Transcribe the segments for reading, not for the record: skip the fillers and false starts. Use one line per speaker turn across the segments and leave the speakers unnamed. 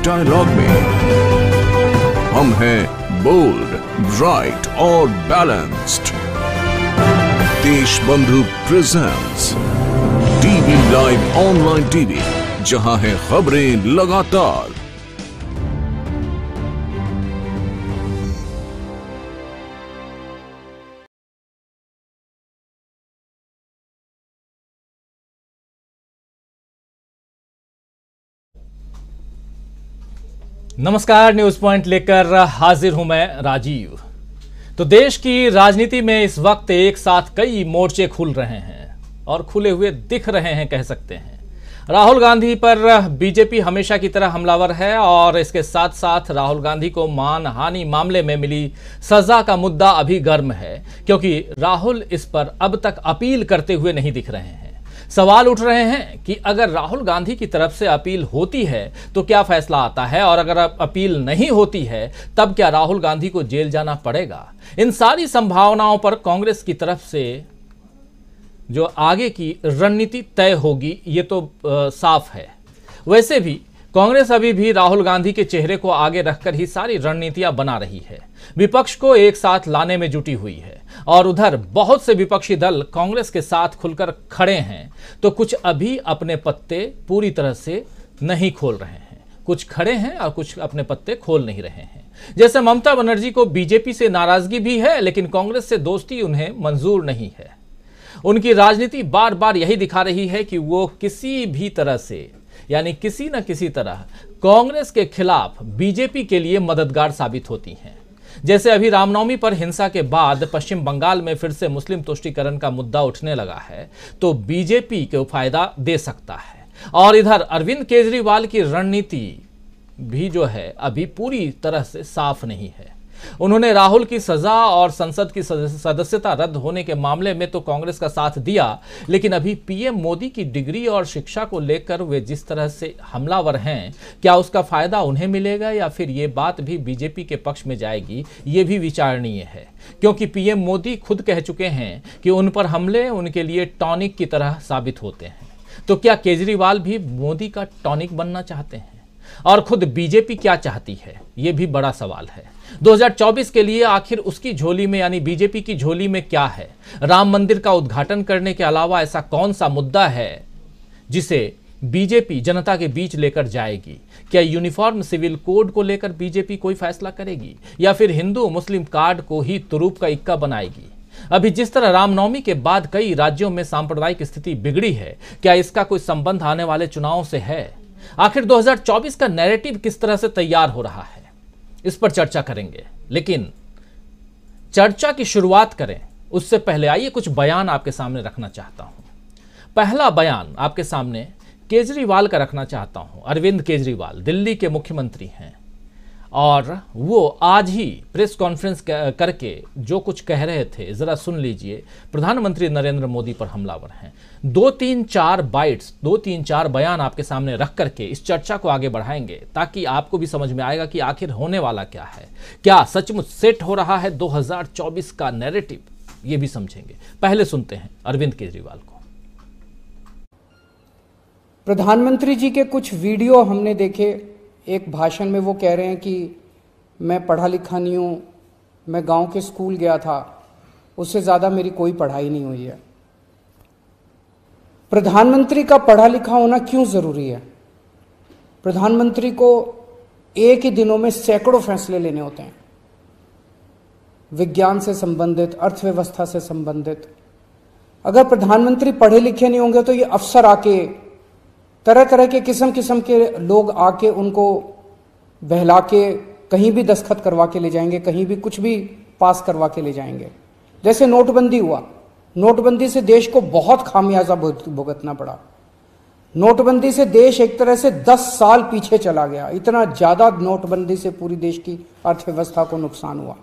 Dialogue में। हम हैं बोल्ड, ब्राइट और balanced. Deshbandhu presents TV live online TV, जहां है खबरें लगातार।
नमस्कार, न्यूज पॉइंट लेकर हाजिर हूं मैं राजीव। तो देश की राजनीति में इस वक्त एक साथ कई मोर्चे खुल रहे हैं और खुले हुए दिख रहे हैं, कह सकते हैं। राहुल गांधी पर बीजेपी हमेशा की तरह हमलावर है और इसके साथ साथ राहुल गांधी को मानहानि मामले में मिली सजा का मुद्दा अभी गर्म है, क्योंकि राहुल इस पर अब तक अपील करते हुए नहीं दिख रहे हैं। सवाल उठ रहे हैं कि अगर राहुल गांधी की तरफ से अपील होती है तो क्या फैसला आता है, और अगर अपील नहीं होती है तब क्या राहुल गांधी को जेल जाना पड़ेगा। इन सारी संभावनाओं पर कांग्रेस की तरफ से जो आगे की रणनीति तय होगी ये तो साफ है। वैसे भी कांग्रेस अभी भी राहुल गांधी के चेहरे को आगे रखकर ही सारी रणनीतियां बना रही है, विपक्ष को एक साथ लाने में जुटी हुई है। और उधर बहुत से विपक्षी दल कांग्रेस के साथ खुलकर खड़े हैं, तो कुछ अभी अपने पत्ते पूरी तरह से नहीं खोल रहे हैं। कुछ खड़े हैं और कुछ अपने पत्ते खोल नहीं रहे हैं। जैसे ममता बनर्जी को बीजेपी से नाराजगी भी है, लेकिन कांग्रेस से दोस्ती उन्हें मंजूर नहीं है। उनकी राजनीति बार बार यही दिखा रही है कि वो किसी भी तरह से, यानी किसी न किसी तरह कांग्रेस के खिलाफ बीजेपी के लिए मददगार साबित होती हैं। जैसे अभी रामनवमी पर हिंसा के बाद पश्चिम बंगाल में फिर से मुस्लिम तुष्टीकरण का मुद्दा उठने लगा है, तो बीजेपी को फायदा दे सकता है। और इधर अरविंद केजरीवाल की रणनीति भी जो है अभी पूरी तरह से साफ नहीं है। उन्होंने राहुल की सजा और संसद की सदस्यता रद्द होने के मामले में तो कांग्रेस का साथ दिया, लेकिन अभी पीएम मोदी की डिग्री और शिक्षा को लेकर वे जिस तरह से हमलावर हैं, क्या उसका फायदा उन्हें मिलेगा या फिर ये बात भी बीजेपी के पक्ष में जाएगी, ये भी विचारणीय है। क्योंकि पीएम मोदी खुद कह चुके हैं कि उन पर हमले उनके लिए टॉनिक की तरह साबित होते हैं। तो क्या केजरीवाल भी मोदी का टॉनिक बनना चाहते हैं? और खुद बीजेपी क्या चाहती है, यह भी बड़ा सवाल है। 2024 के लिए आखिर उसकी झोली में, यानी बीजेपी की झोली में क्या है? राम मंदिर का उद्घाटन करने के अलावा ऐसा कौन सा मुद्दा है जिसे बीजेपी जनता के बीच लेकर जाएगी? क्या यूनिफॉर्म सिविल कोड को लेकर बीजेपी कोई फैसला करेगी, या फिर हिंदू मुस्लिम कार्ड को ही तुरूप का इक्का बनाएगी? अभी जिस तरह रामनवमी के बाद कई राज्यों में सांप्रदायिक स्थिति बिगड़ी है, क्या इसका कोई संबंध आने वाले चुनाव से है? आखिर 2024 का नैरेटिव किस तरह से तैयार हो रहा है, इस पर चर्चा करेंगे। लेकिन चर्चा की शुरुआत करें उससे पहले आइए कुछ बयान आपके सामने रखना चाहता हूं। पहला बयान आपके सामने केजरीवाल का रखना चाहता हूं। अरविंद केजरीवाल दिल्ली के मुख्यमंत्री हैं और वो आज ही प्रेस कॉन्फ्रेंस करके जो कुछ कह रहे थे जरा सुन लीजिए। प्रधानमंत्री नरेंद्र मोदी पर हमलावर हैं। 2-3-4 बाइट्स, 2-3-4 बयान आपके सामने रख करके इस चर्चा को आगे बढ़ाएंगे, ताकि आपको भी समझ में आएगा कि आखिर होने वाला क्या है। क्या सचमुच सेट हो रहा है 2024 का नैरेटिव, ये भी समझेंगे। पहले सुनते हैं अरविंद केजरीवाल को।
प्रधानमंत्री जी के कुछ वीडियो हमने देखे। एक भाषण में वो कह रहे हैं कि मैं पढ़ा लिखा नहीं हूँ, मैं गांव के स्कूल गया था, उससे ज़्यादा मेरी कोई पढ़ाई नहीं हुई है। प्रधानमंत्री का पढ़ा लिखा होना क्यों ज़रूरी है? प्रधानमंत्री को एक ही दिनों में सैकड़ों फैसले लेने होते हैं, विज्ञान से संबंधित, अर्थव्यवस्था से संबंधित। अगर प्रधानमंत्री पढ़े लिखे नहीं होंगे तो ये अफसर आके, तरह तरह के किस्म किस्म के लोग आके उनको बहला के कहीं भी दस्तखत करवा के ले जाएंगे, कहीं भी कुछ भी पास करवा के ले जाएंगे। जैसे नोटबंदी हुआ, नोटबंदी से देश को बहुत खामियाजा भुगतना पड़ा। नोटबंदी से देश एक तरह से 10 साल पीछे चला गया। इतना ज्यादा नोटबंदी से पूरी देश की अर्थव्यवस्था को नुकसान हुआ।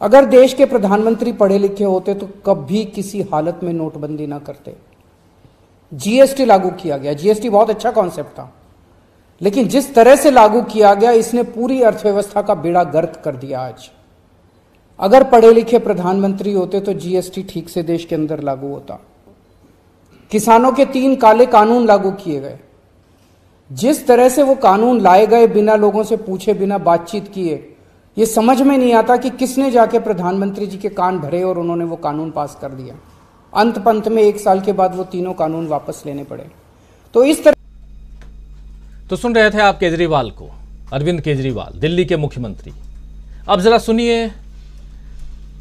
अगर देश के प्रधानमंत्री पढ़े लिखे होते तो कभी किसी हालत में नोटबंदी ना करते। जीएसटी लागू किया गया, जीएसटी बहुत अच्छा कॉन्सेप्ट था, लेकिन जिस तरह से लागू किया गया इसने पूरी अर्थव्यवस्था का बेड़ा गर्क कर दिया। आज अगर पढ़े लिखे प्रधानमंत्री होते तो जीएसटी ठीक से देश के अंदर लागू होता। किसानों के 3 काले कानून लागू किए गए, जिस तरह से वो कानून लाए गए बिना लोगों से पूछे, बिना बातचीत किए, ये समझ में नहीं आता कि किसने जाके प्रधानमंत्री जी के कान भरे और उन्होंने वो कानून पास कर दिया। अंत पंत में 1 साल के बाद वो तीनों कानून वापस लेने पड़े। तो इस तरह
तो सुन रहे थे आप केजरीवाल को, अरविंद केजरीवाल, दिल्ली के मुख्यमंत्री। अब जरा सुनिए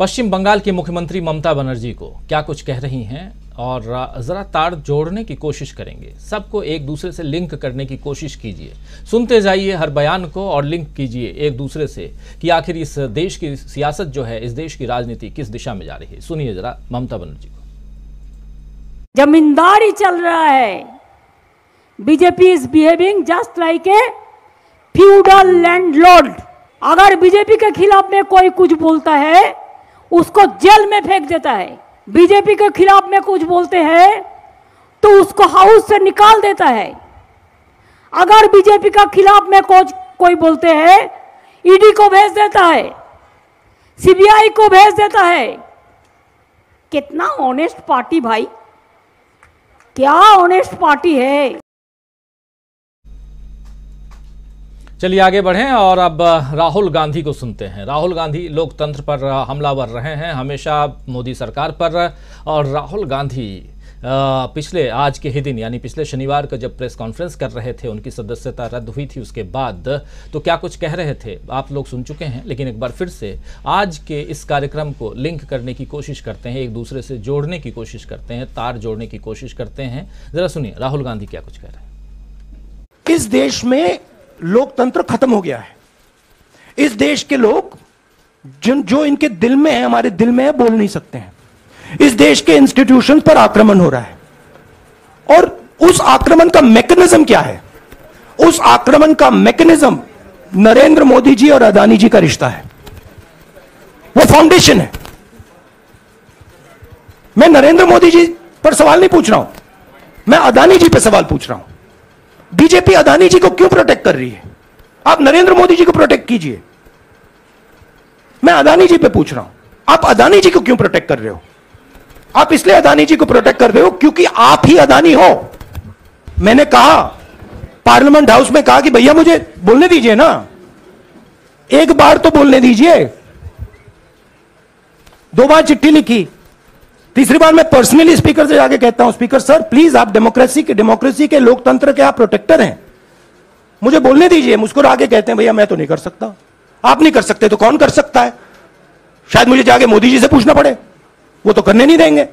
पश्चिम बंगाल की मुख्यमंत्री ममता बनर्जी को क्या कुछ कह रही हैं, और जरा तार जोड़ने की कोशिश करेंगे, सबको एक दूसरे से लिंक करने की कोशिश कीजिए। सुनते जाइए हर बयान को और लिंक कीजिए एक दूसरे से कि आखिर इस देश की सियासत जो है, इस देश की राजनीति किस दिशा में जा रही है। सुनिए जरा ममता बनर्जी को।
जमींदारी चल रहा है। BJP is behaving just like a feudal landlord. अगर बीजेपी के खिलाफ में कोई कुछ बोलता है उसको जेल में फेंक देता है। बीजेपी के खिलाफ में कुछ बोलते हैं तो उसको हाउस से निकाल देता है। अगर बीजेपी का खिलाफ में कोई बोलते हैं ईडी को भेज देता है, सीबीआई को भेज देता है। कितना ऑनेस्ट पार्टी भाई, क्या ऑनेस्ट पार्टी है।
चलिए आगे बढ़ें और अब राहुल गांधी को सुनते हैं। राहुल गांधी लोकतंत्र पर हमलावर रहे हैं हमेशा मोदी सरकार पर, और राहुल गांधी आज के ही दिन यानी पिछले शनिवार को जब प्रेस कॉन्फ्रेंस कर रहे थे, उनकी सदस्यता रद्द हुई थी उसके बाद, तो क्या कुछ कह रहे थे आप लोग सुन चुके हैं। लेकिन एक बार फिर से आज के इस कार्यक्रम को लिंक करने की कोशिश करते हैं, एक दूसरे से जोड़ने की कोशिश करते हैं, तार जोड़ने की कोशिश करते हैं। जरा सुनिए राहुल गांधी क्या कुछ कह रहे हैं।
इस देश में लोकतंत्र खत्म हो गया है। इस देश के लोग जो इनके दिल में है, हमारे दिल में है, बोल नहीं सकते हैं। इस देश के इंस्टीट्यूशन पर आक्रमण हो रहा है, और उस आक्रमण का मैकेनिज्म क्या है? उस आक्रमण का मैकेनिज्म नरेंद्र मोदी जी और अदानी जी का रिश्ता है। वो फाउंडेशन है। मैं नरेंद्र मोदी जी पर सवाल नहीं पूछ रहा हूं, मैं अदानी जी पर सवाल पूछ रहा हूं। बीजेपी अदानी जी को क्यों प्रोटेक्ट कर रही है? आप नरेंद्र मोदी जी को प्रोटेक्ट कीजिए। मैं अदानी जी पे पूछ रहा हूं, आप अदानी जी को क्यों प्रोटेक्ट कर रहे हो? आप इसलिए अदानी जी को प्रोटेक्ट कर रहे हो क्योंकि आप ही अदानी हो। मैंने कहा, पार्लियामेंट हाउस में कहा कि भैया मुझे बोलने दीजिए ना, एक बार तो बोलने दीजिए। 2 बार चिट्ठी लिखी, तीसरी बार मैं पर्सनली स्पीकर से जाके कहता हूं, स्पीकर सर प्लीज, आप डेमोक्रेसी के लोकतंत्र के आप प्रोटेक्टर हैं, मुझे बोलने दीजिए। मुस्कुरा के कहते हैं भैया मैं तो नहीं कर सकता। आप नहीं कर सकते तो कौन कर सकता है? शायद मुझे जाके मोदी जी से पूछना पड़े, वो तो करने नहीं देंगे।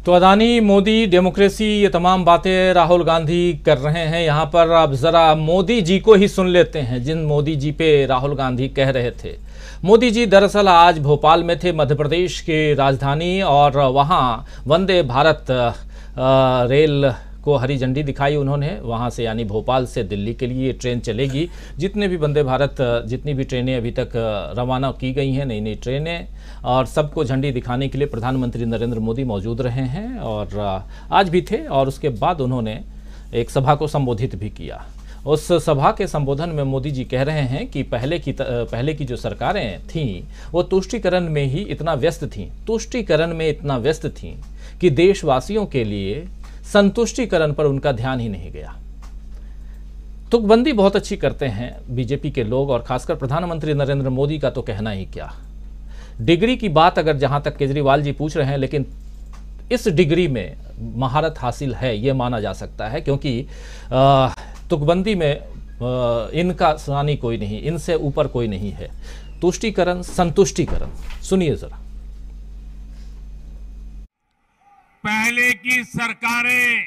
तो अदानी, मोदी, डेमोक्रेसी, ये तमाम बातें राहुल गांधी कर रहे हैं यहाँ पर। अब जरा मोदी जी को ही सुन लेते हैं, जिन मोदी जी पे राहुल गांधी कह रहे थे। मोदी जी दरअसल आज भोपाल में थे, मध्य प्रदेश की राजधानी, और वहाँ वंदे भारत रेल को हरी झंडी दिखाई उन्होंने। वहाँ से यानी भोपाल से दिल्ली के लिए ट्रेन चलेगी। जितने भी वंदे भारत, जितनी भी ट्रेनें अभी तक रवाना की गई हैं, नई नई ट्रेनें, और सबको झंडी दिखाने के लिए प्रधानमंत्री नरेंद्र मोदी मौजूद रहे हैं, और आज भी थे। और उसके बाद उन्होंने एक सभा को संबोधित भी किया। उस सभा के संबोधन में मोदी जी कह रहे हैं कि पहले की जो सरकारें थीं वो तुष्टीकरण में ही इतना व्यस्त थीं, तुष्टीकरण में इतना व्यस्त थीं कि देशवासियों के लिए संतुष्टीकरण पर उनका ध्यान ही नहीं गया। तुकबंदी बहुत अच्छी करते हैं बीजेपी के लोग, और खासकर प्रधानमंत्री नरेंद्र मोदी का तो कहना ही क्या। डिग्री की बात अगर जहां तक केजरीवाल जी पूछ रहे हैं, लेकिन इस डिग्री में महारत हासिल है ये माना जा सकता है, क्योंकि तुकबंदी में इनका सानी कोई नहीं, इनसे ऊपर कोई नहीं है। तुष्टीकरण, संतुष्टीकरण, सुनिए जरा।
पहले की सरकारें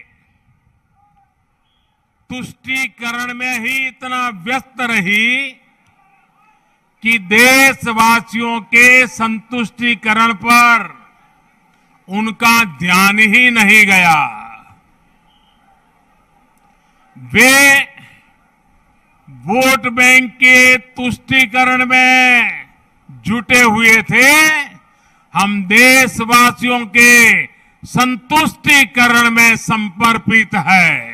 तुष्टीकरण में ही इतना व्यस्त रही कि देशवासियों के संतुष्टीकरण पर उनका ध्यान ही नहीं गया। वे वोट बैंक के तुष्टीकरण में जुटे हुए थे। हम देशवासियों के संतुष्टीकरण में समर्पित है।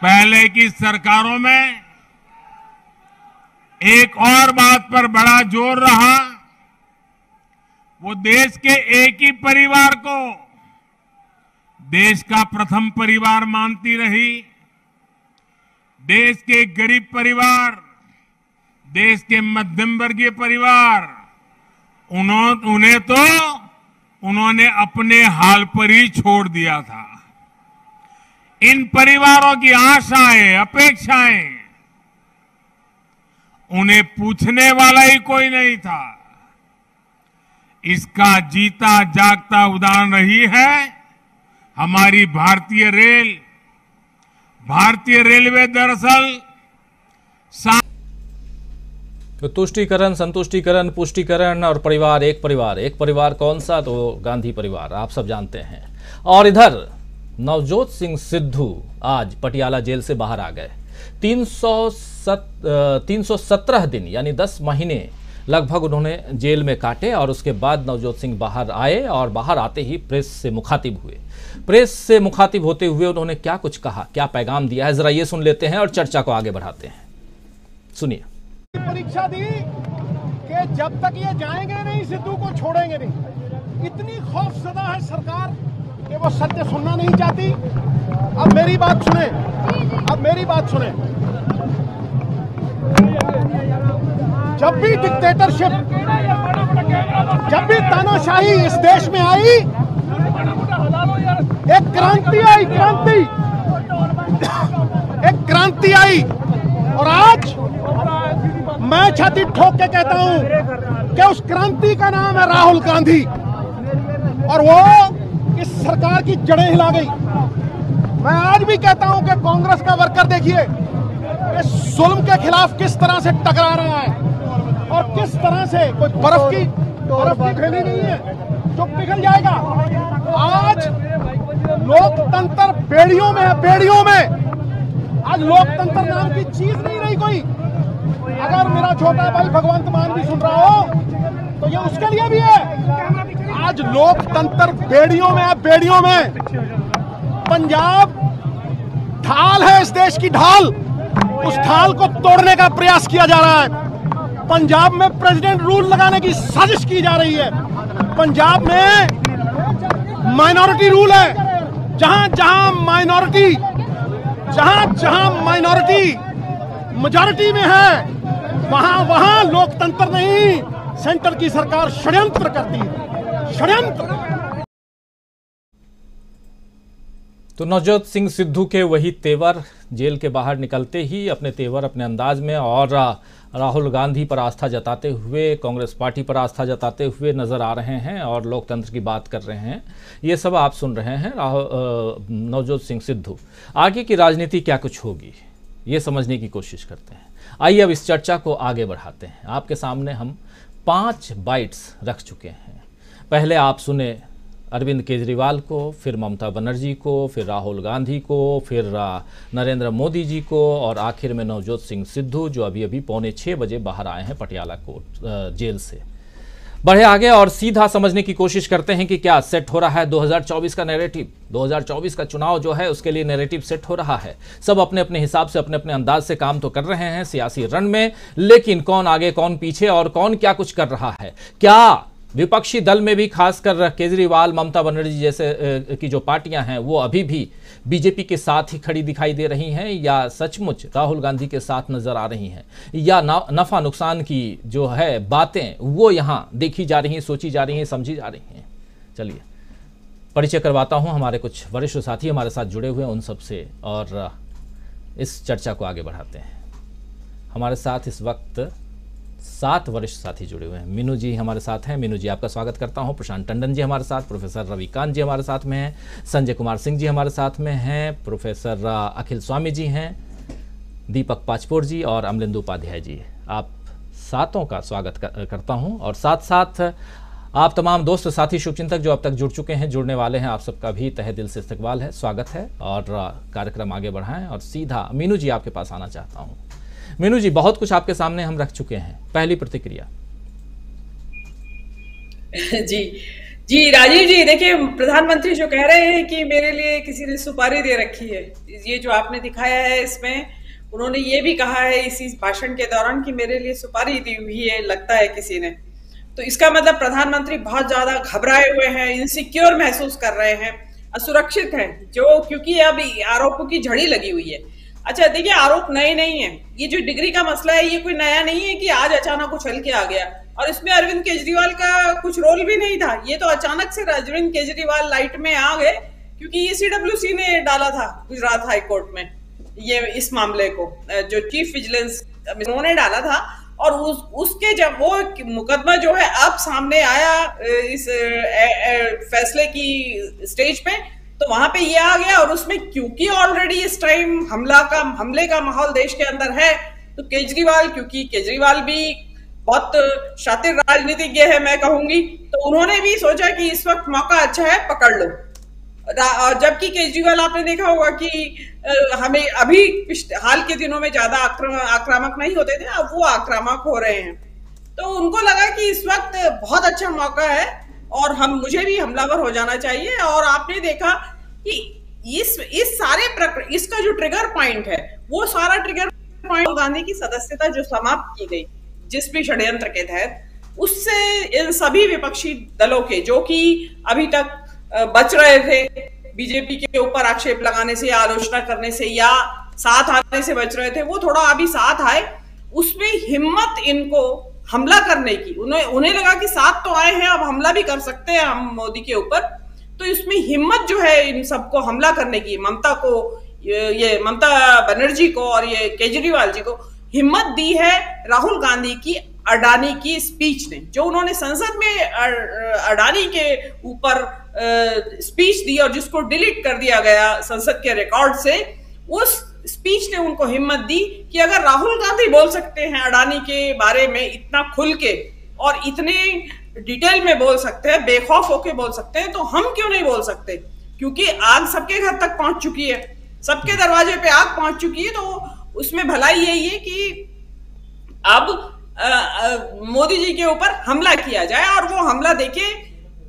पहले की सरकारों में एक और बात पर बड़ा जोर रहा, वो देश के एक ही परिवार को देश का प्रथम परिवार मानती रही। देश के गरीब परिवार, देश के मध्यम वर्गीय परिवार, उन्होंने अपने हाल पर ही छोड़ दिया था। इन परिवारों की आशाएं, अपेक्षाएं, उन्हें पूछने वाला ही कोई नहीं था। इसका जीता जागता उदाहरण रही है हमारी भारतीय रेल। भारतीय रेलवे दरअसल
तो तुष्टीकरण, संतुष्टीकरण, पुष्टिकरण और परिवार, एक परिवार कौन सा? तो गांधी परिवार, आप सब जानते हैं। और इधर नवजोत सिंह सिद्धू आज पटियाला जेल से बाहर आ गए। 317 दिन यानी 10 महीने लगभग उन्होंने जेल में काटे और उसके बाद नवजोत सिंह बाहर आए और बाहर आते ही प्रेस से मुखातिब हुए। प्रेस से मुखातिब होते हुए उन्होंने क्या कुछ कहा, क्या पैगाम दिया है, जरा ये सुन लेते हैं और चर्चा को आगे बढ़ाते हैं। सुनिए।
परीक्षा दी कि जब तक ये जाएंगे नहीं सिद्धू को छोड़ेंगे नहीं। इतनी खौफजदा है सरकार कि वो सत्य सुनना नहीं चाहती। अब मेरी बात सुने, जब भी डिक्टेटरशिप, जब भी तानाशाही इस देश में आई, एक क्रांति आई। और आज मैं छाती ठोक के कहता हूं कि उस क्रांति का नाम है राहुल गांधी, और वो इस सरकार की जड़ें हिला गई। मैं आज भी कहता हूं कि कांग्रेस का वर्कर देखिए इस जुल्म के खिलाफ किस तरह से टकरा रहा है और किस तरह से कोई बर्फ की थैली नहीं है जो पिघल जाएगा। आज लोकतंत्र बेड़ियों में है, बेड़ियों में। आज लोकतंत्र नाम की चीज नहीं रही कोई। अगर मेरा छोटा भाई भगवंत मान भी सुन रहा हो तो ये उसके लिए भी है। आज लोकतंत्र बेड़ियों में है, बेड़ियों में। पंजाब ढाल है इस देश की, ढाल। उस ढाल को तोड़ने का प्रयास किया जा रहा है। पंजाब में प्रेसिडेंट रूल लगाने की साजिश की जा रही है। पंजाब में माइनॉरिटी रूल है। जहां माइनॉरिटी मेजॉरिटी में है, वहां लोकतंत्र नहीं, सेंटर की सरकार षड्यंत्र करती है, षड्यंत्र।
तो नवजोत सिंह सिद्धू के वही तेवर जेल के बाहर निकलते ही अपने तेवर, अपने अंदाज में और राहुल गांधी पर आस्था जताते हुए, कांग्रेस पार्टी पर आस्था जताते हुए नजर आ रहे हैं और लोकतंत्र की बात कर रहे हैं। ये सब आप सुन रहे हैं नवजोत सिंह सिद्धू। आगे की राजनीति क्या कुछ होगी, ये समझने की कोशिश करते हैं। आइए अब इस चर्चा को आगे बढ़ाते हैं। आपके सामने हम 5 बाइट्स रख चुके हैं। पहले आप सुने अरविंद केजरीवाल को, फिर ममता बनर्जी को, फिर राहुल गांधी को, फिर नरेंद्र मोदी जी को और आखिर में नवजोत सिंह सिद्धू जो अभी 5:45 बजे बाहर आए हैं पटियाला कोर्ट जेल से। बढ़े आगे और सीधा समझने की कोशिश करते हैं कि क्या सेट हो रहा है 2024 का नैरेटिव। 2024 का चुनाव जो है उसके लिए नैरेटिव सेट हो रहा है। सब अपने अपने हिसाब से, अपने अपने अंदाज से काम तो कर रहे हैं सियासी रण में, लेकिन कौन आगे कौन पीछे और कौन क्या कुछ कर रहा है। क्या विपक्षी दल में भी खासकर केजरीवाल, ममता बनर्जी जैसे की जो पार्टियां हैं वो अभी भी बीजेपी के साथ ही खड़ी दिखाई दे रही हैं, या सचमुच राहुल गांधी के साथ नजर आ रही हैं, या नफा नुकसान की जो है बातें वो यहां देखी जा रही हैं, सोची जा रही हैं, समझी जा रही हैं। चलिए परिचय करवाता हूं हमारे कुछ वरिष्ठ साथी हमारे साथ जुड़े हुए हैं उन सबसे, और इस चर्चा को आगे बढ़ाते हैं। हमारे साथ इस वक्त 7 वरिष्ठ साथी जुड़े हुए हैं। मीनू जी हमारे साथ हैं। मीनू जी आपका स्वागत करता हूं। प्रशांत टंडन जी हमारे साथ, प्रोफेसर रविकांत जी हमारे साथ में हैं, संजय कुमार सिंह जी हमारे साथ में हैं, प्रोफेसर अखिल स्वामी जी हैं, दीपक पाचपोर जी और अमलिंदु उपाध्याय जी। आप सातों का स्वागत करता हूं और साथ साथ आप तमाम दोस्त साथी शुभचिंतक जो अब तक जुड़ चुके हैं, जुड़ने वाले हैं, आप सबका भी तहे दिल से इस्तकबाल है, स्वागत है। और कार्यक्रम आगे बढ़ाएं और सीधा मीनू जी आपके पास आना चाहता हूं। मीनू जी, बहुत कुछ आपके सामने हम रख चुके हैं, पहली प्रतिक्रिया।
जी राजीव जी, देखिए प्रधानमंत्री जो कह रहे हैं कि मेरे लिए किसी ने सुपारी दे रखी है, ये जो आपने दिखाया है इसमें उन्होंने ये भी कहा है इसी भाषण के दौरान कि मेरे लिए सुपारी दी हुई है लगता है किसी ने। तो इसका मतलब प्रधानमंत्री बहुत ज्यादा घबराए हुए हैं, इनसिक्योर महसूस कर रहे हैं। असुरक्षित हैं, जो क्योंकि अब आरोपों की झड़ी लगी हुई है। अच्छा देखिए, आरोप नए नहीं है, ये जो डिग्री का मसला है ये कोई नया नहीं है कि आज अचानक उछल के आ गया, और इसमें अरविंद केजरीवाल का कुछ रोल भी नहीं था। ये तो अचानक से अरविंद केजरीवाल लाइट में आ गए, क्योंकि ये CWC ने डाला था गुजरात हाई कोर्ट में ये इस मामले को, जो चीफ विजिलेंस उन्होंने डाला था, और उसके जब वो मुकदमा जो है अब सामने आया इस फैसले की स्टेज पे, तो वहां पे ये आ गया, और उसमें क्योंकि ऑलरेडी इस टाइम हमले का माहौल देश के अंदर है, तो केजरीवाल, क्योंकि केजरीवाल भी बहुत शातिर राजनीतिज्ञ है मैं कहूंगी, तो उन्होंने भी सोचा कि इस वक्त मौका अच्छा है, पकड़ लो। जबकि केजरीवाल आपने देखा होगा कि हमें अभी हाल के दिनों में ज्यादा आक्रामक नहीं होते थे, अब वो आक्रामक हो रहे हैं। तो उनको लगा कि इस वक्त बहुत अच्छा मौका है और मुझे भी हमलावर हो जाना चाहिए। और आपने देखा कि इस सारे प्रकरण, इसका जो ट्रिगर पॉइंट है, वो सारा ट्रिगर पॉइंट गांधी की सदस्यता जो समाप्त की गई जिस भी षड्यंत्र के तहत, उससे इन सभी विपक्षी दलों के जो कि अभी तक बच रहे थे बीजेपी के ऊपर आक्षेप लगाने से या आलोचना करने से या साथ आने से बच रहे थे, वो थोड़ा अभी साथ आए। उसमें हिम्मत इनको हमला करने की, उन्हें लगा कि साथ तो आए हैं, अब हमला भी कर सकते हैं हम मोदी के ऊपर, तो इसमें हिम्मत जो है इन सबको हमला करने की, ममता बनर्जी को और ये केजरीवाल जी को हिम्मत दी है राहुल गांधी की अडानी की स्पीच ने। जो उन्होंने संसद में अडानी के ऊपर स्पीच दी और जिसको डिलीट कर दिया गया संसद के रिकॉर्ड से, उस स्पीच ने उनको हिम्मत दी कि अगर राहुल गांधी बोल सकते हैं अडानी के बारे में इतना खुल के और इतने डिटेल में बोल सकते हैं, बेखौफ होके बोल सकते हैं, तो हम क्यों नहीं बोल सकते? क्योंकि आग सबके घर तक पहुंच चुकी है, सबके दरवाजे पे आग पहुंच चुकी है। तो उसमें भलाई यही है कि अब मोदी जी के ऊपर हमला किया जाए, और वो हमला देखिए,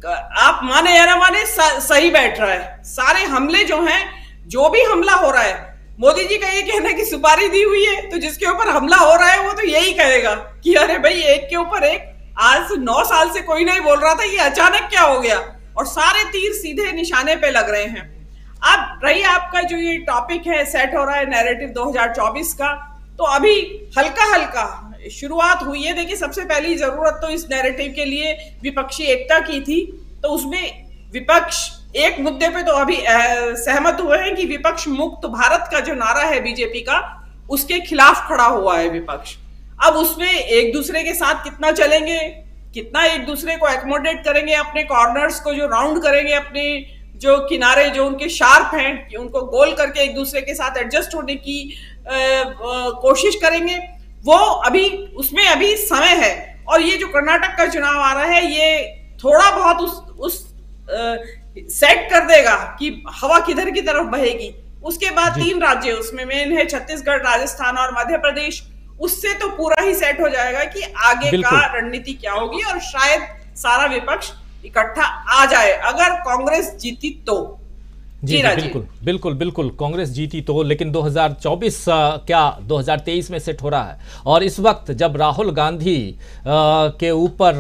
आप माने या ना माने, सही बैठ रहा है। सारे हमले जो हैं, जो भी हमला हो रहा है, मोदी जी का ये कहना कि सुपारी दी हुई है, तो जिसके ऊपर हमला हो रहा है वो तो यही कहेगा कि अरे भाई, एक के ऊपर एक, आज 9 साल से कोई नहीं बोल रहा था, ये अचानक क्या हो गया? और सारे तीर सीधे निशाने पे लग रहे हैं। अब रही आपका जो ये टॉपिक है, सेट हो रहा है नैरेटिव 2024 का, तो अभी हल्का हल्का शुरुआत हुई है। देखिए, सबसे पहली जरूरत तो इस नैरेटिव के लिए विपक्षी एकता की थी, तो उसमें विपक्ष एक मुद्दे पे तो अभी सहमत हुए हैं कि विपक्ष मुक्त भारत का जो नारा है बीजेपी का, उसके खिलाफ खड़ा हुआ है विपक्ष। अब उसमें एक दूसरे के साथ कितना चलेंगे, कितना एक दूसरे को एकोमोडेट करेंगे, अपने कॉर्नर्स को जो राउंड करेंगे, अपने जो किनारे जो उनके शार्प हैं, उनको गोल करके एक दूसरे के साथ एडजस्ट होने की कोशिश करेंगे, वो अभी उसमें अभी समय है। और ये जो कर्नाटक का चुनाव आ रहा है, ये थोड़ा बहुत उस सेट कर देगा कि हवा किधर की तरफ बहेगी। उसके बाद 3 राज्य उसमें मेन है, छत्तीसगढ़, राजस्थान और मध्य प्रदेश। उससे तो पूरा ही सेट हो जाएगा कि आगे का रणनीति क्या होगी, और शायद सारा विपक्ष इकट्ठा आ जाए अगर कांग्रेस जीती तो।
जी बिल्कुल बिल्कुल बिल्कुल, कांग्रेस जीती तो। लेकिन 2024 क्या 2023 में सेट हो रहा है, और इस वक्त जब राहुल गांधी के ऊपर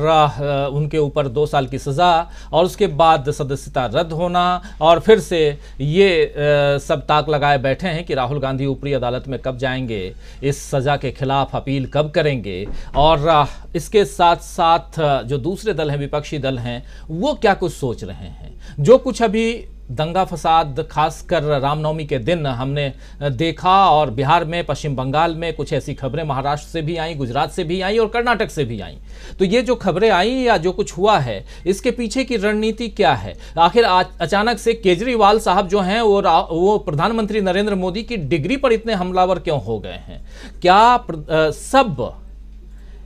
उनके ऊपर 2 साल की सज़ा और उसके बाद सदस्यता रद्द होना, और फिर से ये सब ताक लगाए बैठे हैं कि राहुल गांधी ऊपरी अदालत में कब जाएंगे, इस सज़ा के खिलाफ अपील कब करेंगे, और इसके साथ साथ जो दूसरे दल हैं, विपक्षी दल हैं, वो क्या कुछ सोच रहे हैं। जो कुछ अभी दंगा फसाद खासकर रामनवमी के दिन हमने देखा, और बिहार में, पश्चिम बंगाल में कुछ ऐसी खबरें महाराष्ट्र से भी आई, गुजरात से भी आई और कर्नाटक से भी आई। तो ये जो खबरें आई या जो कुछ हुआ है, इसके पीछे की रणनीति क्या है? आखिर अचानक से केजरीवाल साहब जो हैं वो प्रधानमंत्री नरेंद्र मोदी की डिग्री पर इतने हमलावर क्यों हो गए हैं? क्या सब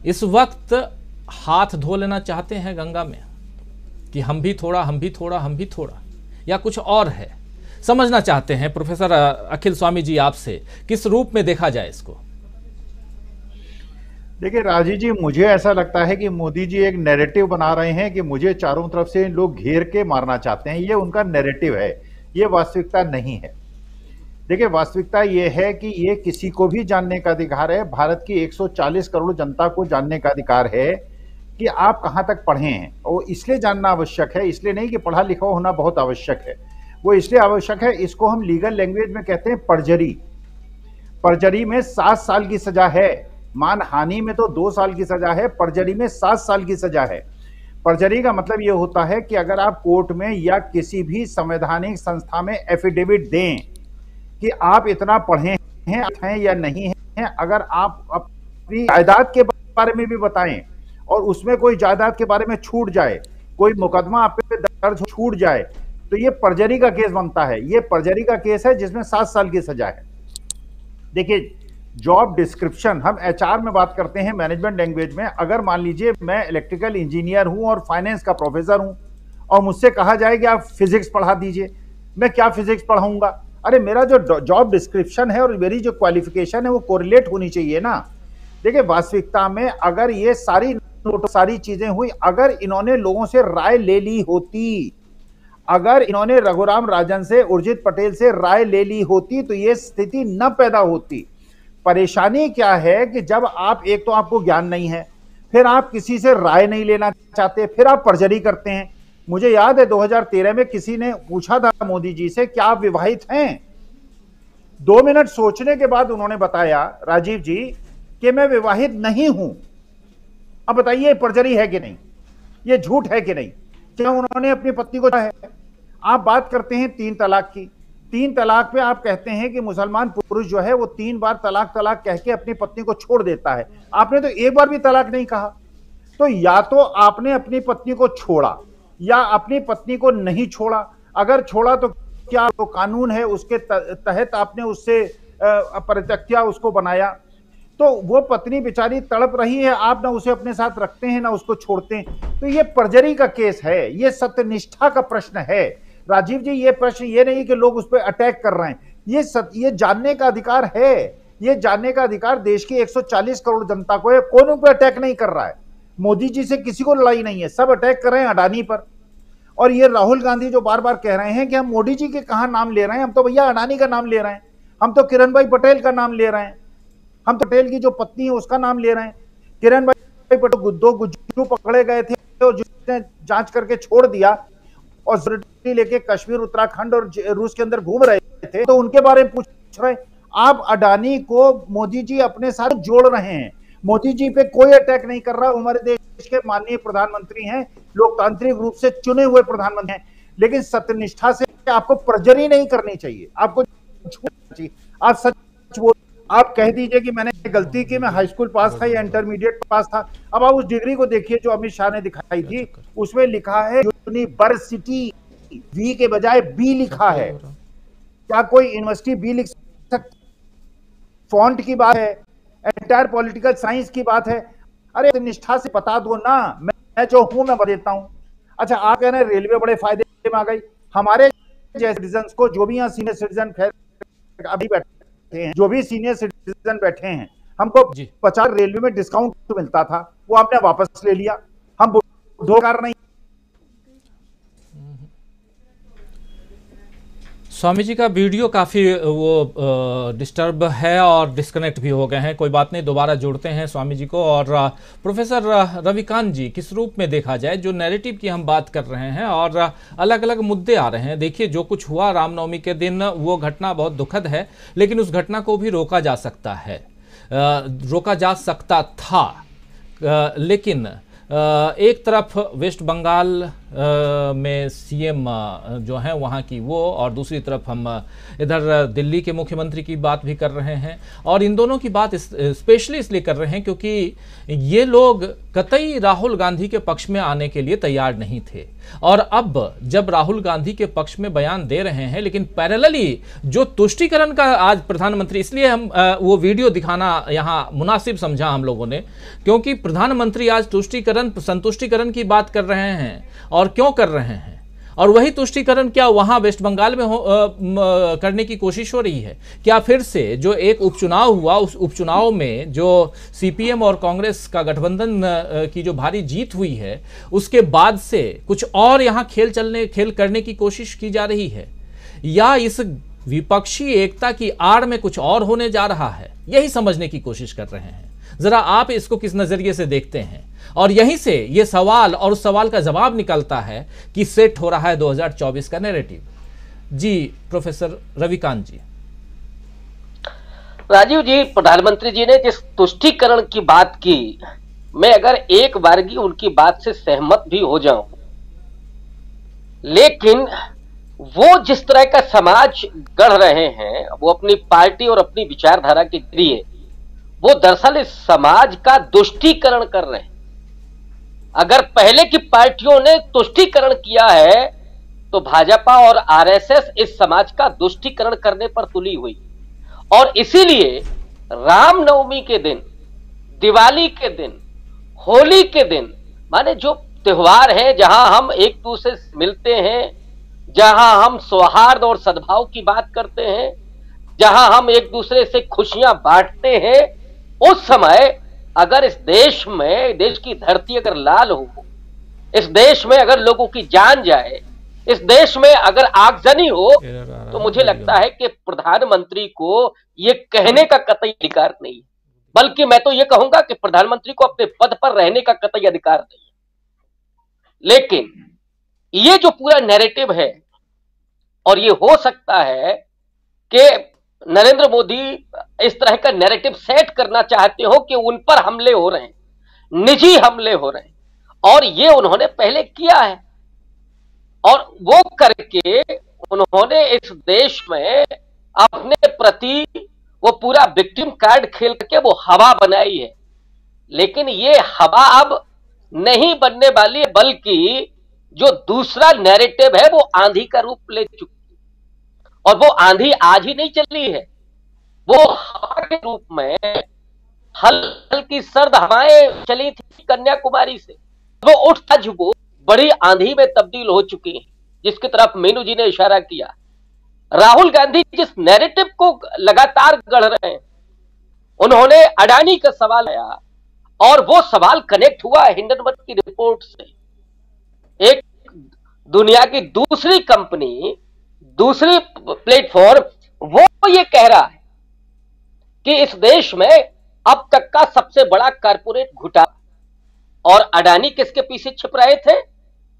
इस वक्त हाथ धो लेना चाहते हैं गंगा में कि हम भी थोड़ा, हम भी थोड़ा, हम भी थोड़ा, या कुछ और है? समझना चाहते हैं प्रोफेसर अखिल स्वामी जी आपसे, किस रूप में देखा जाए इसको?
देखिए राजीव जी, मुझे ऐसा लगता है कि मोदी जी एक नैरेटिव बना रहे हैं कि मुझे चारों तरफ से लोग घेर के मारना चाहते हैं। ये उनका नैरेटिव है, ये वास्तविकता नहीं है। देखिए, वास्तविकता ये है कि ये किसी को भी जानने का अधिकार है। भारत की 140 करोड़ जनता को जानने का अधिकार है कि आप कहाँ तक पढ़े हैं, और इसलिए जानना आवश्यक है, इसलिए नहीं कि पढ़ा लिखा होना बहुत आवश्यक है। वो इसलिए आवश्यक है, इसको हम लीगल लैंग्वेज में कहते हैं परजरी। परजरी में 7 साल की सजा है, मानहानि में तो 2 साल की सजा है, परजरी में 7 साल की सजा है। परजरी का मतलब यह होता है कि अगर आप कोर्ट में या किसी भी संवैधानिक संस्था में एफिडेविट दें कि आप इतना पढ़े हैं या नहीं हैं, अगर आप अपनी जायदाद के बारे में भी बताएं और उसमें कोई जायदाद के बारे में छूट जाए, कोई मुकदमा आप पे दर्ज छूट जाए, तो ये परजरी का केस बनता है। ये परजरी का केस है जिसमें 7 साल की सजा है। देखिए, जॉब डिस्क्रिप्शन, हम एचआर में बात करते हैं मैनेजमेंट लैंग्वेज में। अगर मान लीजिए मैं इलेक्ट्रिकल इंजीनियर हूं और फाइनेंस का प्रोफेसर हूं और मुझसे कहा जाए कि आप फिजिक्स पढ़ा दीजिए, मैं क्या फिजिक्स पढ़ाऊंगा? अरे मेरा जो जॉब डिस्क्रिप्शन है और मेरी जो क्वालिफिकेशन है वो कोरिलेट होनी चाहिए ना। देखिए, वास्तविकता में अगर ये सारी चीजें हुई, अगर इन्होंने लोगों से राय ले ली होती, अगर इन्होंने रघुराम राजन से, उर्जित पटेल से राय ले ली होती तो ये स्थिति न पैदा होती। परेशानी क्या है कि जब आप, एक तो आपको ज्ञान नहीं है, फिर आप किसी से राय नहीं लेना चाहते, फिर आप परजरी करते हैं। मुझे याद है 2013 में किसी ने पूछा था मोदी जी से, क्या आप विवाहित हैं? 2 मिनट सोचने के बाद उन्होंने बताया, राजीव जी, कि मैं विवाहित नहीं हूं। अब बताइए, परजरी है कि नहीं? ये झूठ है कि नहीं? क्या उन्होंने अपनी पत्नी को है? आप बात करते हैं 3 तलाक की। 3 तलाक पे आप कहते हैं कि मुसलमान पुरुष जो है वो 3 बार तलाक कह के अपनी पत्नी को छोड़ देता है। आपने तो एक बार भी तलाक नहीं कहा। तो या तो आपने अपनी पत्नी को छोड़ा या अपनी पत्नी को नहीं छोड़ा। अगर छोड़ा तो क्या तो कानून है, उसके तहत आपने उससे परित्यक्त्या उसको बनाया, तो वो पत्नी बेचारी तड़प रही है, आप ना उसे अपने साथ रखते हैं ना उसको छोड़ते हैं। तो ये परजरी का केस है, ये सत्यनिष्ठा का प्रश्न है। राजीव जी, ये प्रश्न ये नहीं कि लोग उस पर अटैक कर रहे हैं, ये जानने का अधिकार है। ये जानने का अधिकार देश की 140 करोड़ जनता को है। कौन उन पर अटैक नहीं कर रहा है? मोदी जी से किसी को लड़ाई नहीं है, सब अटैक कर रहे हैं अडानी पर। और ये राहुल गांधी जो बार बार कह रहे हैं कि हम मोदी जी के कहां नाम ले रहे हैं, हम तो भैया अडानी का नाम ले रहे हैं, हम तो किरण भाई पटेल का नाम ले रहे हैं, हम तो पटेल की जो पत्नी है उसका नाम ले रहे हैं। किरण भाई पटेल 2 गुज्जू पकड़े गए थे और जिसने जांच करके छोड़ दिया और सिक्योरिटी लेके कश्मीर, उत्तराखंड और रूस के अंदर घूम रहे थे, तो उनके बारे में पूछ रहे। आप अडानी को मोदी जी अपने साथ जोड़ रहे हैं। मोदी जी पे कोई अटैक नहीं कर रहा। हमारे देश के माननीय प्रधानमंत्री हैं, लोकतांत्रिक रूप से चुने हुए प्रधानमंत्री हैं, लेकिन सत्यनिष्ठा से आपको परजरी नहीं करनी चाहिए, आपको चाहिए। आप सच बोल, आप कह दीजिए कि मैंने गलती की, मैं हाई स्कूल पास था या इंटरमीडिएट पास था। अब आप उस डिग्री को देखिए जो अमित शाह ने दिखाई थी, उसमें लिखा है यूनिवर्सिटी, वी के बजाय बी लिखा है। क्या कोई यूनिवर्सिटी बी लिख सकता? फॉन्ट की बात है, एंटायर पॉलिटिकल साइंस की बात है। अरे निष्ठा से बता दो ना, मैं जो हूं मैं बता देता हूं। अच्छा, आप कह रहे हैं रेलवे बड़े फायदे में आ गई। हमारे जैसे सिटीजन को, जो भी यहाँ सीनियर सिटीजन अभी बैठे हैं, जो भी सीनियर सिटीजन बैठे हैं, हमको 50 रेलवे में डिस्काउंट मिलता था, वो आपने वापस ले लिया। हम धोकार नहीं।
स्वामी जी का वीडियो काफ़ी वो डिस्टर्ब है और डिस्कनेक्ट भी हो गए हैं। कोई बात नहीं, दोबारा जोड़ते हैं स्वामी जी को। और प्रोफेसर रविकांत जी, किस रूप में देखा जाए जो नैरेटिव की हम बात कर रहे हैं और अलग अलग मुद्दे आ रहे हैं। देखिए, जो कुछ हुआ रामनवमी के दिन, वो घटना बहुत दुखद है, लेकिन उस घटना को भी रोका जा सकता है, रोका जा सकता था। लेकिन एक तरफ वेस्ट बंगाल में सीएम जो हैं वहाँ की वो, और दूसरी तरफ हम इधर दिल्ली के मुख्यमंत्री की बात भी कर रहे हैं। और इन दोनों की बात स्पेशली इसलिए कर रहे हैं क्योंकि ये लोग कतई राहुल गांधी के पक्ष में आने के लिए तैयार नहीं थे। और अब जब राहुल गांधी के पक्ष में बयान दे रहे हैं, लेकिन पैरेलली जो तुष्टीकरण का आज प्रधानमंत्री, इसलिए हम वो वीडियो दिखाना यहाँ मुनासिब समझा हम लोगों ने, क्योंकि प्रधानमंत्री आज तुष्टीकरण, संतुष्टीकरण की बात कर रहे हैं। और क्यों कर रहे हैं? और वही तुष्टीकरण क्या वहां वेस्ट बंगाल में करने की कोशिश हो रही है? क्या फिर से जो एक उपचुनाव हुआ, उस उपचुनाव में जो सीपीएम और कांग्रेस का गठबंधन की जो भारी जीत हुई है, उसके बाद से कुछ और यहां खेल करने की कोशिश की जा रही है? या इस विपक्षी एकता की आड़ में कुछ और होने जा रहा है? यही समझने की कोशिश कर रहे हैं। जरा आप इसको किस नजरिए से देखते हैं? और यहीं से ये सवाल और उस सवाल का जवाब निकलता है कि सेट हो रहा है 2024 का नैरेटिव। जी प्रोफेसर रविकांत जी।
राजीव जी, प्रधानमंत्री जी ने जिस तुष्टीकरण की बात की, मैं अगर एक बार की उनकी बात से सहमत भी हो जाऊं, लेकिन वो जिस तरह का समाज गढ़ रहे हैं, वो अपनी पार्टी और अपनी विचारधारा के जरिए वो दरअसल इस समाज का तुष्टीकरण कर रहे हैं। अगर पहले की पार्टियों ने तुष्टीकरण किया है तो भाजपा और आरएसएस इस समाज का तुष्टीकरण करने पर तुली हुई, और इसीलिए रामनवमी के दिन, दिवाली के दिन, होली के दिन, माने जो त्योहार है जहां हम एक दूसरे से मिलते हैं, जहां हम सौहार्द और सद्भाव की बात करते हैं, जहां हम एक दूसरे से खुशियां बांटते हैं, उस समय अगर इस देश में, देश की धरती अगर लाल हो, इस देश में अगर लोगों की जान जाए, इस देश में अगर आगजनी हो, तो मुझे लगता है कि प्रधानमंत्री को यह कहने का कतई अधिकार नहीं है, बल्कि मैं तो यह कहूंगा कि प्रधानमंत्री को अपने पद पर रहने का कतई अधिकार नहीं है। लेकिन ये जो पूरा नैरेटिव है, और ये हो सकता है कि नरेंद्र मोदी इस तरह का नैरेटिव सेट करना चाहते हो कि उन पर हमले हो रहे हैं, निजी हमले हो रहे हैं, और ये उन्होंने पहले किया है, और वो करके उन्होंने इस देश में अपने प्रति वो पूरा विक्टिम कार्ड खेल करके वो हवा बनाई है। लेकिन ये हवा अब नहीं बनने वाली है, बल्कि जो दूसरा नैरेटिव है वो आंधी का रूप ले चुकी है, और वो आंधी आज ही नहीं चली है, वो हवा के रूप में हल्की सर्द हवाएं चली थी कन्याकुमारी से, वो उठता वो बड़ी आंधी में तब्दील हो चुकी है, जिसकी तरफ मीनू जी ने इशारा किया। राहुल गांधी जिस नैरेटिव को लगातार गढ़ रहे हैं, उन्होंने अडानी का सवाल आया, और वो सवाल कनेक्ट हुआ हिंडनबर्ग की रिपोर्ट से। एक दुनिया की दूसरी कंपनी, दूसरी प्लेटफॉर्म, वो ये कह रहा है कि इस देश में अब तक का सबसे बड़ा कारपोरेट घोटाला, और अडानी किसके पीछे छिप रहे थे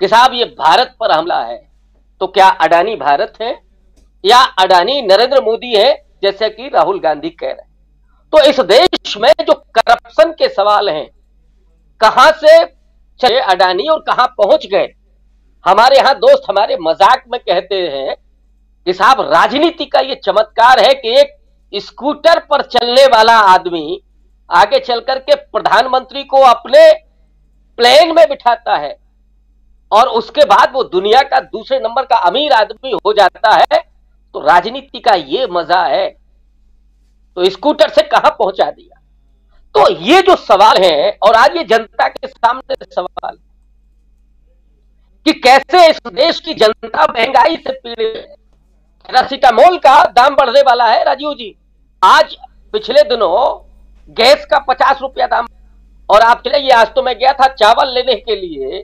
कि साहब ये भारत पर हमला है। तो क्या अडानी भारत है या अडानी नरेंद्र मोदी है, जैसे कि राहुल गांधी कह रहे हैं? तो इस देश में जो करप्शन के सवाल हैं, कहां से चले अडानी और कहां पहुंच गए। हमारे यहां दोस्त हमारे मजाक में कहते हैं कि साहब राजनीति का ये चमत्कार है कि एक स्कूटर पर चलने वाला आदमी आगे चलकर के प्रधानमंत्री को अपने प्लेन में बिठाता है, और उसके बाद वो दुनिया का दूसरे नंबर का अमीर आदमी हो जाता है। तो राजनीति का ये मजा है। तो स्कूटर से कहां पहुंचा दिया। तो ये जो सवाल है, और आज ये जनता के सामने सवाल कि कैसे इस देश की जनता महंगाई से पीड़ित है। पैरासीटामोल का दाम बढ़ने वाला है राजीव जी। आज पिछले दिनों गैस का 50 रुपया दाम, और आप चले, ये आज तो मैं गया था चावल लेने के लिए,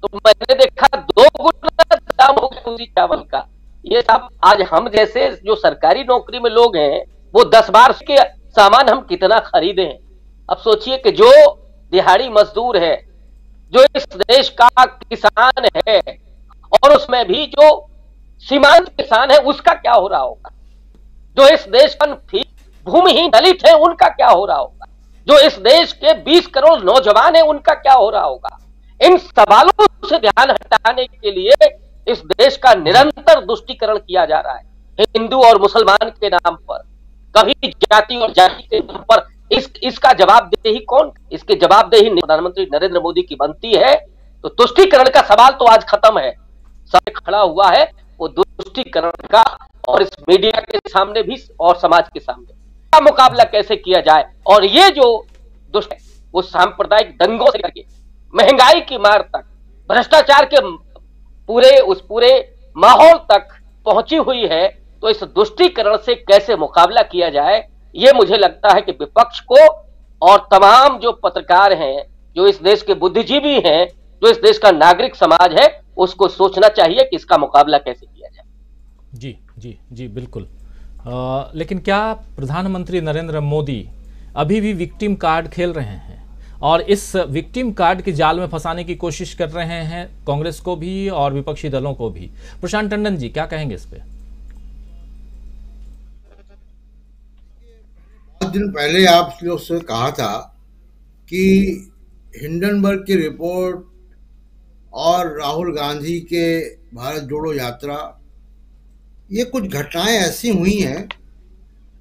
तो मैंने देखा 2 गुना दाम हो गया उसी चावल का। ये सब आज हम जैसे जो सरकारी नौकरी में लोग हैं, वो 10-12 के सामान हम कितना खरीदे हैं। अब सोचिए कि जो दिहाड़ी मजदूर है, जो इस देश का किसान है, और उसमें भी जो सीमांत किसान है, उसका क्या हो रहा होगा। जो इस देश का भूमिहीन दलित है, उनका क्या हो रहा होगा। जो इस देश के 20 करोड़ नौजवान है, उनका क्या हो रहा होगा। इन सवालों से ध्यान हटाने के लिए इस देश का निरंतर तुष्टीकरण किया जा रहा है, हिंदू और मुसलमान के नाम पर, कभी जाति और जाति के नाम पर। इसका जवाबदेही कौन? इसके जवाबदेही प्रधानमंत्री नरेंद्र मोदी की बनती है। तो तुष्टीकरण का सवाल तो आज खत्म है, सब खड़ा हुआ है वो तुष्टीकरण का, और इस मीडिया के सामने भी और समाज के सामने का मुकाबला कैसे किया जाए। और ये जो दुष्ट है वो सांप्रदायिक दंगों से करके महंगाई की मार तक, भ्रष्टाचार के पूरे माहौल तक पहुंची हुई है। तो इस तुष्टीकरण से कैसे मुकाबला किया जाए, ये मुझे लगता है कि विपक्ष को और तमाम जो पत्रकार हैं, जो इस देश के बुद्धिजीवी हैं, जो इस देश का नागरिक समाज है, उसको सोचना चाहिए कि इसका मुकाबला कैसे किया जाए।
जी जी जी बिल्कुल। लेकिन क्या प्रधानमंत्री नरेंद्र मोदी अभी भी विक्टिम कार्ड खेल रहे हैं? और इस विक्टिम कार्ड के जाल में फंसाने की कोशिश कर रहे हैं कांग्रेस को भी और विपक्षी दलों को भी। प्रशांत टंडन जी क्या कहेंगे इस पे?
5 दिन पहले आप लोग से कहा था कि हिंडनबर्ग की रिपोर्ट और राहुल गांधी के भारत जोड़ो यात्रा, ये कुछ घटनाएं ऐसी हुई हैं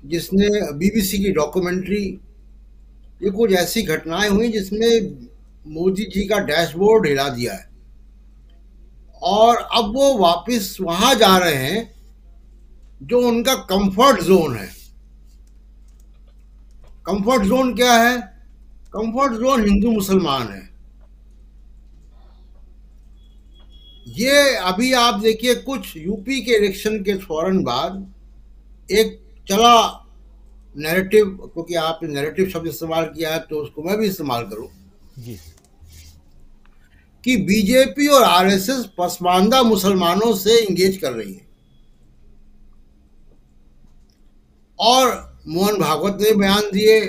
जिसने बीबीसी की डॉक्यूमेंट्री, ये कुछ ऐसी घटनाएं हुई जिसमें मोदी जी का डैशबोर्ड हिला दिया है और अब वो वापस वहां जा रहे हैं जो उनका कंफर्ट जोन है। कंफर्ट जोन क्या है? कंफर्ट जोन हिंदू मुसलमान है। ये अभी आप देखिए, कुछ यूपी के इलेक्शन के फौरन बाद एक चला नैरेटिव, क्योंकि आपने नैरेटिव शब्द इस्तेमाल किया है तो उसको मैं भी इस्तेमाल करूं
जी,
कि बीजेपी और आरएसएस पसमानदा मुसलमानों से इंगेज कर रही है। और मोहन भागवत ने बयान दिए,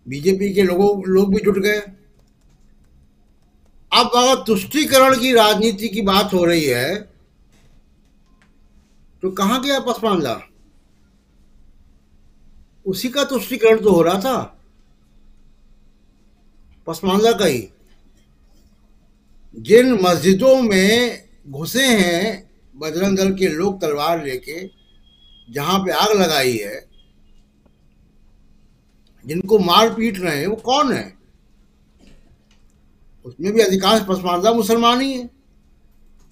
बीजेपी के लोग भी जुट गए। अब अगर तुष्टीकरण की राजनीति की बात हो रही है तो कहां गया पसमानदा? उसी का तुष्टीकरण तो हो रहा था, पसमानदा का ही। जिन मस्जिदों में घुसे हैं बजरंग दल के लोग तलवार लेके, जहां पे आग लगाई है, जिनको मार पीट रहे हैं, वो कौन है? उसमें भी अधिकांश पसमानदा मुसलमान ही है।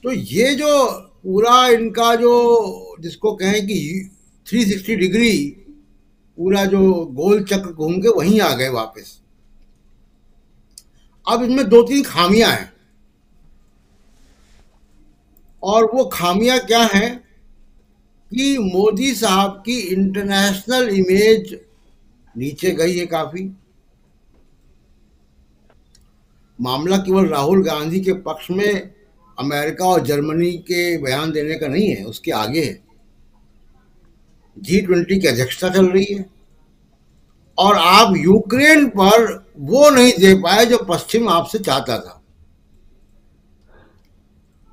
तो ये जो पूरा इनका जो जिसको कहें कि 360 डिग्री पूरा जो गोल चक्र घूम के वहीं आ गए वापस। अब इनमें 2-3 खामियां हैं और वो खामियां क्या हैं कि मोदी साहब की इंटरनेशनल इमेज नीचे गई है काफी। मामला केवल राहुल गांधी के पक्ष में अमेरिका और जर्मनी के बयान देने का नहीं है, उसके आगे है। G20 की अध्यक्षता चल रही है और आप यूक्रेन पर वो नहीं दे पाए जो पश्चिम आपसे चाहता था,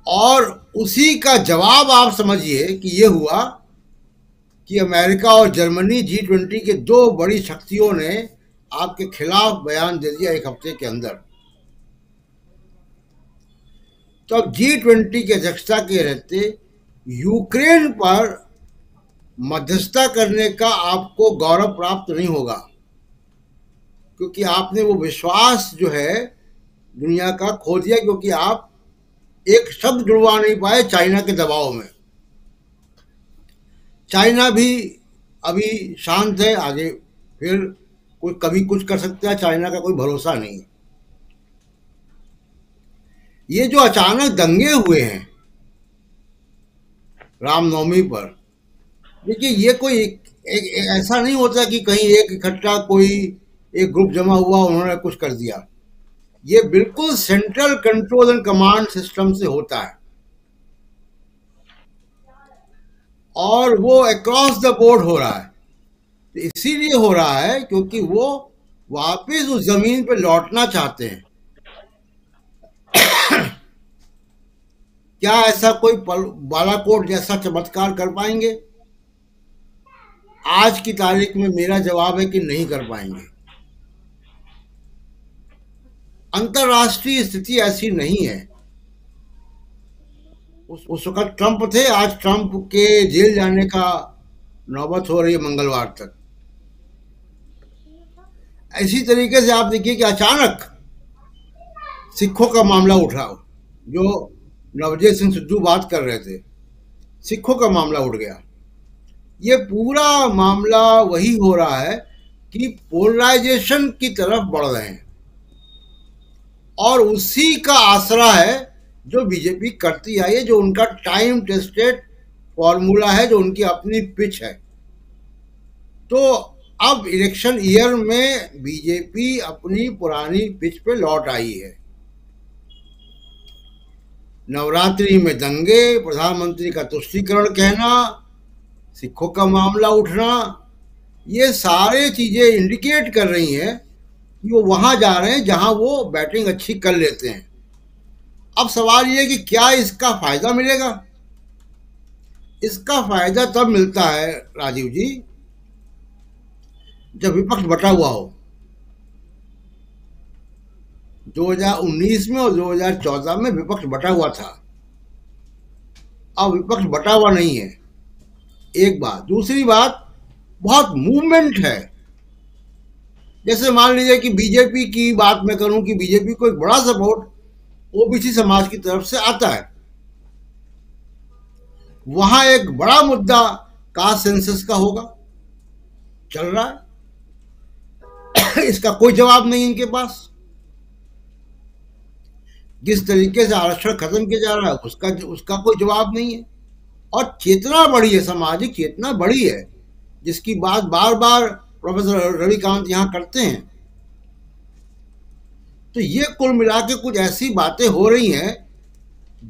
और उसी का जवाब आप समझिए कि ये हुआ कि अमेरिका और जर्मनी G20 के 2 बड़ी शक्तियों ने आपके खिलाफ बयान दे दिया 1 हफ्ते के अंदर। तो अब G20 की अध्यक्षता के रहते यूक्रेन पर मध्यस्थता करने का आपको गौरव प्राप्त नहीं होगा, क्योंकि आपने वो विश्वास जो है दुनिया का खो दिया, क्योंकि आप एक शब्द जुड़वा नहीं पाए चाइना के दबाव में। चाइना भी अभी शांत है, आगे फिर कोई कभी कुछ कर सकता है, चाइना का कोई भरोसा नहीं। ये जो अचानक दंगे हुए हैं रामनवमी पर, देखिए ये कोई एक ऐसा नहीं होता कि कहीं एक इकट्ठा कोई एक ग्रुप जमा हुआ उन्होंने कुछ कर दिया। ये बिल्कुल central control and command system से होता है और वो अक्रॉस द बोर्ड हो रहा है। तो इसीलिए हो रहा है क्योंकि वो वापस उस जमीन पे लौटना चाहते हैं। क्या ऐसा कोई बालाकोट जैसा चमत्कार कर पाएंगे? आज की तारीख में मेरा जवाब है कि नहीं कर पाएंगे। अंतरराष्ट्रीय स्थिति ऐसी नहीं है। उस वक्त ट्रंप थे, आज ट्रंप के जेल जाने का नौबत हो रही है मंगलवार तक। इसी तरीके से आप देखिए कि अचानक सिखों का मामला उठा, जो नवजोत सिंह सिद्धू बात कर रहे थे, सिखों का मामला उठ गया। ये पूरा मामला वही हो रहा है कि पोलराइजेशन की तरफ बढ़ रहे हैं और उसी का आसरा है जो बीजेपी करती आई है, जो उनका टाइम टेस्टेड फॉर्मूला है, जो उनकी अपनी पिच है। तो अब इलेक्शन ईयर में बीजेपी अपनी पुरानी पिच पे लौट आई है। नवरात्रि में दंगे, प्रधानमंत्री का तुष्टीकरण कहना, सिखों का मामला उठना, ये सारे चीजें इंडिकेट कर रही हैं कि वो वहां जा रहे हैं जहां वो बैटिंग अच्छी कर लेते हैं। अब सवाल ये कि क्या इसका फायदा मिलेगा? इसका फायदा तब मिलता है राजीव जी जब विपक्ष बटा हुआ हो। 2019 में और 2014 में विपक्ष बटा हुआ था, अब विपक्ष बटा हुआ नहीं है, एक बात। दूसरी बात, बहुत मूवमेंट है। जैसे मान लीजिए कि बीजेपी की बात मैं करूं कि बीजेपी को एक बड़ा सपोर्ट ओबीसी समाज की तरफ से आता है। वहां एक बड़ा मुद्दा कास्ट सेंसस का होगा, चल रहा है। इसका कोई जवाब नहीं इनके पास। जिस तरीके से आरक्षण खत्म किया जा रहा है उसका कोई जवाब नहीं है। और चेतना बड़ी है, सामाजिक चेतना बड़ी है, जिसकी बात बार बार प्रोफेसर रविकांत यहां करते हैं। तो ये कुल मिला के कुछ ऐसी बातें हो रही हैं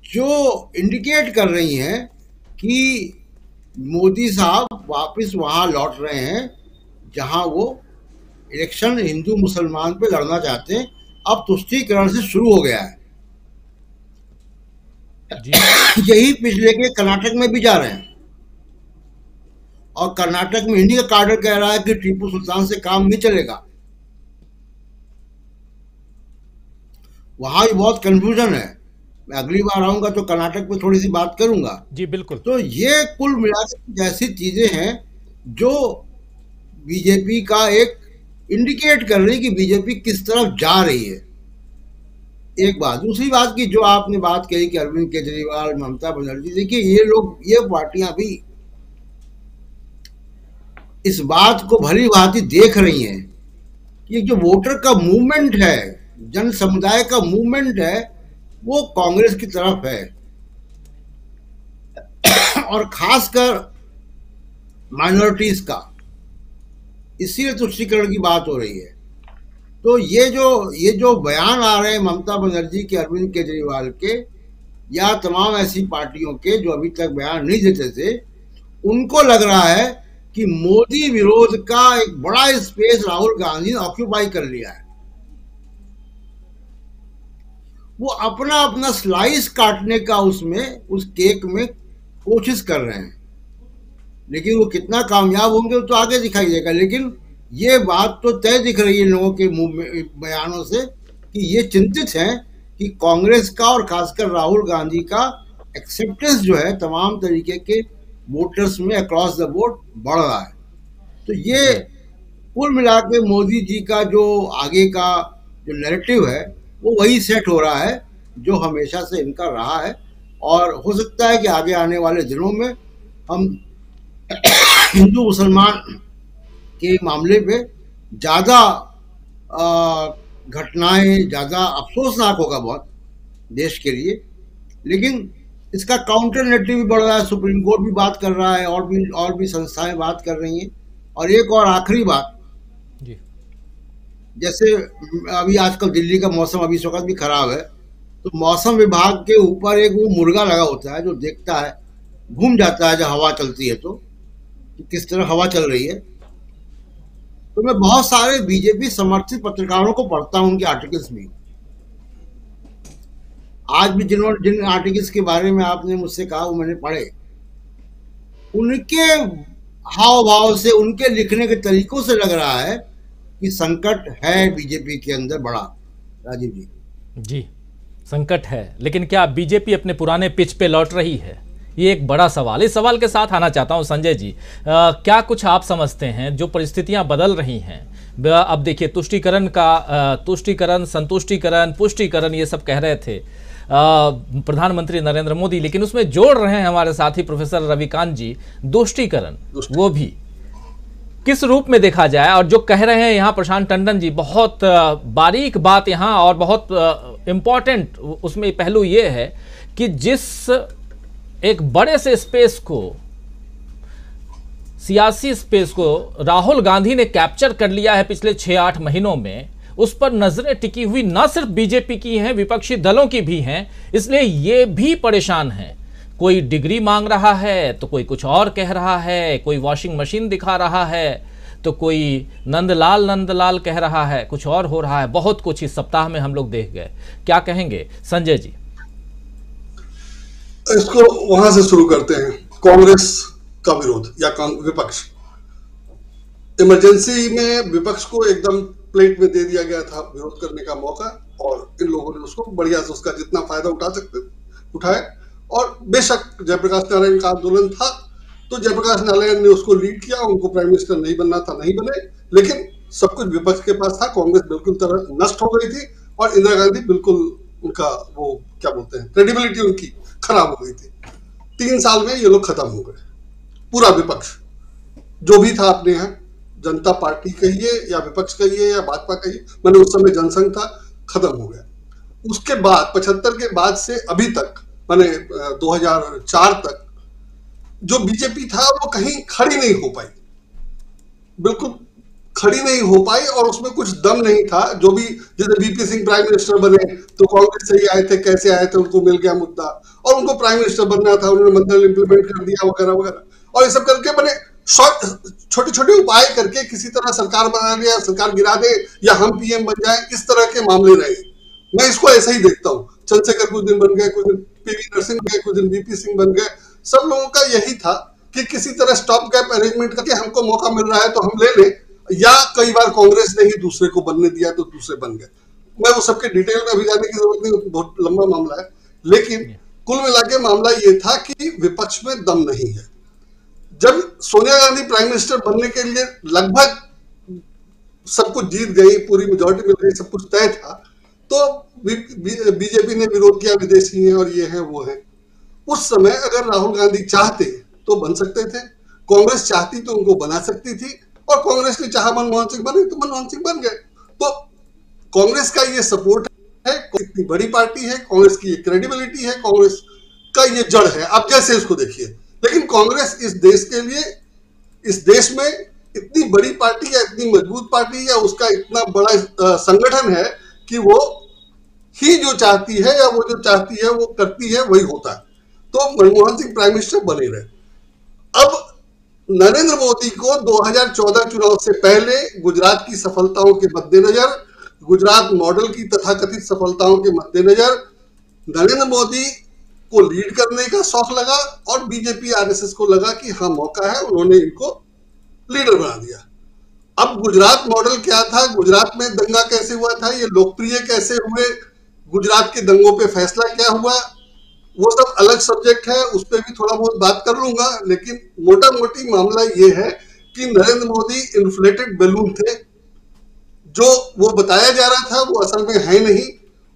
जो इंडिकेट कर रही हैं कि मोदी साहब वापस वहां लौट रहे हैं जहां वो इलेक्शन हिंदू मुसलमान पे लड़ना चाहते हैं। अब तुष्टीकरण से शुरू हो गया है। यही पिछले के कर्नाटक में भी जा रहे हैं, और कर्नाटक में इंडिया कार्डर कह रहा है कि टीपू सुल्तान से काम नहीं चलेगा। वहां भी बहुत कंफ्यूजन है। मैं अगली बार आऊंगा तो कर्नाटक पे थोड़ी सी बात करूंगा।
जी बिल्कुल।
तो ये कुल मिलाकर ऐसी चीजें हैं जो बीजेपी का एक इंडिकेट कर रही कि बीजेपी किस तरफ जा रही है, एक बात। दूसरी बात की जो आपने बात कही कि अरविंद केजरीवाल, ममता बनर्जी, देखिए ये लोग, ये पार्टियां भी इस बात को भली भांति देख रही हैं कि जो वोटर का मूवमेंट है, जन समुदाय का मूवमेंट है, वो कांग्रेस की तरफ है, और खासकर माइनॉरिटीज का। इसीलिए तुष्टीकरण की बात हो रही है। तो ये जो बयान आ रहे हैं ममता बनर्जी के, अरविंद केजरीवाल के, या तमाम ऐसी पार्टियों के जो अभी तक बयान नहीं देते थे, उनको लग रहा है कि मोदी विरोध का एक बड़ा स्पेस राहुल गांधी ने ऑक्यूपाई कर लिया है। वो अपना अपना स्लाइस काटने का उसमें, उस केक में कोशिश कर रहे हैं, लेकिन वो कितना कामयाब होंगे वो तो आगे दिखाई देगा। लेकिन ये बात तो तय दिख रही है लोगों के बयानों से कि ये चिंतित हैं कि कांग्रेस का और खासकर राहुल गांधी का एक्सेप्टेंस जो है तमाम तरीके के वोटर्स में अक्रॉस द बोर्ड बढ़ रहा है। तो ये कुल मिला के मोदी जी का जो आगे का जो नैरेटिव है वो वही सेट हो रहा है जो हमेशा से इनका रहा है। और हो सकता है कि आगे आने वाले दिनों में हम हिंदू मुसलमान के मामले पे ज़्यादा घटनाएं, ज़्यादा अफसोसनाक होगा बहुत देश के लिए, लेकिन इसका काउंटर नैरेटिव भी बढ़ रहा है। सुप्रीम कोर्ट भी बात कर रहा है, और भी संस्थाएं बात कर रही हैं। और एक और आखिरी बात जी, जैसे अभी आजकल दिल्ली का मौसम अभी इस वक्त भी खराब है, तो मौसम विभाग के ऊपर एक वो मुर्गा लगा होता है जो देखता है, घूम जाता है जब हवा चलती है तो किस तरह हवा चल रही है। तो मैं बहुत सारे बीजेपी समर्थित पत्रकारों को पढ़ता हूं, उनके आर्टिकल्स भी। आज भी जिन आर्टिकल्स के बारे में आपने मुझसे कहा वो मैंने पढ़े। उनके हाव भाव से, उनके लिखने के तरीकों से लग रहा है कि संकट है बीजेपी के अंदर बड़ा। राजीव जी
जी, संकट है, लेकिन क्या बीजेपी अपने पुराने पिच पे लौट रही है? ये एक बड़ा सवाल। इस सवाल के साथ आना चाहता हूं संजय जी, क्या कुछ आप समझते हैं जो परिस्थितियां बदल रही हैं? अब देखिए तुष्टीकरण का, तुष्टीकरण, संतुष्टीकरण, पुष्टीकरण, ये सब कह रहे थे प्रधानमंत्री नरेंद्र मोदी, लेकिन उसमें जोड़ रहे हैं हमारे साथी प्रोफेसर रविकांत जी दुष्टीकरण। वो भी किस रूप में देखा जाए? और जो कह रहे हैं यहाँ प्रशांत टंडन जी, बहुत बारीक बात यहाँ और बहुत इम्पॉर्टेंट उसमें पहलू ये है कि जिस एक बड़े से स्पेस को, सियासी स्पेस को राहुल गांधी ने कैप्चर कर लिया है पिछले 6-8 महीनों में, उस पर नजरें टिकी हुई ना सिर्फ बीजेपी की हैं, विपक्षी दलों की भी हैं। इसलिए ये भी परेशान हैं। कोई डिग्री मांग रहा है तो कोई कुछ और कह रहा है, कोई वॉशिंग मशीन दिखा रहा है, तो कोई नंदलाल कह रहा है, कुछ और हो रहा है। बहुत कुछ इस सप्ताह में हम लोग देख गए। क्या कहेंगे संजय जी?
इसको वहां से शुरू करते हैं, कांग्रेस का विरोध या विपक्ष। इमरजेंसी में विपक्ष को एकदम प्लेट में दे दिया गया था विरोध करने का मौका, और इन लोगों ने उसको बढ़िया से उसका जितना फायदा उठा सकते उठाए। और बेशक जयप्रकाश नारायण का आंदोलन था, तो जयप्रकाश नारायण ने उसको लीड किया। उनको प्राइम मिनिस्टर नहीं बनना था, नहीं बने, लेकिन सब कुछ विपक्ष के पास था। कांग्रेस बिल्कुल तरह नष्ट हो गई थी और इंदिरा गांधी बिल्कुल, उनका वो क्या बोलते हैं, क्रेडिबिलिटी उनकी खराब हो गई थी। 3 साल में ये लोग खत्म हो गए, पूरा विपक्ष जो भी था अपने यहाँ, जनता पार्टी कहिए या विपक्ष कहिए या भाजपा कहिए, मैंने उस समय जनसंघ था, खत्म हो गया। उसके बाद 75 के बाद से अभी तक, मैंने 2004 तक जो बीजेपी था वो कहीं खड़ी नहीं हो पाई, बिल्कुल खड़ी नहीं हो पाई, और उसमें कुछ दम नहीं था। जो भी, जैसे वीपी सिंह प्राइम मिनिस्टर बने तो कांग्रेस से ही आए थे, कैसे आए थे, उनको मिल गया मुद्दा और उनको प्राइम मिनिस्टर बनना था, उन्होंने मंत्रिमंडल इंप्लीमेंट कर दिया वगैरह वगैरह, और ये सब करके बने छोटे छोटे उपाय करके किसी तरह सरकार बना लिया, सरकार गिरा दे या हम पीएम बन जाए, इस तरह के मामले रहे। मैं इसको ऐसा ही देखता हूँ। चंद्रशेखर कुछ दिन बन गए, कुछ दिन पीवी नरसिंह गए, कुछ दिन वीपी सिंह बन गए। सब लोगों का यही था कि किसी तरह स्टॉप गैप अरेंजमेंट करके हमको मौका मिल रहा है तो हम ले लें, या कई बार कांग्रेस ने ही दूसरे को बनने दिया तो दूसरे बन गए। मैं वो सबके डिटेल में अभी जाने की जरूरत नहीं, बहुत लंबा मामला है, लेकिन कुल मिला के मामला ये था कि विपक्ष में दम नहीं है। जब सोनिया गांधी प्राइम मिनिस्टर बनने के लिए लगभग सब कुछ जीत गई, पूरी मेजॉरिटी मिल गई, सब कुछ तय था, तो बीजेपी ने विरोध किया, विदेशी हैं और ये हैं वो हैं। उस समय अगर राहुल गांधी चाहते तो बन सकते थे, कांग्रेस चाहती तो उनको बना सकती थी, और कांग्रेस ने चाहा मनमोहन सिंह बने तो मनमोहन सिंह बन गए। तो कांग्रेस का ये सपोर्ट है, इतनी बड़ी पार्टी है, कांग्रेस की ये क्रेडिबिलिटी है, कांग्रेस का ये जड़ है, आप जैसे इसको देखिए। लेकिन कांग्रेस इस देश के लिए, इस देश में इतनी बड़ी पार्टी या इतनी मजबूत पार्टी या उसका इतना बड़ा संगठन है कि वो ही जो चाहती है या वो जो चाहती है वो करती है, वही होता है। तो मनमोहन सिंह प्राइम मिनिस्टर बने रहे। अब नरेंद्र मोदी को 2014 चुनाव से पहले गुजरात की सफलताओं के मद्देनजर, गुजरात मॉडल की तथाकथित सफलताओं के मद्देनजर नरेंद्र मोदी को लीड करने का शौक लगा, और बीजेपी आरएसएस को लगा कि हाँ मौका है, उन्होंने इनको लीडर बना दिया। अब गुजरात मॉडल क्या था, गुजरात में दंगा कैसे हुआ था, ये लोकप्रिय कैसे हुए, गुजरात के दंगों पे फैसला क्या हुआ, वो सब अलग सब्जेक्ट है, उस पर भी थोड़ा बहुत बात कर लूंगा। लेकिन मोटा मोटी मामला ये है कि नरेंद्र मोदी इन्फ्लेटेड बैलून थे, जो वो बताया जा रहा था वो असल में है नहीं,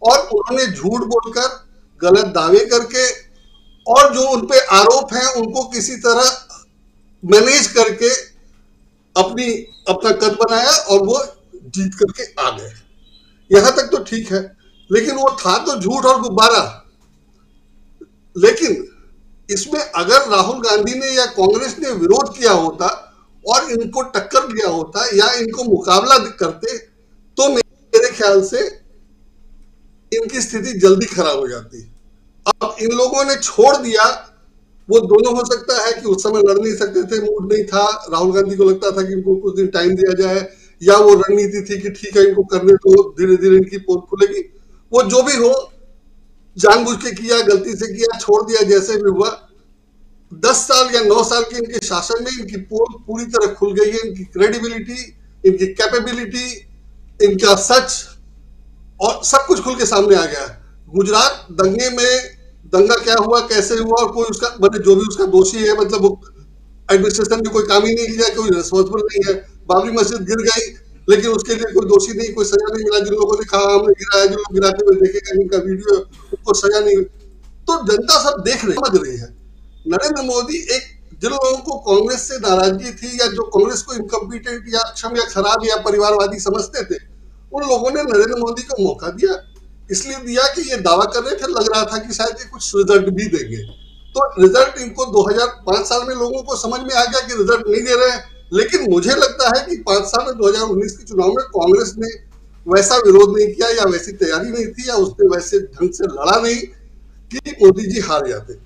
और उन्होंने झूठ बोलकर, गलत दावे करके, और जो उन पे आरोप हैं उनको किसी तरह मैनेज करके अपना कद बनाया और वो जीत करके आ गए। यहां तक तो ठीक है, लेकिन वो था तो झूठ और गुब्बारा। लेकिन इसमें अगर राहुल गांधी ने या कांग्रेस ने विरोध किया होता और इनको टक्कर दिया होता या इनको मुकाबला करते, तो मेरे ख्याल से इनकी स्थिति जल्दी खराब हो जाती। अब इन लोगों ने छोड़ दिया, वो दोनों हो सकता है कि उस समय लड़ नहीं सकते थे, मूड नहीं था, राहुल गांधी को लगता था कि इनको कुछ दिन टाइम दिया जाए, या वो रणनीति थी कि ठीक है इनको करने तो धीरे धीरे इनकी पोल खुलेगी। वो जो भी हो, जानबूझ के किया, गलती से किया, छोड़ दिया, जैसे भी हुआ। 10 साल या 9 साल के इनके शासन में इनकी पोल पूरी तरह खुल गई है, इनकी क्रेडिबिलिटी, इनकी कैपेबिलिटी, इनका सच और सब कुछ खुल के सामने आ गया। गुजरात दंगे में दंगा क्या हुआ, कैसे हुआ, और कोई उसका मतलब जो भी उसका दोषी है, मतलब वो एडमिनिस्ट्रेशन ने कोई काम ही नहीं किया, कोई रिस्पॉन्सिबल नहीं है। बाबरी मस्जिद गिर गई, लेकिन उसके लिए कोई दोषी नहीं, कोई सजा नहीं मिला। जिन लोगों ने कहा हमने गिराया, जो लोग गिराते हुए देखेगा इनका वीडियो, उनको सजा नहीं। तो जनता सब देख रही, समझ रही है। नरेंद्र मोदी जिन लोगों को कांग्रेस से नाराजगी थी या जो कांग्रेस को इनकम्पिटेंट या अक्षम या खराब या परिवारवादी समझते थे, उन लोगों ने नरेंद्र मोदी को मौका दिया। इसलिए दिया कि ये दावा कर रहे थे, लग रहा था कि शायद ये कुछ रिजल्ट भी देंगे। तो रिजल्ट इनको 2005 साल में लोगों को समझ में आ गया कि रिजल्ट नहीं दे रहे हैं। लेकिन मुझे लगता है कि 5 साल में 2019 के चुनाव में कांग्रेस ने वैसा विरोध नहीं किया या वैसी तैयारी नहीं थी या उसने वैसे ढंग से लड़ा नहीं कि मोदी जी हार जाते।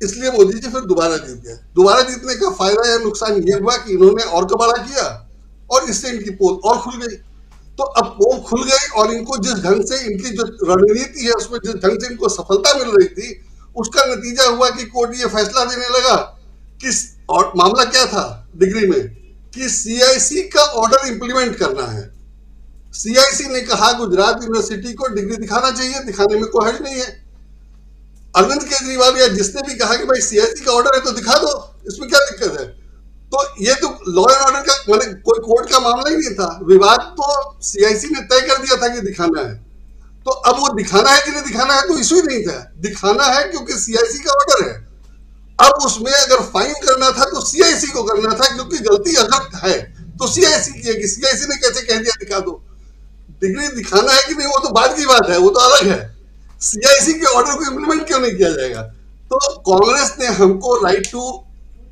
इसलिए मोदी जी फिर दोबारा जीत गए। दोबारा जीतने का फायदा या नुकसान ये हुआ कि इन्होंने और कबाड़ा किया, और इससे इनकी पोल और खुल गई। तो अब पोल खुल गई और इनको जिस ढंग से इनकी जो रणनीति है उसमें जिस ढंग से इनको सफलता मिल रही थी, उसका नतीजा हुआ कि कोर्ट ये फैसला देने लगा कि, और मामला क्या था डिग्री में, कि सीआईसी का ऑर्डर इंप्लीमेंट करना है। सीआईसी ने कहा गुजरात यूनिवर्सिटी को डिग्री दिखाना चाहिए, दिखाने में कोई हर्ज नहीं है। अरविंद केजरीवाल या जिसने भी कहा कि भाई सीआईसी का ऑर्डर है तो दिखा दो, इसमें क्या दिक्कत है। तो ये तो लॉ एंड ऑर्डर का मतलब कोई कोर्ट का मामला ही नहीं था, विवाद तो सीआईसी ने तय कर दिया था कि दिखाना है। तो अब वो दिखाना है कि नहीं दिखाना है तो इशू ही नहीं था, दिखाना है क्योंकि सीआईसी का ऑर्डर है। अब उसमें अगर फाइन करना था तो सीआईसी को करना था, क्योंकि गलती अगर है तो सीआईसी की है कि सीआईसी ने कैसे कह दिया दिखा दो। डिग्री दिखाना है कि नहीं वो तो बाद की बात है, वो तो अलग है। सीआईसी के ऑर्डर को इंप्लीमेंट क्यों नहीं किया जाएगा। तो कांग्रेस ने हमको राइट टू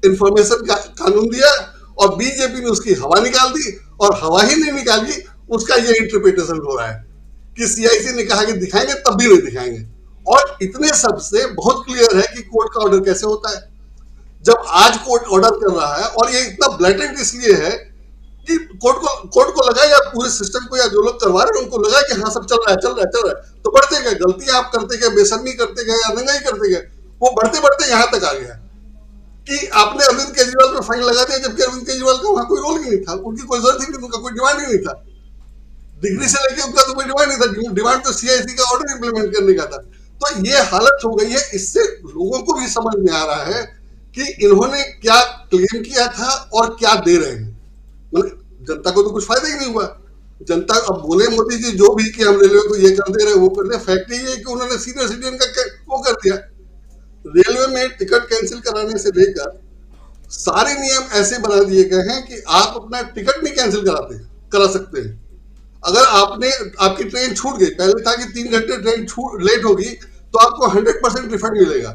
इंफॉर्मेशन का कानून दिया और बीजेपी ने उसकी हवा निकाल दी, और हवा ही नहीं निकाली, उसका ये इंटरप्रिटेशन हो रहा है कि सीआईसी ने कहा कि दिखाएंगे तब भी नहीं दिखाएंगे। और इतने सब से बहुत क्लियर है कि कोर्ट का ऑर्डर कैसे होता है। जब आज कोर्ट ऑर्डर कर रहा है, और ये इतना ब्लैटेंट इसलिए है कि कोर्ट को लगा या पूरे सिस्टम को या जो लोग करवा रहे हैं उनको लगा कि हाँ सब चल रहा है, तो बढ़ते गए, गलतियां आप करते गए, बेशर्मी करते गए या नंगाई करते गए, वो बढ़ते बढ़ते यहां तक आ गया कि आपने अरविंद केजरीवाल पर फाइन लगा दिया, जबकि अरविंद केजरीवाल का वहां कोई रोल ही नहीं था, उनकी कोई जरूरत ही नहीं, उनका कोई डिमांड ही नहीं था। डिग्री से लेके उनका तो कोई डिमांड नहीं था, डिमांड तो सीआईसी का ऑर्डर इंप्लीमेंट करने का था। तो ये हालत हो गई है। इससे लोगों को भी समझ में आ रहा है कि इन्होंने क्या क्लेम किया था और क्या दे रहे हैं। मतलब जनता को तो कुछ फायदा ही नहीं हुआ। जनता अब बोले मोदी जी जो भी कि हम रेलवे को ये कर दे रहे वो कर दे, फैक्ट ये है कि उन्होंने सीनियर सिटीजन का वो कर दिया। रेलवे में टिकट कैंसिल कराने से लेकर सारे नियम ऐसे बना दिए गए हैं कि आप अपना टिकट नहीं कैंसिल करा सकते हैं। अगर आपकी ट्रेन छूट गई, पहले था कि 3 घंटे ट्रेन लेट होगी तो आपको 100% रिफंड मिलेगा,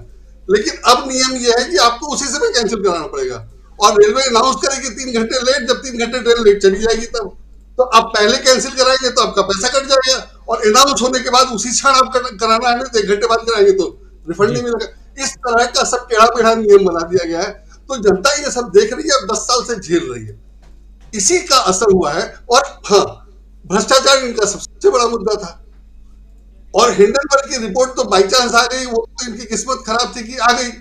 लेकिन अब नियम यह है कि आपको उसी समय कैंसिल कराना पड़ेगा। और रेलवे अनाउंस करेगी 3 घंटे लेट, जब 3 घंटे ट्रेन लेट चली जाएगी तब तो आप पहले कैंसिल कराएंगे तो आपका पैसा कट जाएगा, और अनाउंस होने के बाद उसी क्षण आप कराना है, तो 1 घंटे बाद कराएंगे तो रिफंड नहीं मिलेगा। इस तरह का सब टेढ़ा पेढ़ा नियम बना दिया गया है। तो जनता ये सब देख रही है और 10 साल से झेल रही है, इसी का असर हुआ है। और हाँ, भ्रष्टाचार इनका सबसे बड़ा मुद्दा था, और हिंडनबर्ग की रिपोर्ट तो बाई चांस आ गई, वो तो इनकी किस्मत खराब थी कि आ गई।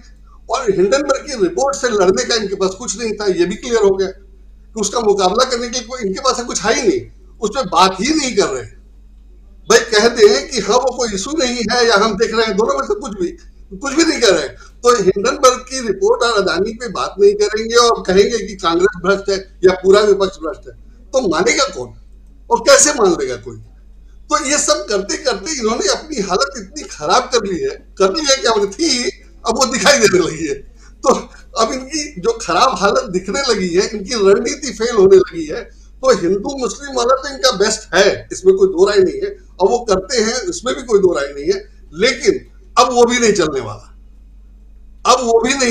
और हिंडनबर्ग की रिपोर्ट से लड़ने का इनके पास कुछ नहीं था, ये भी क्लियर हो गया कि उसका मुकाबला करने के लिए इनके पास कुछ है ही नहीं, उस पर बात ही नहीं कर रहे। भाई कहते हैं कि हाँ वो कोई इशू नहीं है या हम देख रहे हैं, दोनों में से कुछ भी नहीं कर रहे। तो हिंडनबर्ग की रिपोर्ट और अदानी पे बात नहीं करेंगे और कहेंगे कि कांग्रेस भ्रष्ट है या पूरा विपक्ष भ्रष्ट है, तो मानेगा कौन और कैसे मान लेगा कोई। तो ये सब करते करते इन्होंने अपनी हालत इतनी खराब कर ली है क्या थी, अब वो दिखाई देने लगी है। तो अब इनकी जो खराब हालत दिखने लगी है, इनकी रणनीति फेल होने लगी है। तो हिंदू मुस्लिम वाला तो इनका बेस्ट है, इसमें कोई दो राय नहीं है, और वो करते हैं, इसमें भी कोई दो राय नहीं है। लेकिन अब वो भी नहीं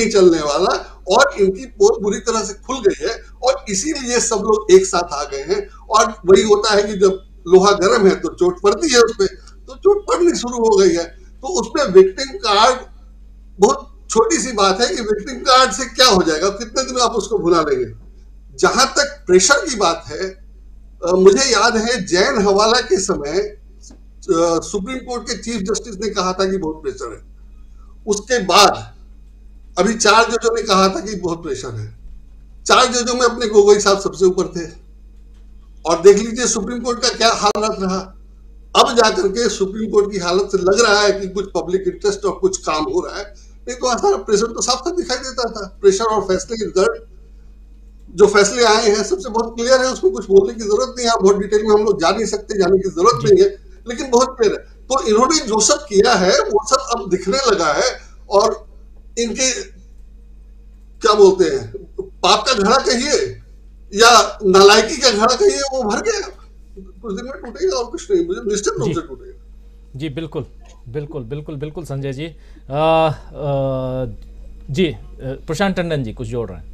चलने वाला, और इनकी पोल बुरी तरह से खुल गई है, और इसीलिए सब लोग एक साथ आ गए हैं। और वही होता है कि जब लोहा गर्म है तो चोट पड़ती है, उस पर तो चोट पड़नी शुरू हो गई है। तो उसमें विक्टिम कार्ड बहुत छोटी सी बात है कि विक्टिम कार्ड से क्या हो जाएगा, कितने दिन आप उसको भुला लेंगे। जहां तक प्रेशर की बात है, मुझे याद है जैन हवाला के समय सुप्रीम कोर्ट के चीफ जस्टिस ने कहा था कि बहुत प्रेशर है। उसके बाद अभी 4 जजों ने कहा था कि बहुत प्रेशर है। 4 जजों में अपने गोगोई साहब सबसे ऊपर थे, और देख लीजिए सुप्रीम कोर्ट का क्या हालत रहा। अब जाकर के सुप्रीम कोर्ट की हालत से लग रहा है कि कुछ पब्लिक इंटरेस्ट और कुछ काम हो रहा है, नहीं तो सारा प्रेशर तो साफ साफ दिखाई देता था। प्रेशर और फैसले की रिजल्ट जो फैसले आए हैं सबसे बहुत क्लियर है, उसमें कुछ बोलने की जरूरत नहीं है। बहुत डिटेल में हम लोग जा नहीं सकते, जाने की जरूरत नहीं है, लेकिन बहुत क्लियर है। तो इन्होंने जो सब किया है वो सब अब दिखने लगा है, और इनके क्या बोलते हैं, पाप का घड़ा कहिए या नालायकी का घड़ा कहिए, वो भर गया, कुछ दिन में टूटेगा और कुछ नहीं, मुझे निश्चित रूप से टूटेगा।
जी बिल्कुल बिल्कुल बिल्कुल बिल्कुल संजय जी। जी प्रशांत टंडन जी कुछ जोड़ रहे हैं।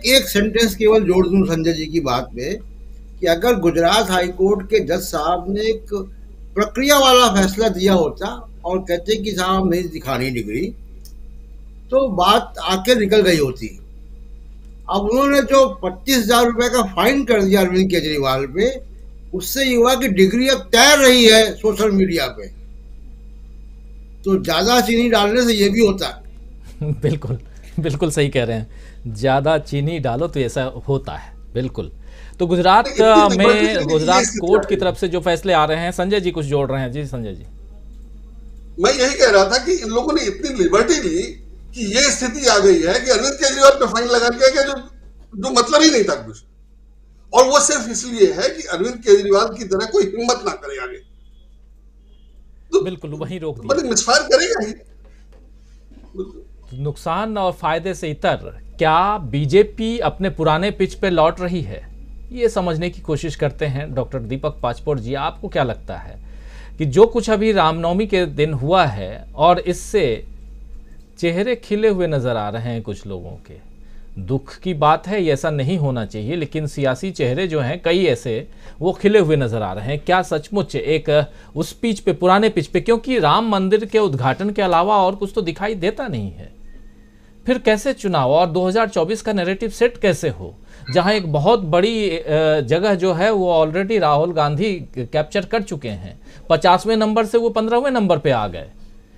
एक सेंटेंस केवल जोड़ दूं संजय जी की बात में, कि अगर गुजरात हाईकोर्ट के जज साहब ने एक प्रक्रिया वाला फैसला दिया होता और कहते कि साहब नहीं दिखानी डिग्री, तो बात आके निकल गई होती। अब उन्होंने जो 25,000 रुपए का फाइन कर दिया अरविंद केजरीवाल पे, उससे युवा की डिग्री अब तैर रही है सोशल मीडिया पे। तो ज्यादा चीनी डालने से ये भी होता है।
बिल्कुल बिल्कुल सही कह रहे हैं, ज्यादा चीनी डालो तो ऐसा होता है। बिल्कुल। तो गुजरात में गुजरात कोर्ट की तरफ से जो फैसले आ रहे हैं, संजय जी कुछ जोड़ रहे हैं। जी संजय जी।
मैं यही कह रहा था कि इन लोगों ने इतनी लिबर्टी ली कि ये स्थिति आ गई है कि अरविंद केजरीवाल पे फाइन लगा दिया गया जो मतलब ही नहीं था कुछ, और वो सिर्फ इसलिए है कि अरविंद केजरीवाल की तरह कोई हिम्मत ना करे आगे। तो
बिल्कुल वहीं रोक दिया,
मिसफायर करेगा ही।
नुकसान और फायदे से इतर क्या बीजेपी अपने पुराने पिच पे लौट रही है, ये समझने की कोशिश करते हैं डॉक्टर दीपक पाचपोर जी। आपको क्या लगता है कि जो कुछ अभी रामनवमी के दिन हुआ है और इससे चेहरे खिले हुए नजर आ रहे हैं कुछ लोगों के, दुख की बात है, ये ऐसा नहीं होना चाहिए, लेकिन सियासी चेहरे जो हैं कई ऐसे वो खिले हुए नजर आ रहे हैं। क्या सचमुच एक उस पिच पे, पुराने पिच पे, क्योंकि राम मंदिर के उद्घाटन के अलावा और कुछ तो दिखाई देता नहीं है, फिर कैसे चुनाव और 2024 का नैरेटिव सेट कैसे हो, जहां एक बहुत बड़ी जगह जो है वो ऑलरेडी राहुल गांधी कैप्चर कर चुके हैं। 50वें नंबर से वो 15वें नंबर पे आ गए,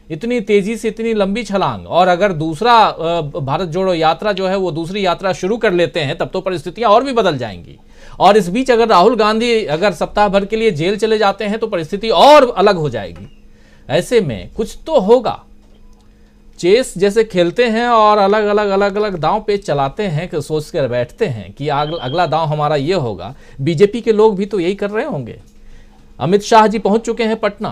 इतनी तेजी से, इतनी लंबी छलांग। और अगर दूसरा भारत जोड़ो यात्रा जो है वो दूसरी यात्रा शुरू कर लेते हैं तब तो परिस्थितियां और भी बदल जाएंगी। और इस बीच अगर राहुल गांधी अगर सप्ताह भर के लिए जेल चले जाते हैं तो परिस्थिति और अलग हो जाएगी। ऐसे में कुछ तो होगा। चेस जैसे खेलते हैं और अलग अलग दांव पे चलाते हैं कि सोच कर बैठते हैं कि अगला दांव हमारा ये होगा। बीजेपी के लोग भी तो यही कर रहे होंगे। अमित शाह जी पहुंच चुके हैं पटना।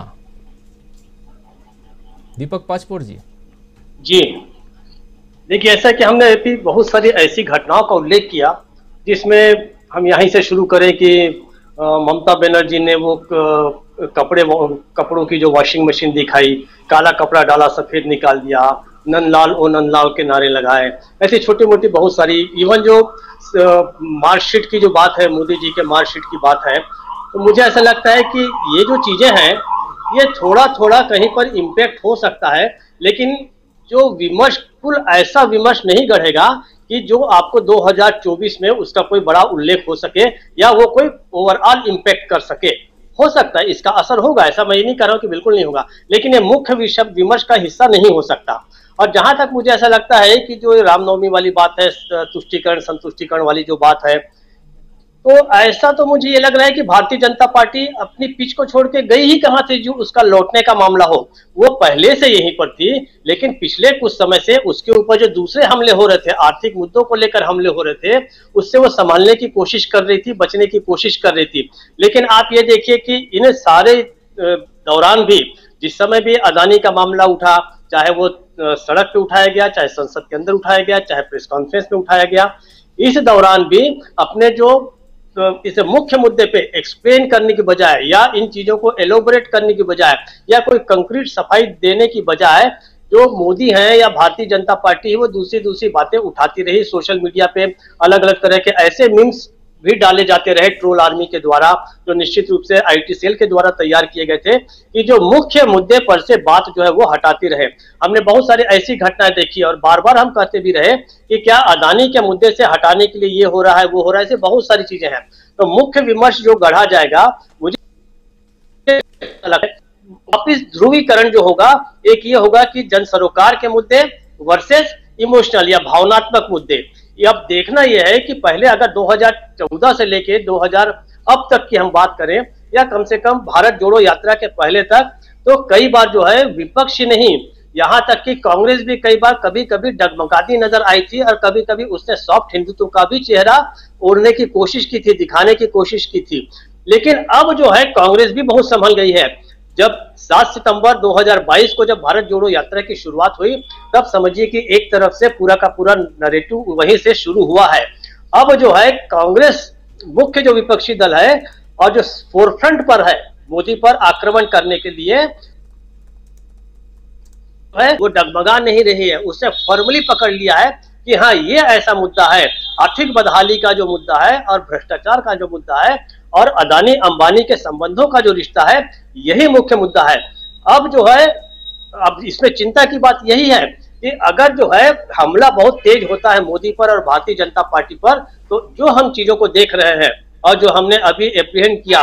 दीपक पाचपोर जी।
जी देखिए, ऐसा कि हमने बहुत सारी ऐसी घटनाओं का उल्लेख किया जिसमें हम यहीं से शुरू करें कि ममता बनर्जी ने वो कपड़ों की जो वॉशिंग मशीन दिखाई, काला कपड़ा डाला सफेद निकाल दिया, नंदलाल ओ नंदलाल के नारे लगाए, ऐसी छोटी मोटी बहुत सारी। इवन जो मार्कशीट की जो बात है, मोदी जी के मार्कशीट की बात है, तो मुझे ऐसा लगता है कि ये जो चीजें हैं ये थोड़ा थोड़ा कहीं पर इम्पैक्ट हो सकता है, लेकिन जो विमर्श, कुल ऐसा विमर्श नहीं गढ़ेगा कि जो आपको 2024 में उसका कोई बड़ा उल्लेख हो सके या वो कोई ओवरऑल इम्पैक्ट कर सके। हो सकता है इसका असर होगा, ऐसा मैं नहीं कह रहा हूं कि बिल्कुल नहीं होगा, लेकिन ये मुख्य विमर्श का हिस्सा नहीं हो सकता। और जहां तक मुझे ऐसा लगता है कि जो रामनवमी वाली बात है, तुष्टीकरण संतुष्टीकरण वाली जो बात है, तो ऐसा तो मुझे ये लग रहा है कि भारतीय जनता पार्टी अपनी पिच को छोड़ के गई ही कहां थी। जो उसका लौटने का मामला हो, वो पहले से यहीं पर थी, लेकिन पिछले कुछ समय से उसके ऊपर जो दूसरे हमले हो रहे थे, आर्थिक मुद्दों को लेकर हमले हो रहे थे, उससे वो संभालने की कोशिश कर रही थी, बचने की कोशिश कर रही थी। लेकिन आप ये देखिए कि इन सारे दौरान भी, जिस समय भी अदानी का मामला उठा, चाहे वो सड़क पे उठाया गया, चाहे संसद के अंदर उठाया गया, चाहे प्रेस कॉन्फ्रेंस में उठाया गया, इस दौरान भी अपने जो इस मुख्य मुद्दे पे एक्सप्लेन करने की बजाय या इन चीजों को एलोबरेट करने की बजाय या कोई कंक्रीट सफाई देने की बजाय, जो मोदी हैं या भारतीय जनता पार्टी है, वो दूसरी बातें उठाती रही। सोशल मीडिया पे अलग अलग तरह के ऐसे मीम्स भी डाले जाते रहे ट्रोल आर्मी के द्वारा, जो निश्चित रूप से आईटी सेल के द्वारा तैयार किए गए थे, कि जो मुख्य मुद्दे पर से बात जो है वो हटाती रहे। हमने बहुत सारी ऐसी घटनाएं देखी और बार बार हम कहते भी रहे कि क्या अदानी के मुद्दे से हटाने के लिए ये हो रहा है, वो हो रहा है, ऐसे बहुत सारी चीजें हैं। तो मुख्य विमर्श जो गढ़ा जाएगा, मुझे वापिस ध्रुवीकरण जो होगा, एक ये होगा कि जन सरोकार के मुद्दे वर्सेस इमोशनल या भावनात्मक मुद्दे। अब देखना यह है कि पहले अगर 2014 से लेके 2000 अब तक की हम बात करें, या कम से कम भारत जोड़ो यात्रा के पहले तक, तो कई बार जो है विपक्ष ही नहीं, यहां तक कि कांग्रेस भी कई बार कभी कभी डगमगाती नजर आई थी और कभी कभी उसने सॉफ्ट हिंदुत्व का भी चेहरा ओढ़ने की कोशिश की थी, दिखाने की कोशिश की थी। लेकिन अब जो है कांग्रेस भी बहुत संभल गई है। जब 7 सितंबर 2022 को जब भारत जोड़ो यात्रा की शुरुआत हुई, तब समझिए कि एक तरफ से पूरा का पूरा नैरेटिव वहीं से शुरू हुआ है। अब जो है कांग्रेस मुख्य जो विपक्षी दल है और जो फोरफ्रंट पर है मोदी पर आक्रमण करने के लिए है, वो डगमगा नहीं रही है। उसने फॉर्मली पकड़ लिया है कि हाँ, ये ऐसा मुद्दा है, आर्थिक बदहाली का जो मुद्दा है और भ्रष्टाचार का जो मुद्दा है और अदानी अंबानी के संबंधों का जो रिश्ता है, यही मुख्य मुद्दा है। अब जो है, अब इसमें चिंता की बात यही है कि अगर जो है हमला बहुत तेज होता है मोदी पर और भारतीय जनता पार्टी पर, तो जो हम चीजों को देख रहे हैं और जो हमने अभी एप्रीहेंड किया,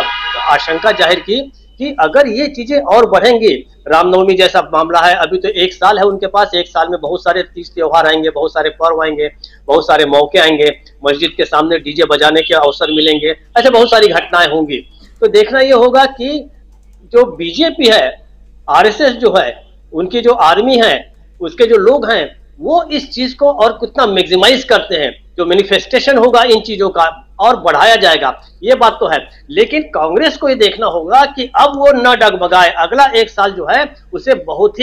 आशंका जाहिर की कि अगर ये चीजें और बढ़ेंगी, रामनवमी जैसा मामला है, अभी तो 1 साल है उनके पास, 1 साल में बहुत सारे तीज त्योहार आएंगे, बहुत सारे पर्व आएंगे, बहुत सारे मौके आएंगे, मस्जिद के सामने डीजे बजाने के अवसर मिलेंगे, ऐसे बहुत सारी घटनाएं होंगी। तो देखना ये होगा कि जो बीजेपी है, आरएसएस जो है, उनकी जो आर्मी है, उसके जो लोग हैं, वो इस चीज को और कितना मैक्सिमाइज करते हैं। जो मैनिफेस्टेशन होगा इन चीजों का और बढ़ाया जाएगा, ये बात तो है। लेकिन कांग्रेस को ये देखना होगा कि अब वो न डगमगाए, अगला 1 साल जो है उसे बहुत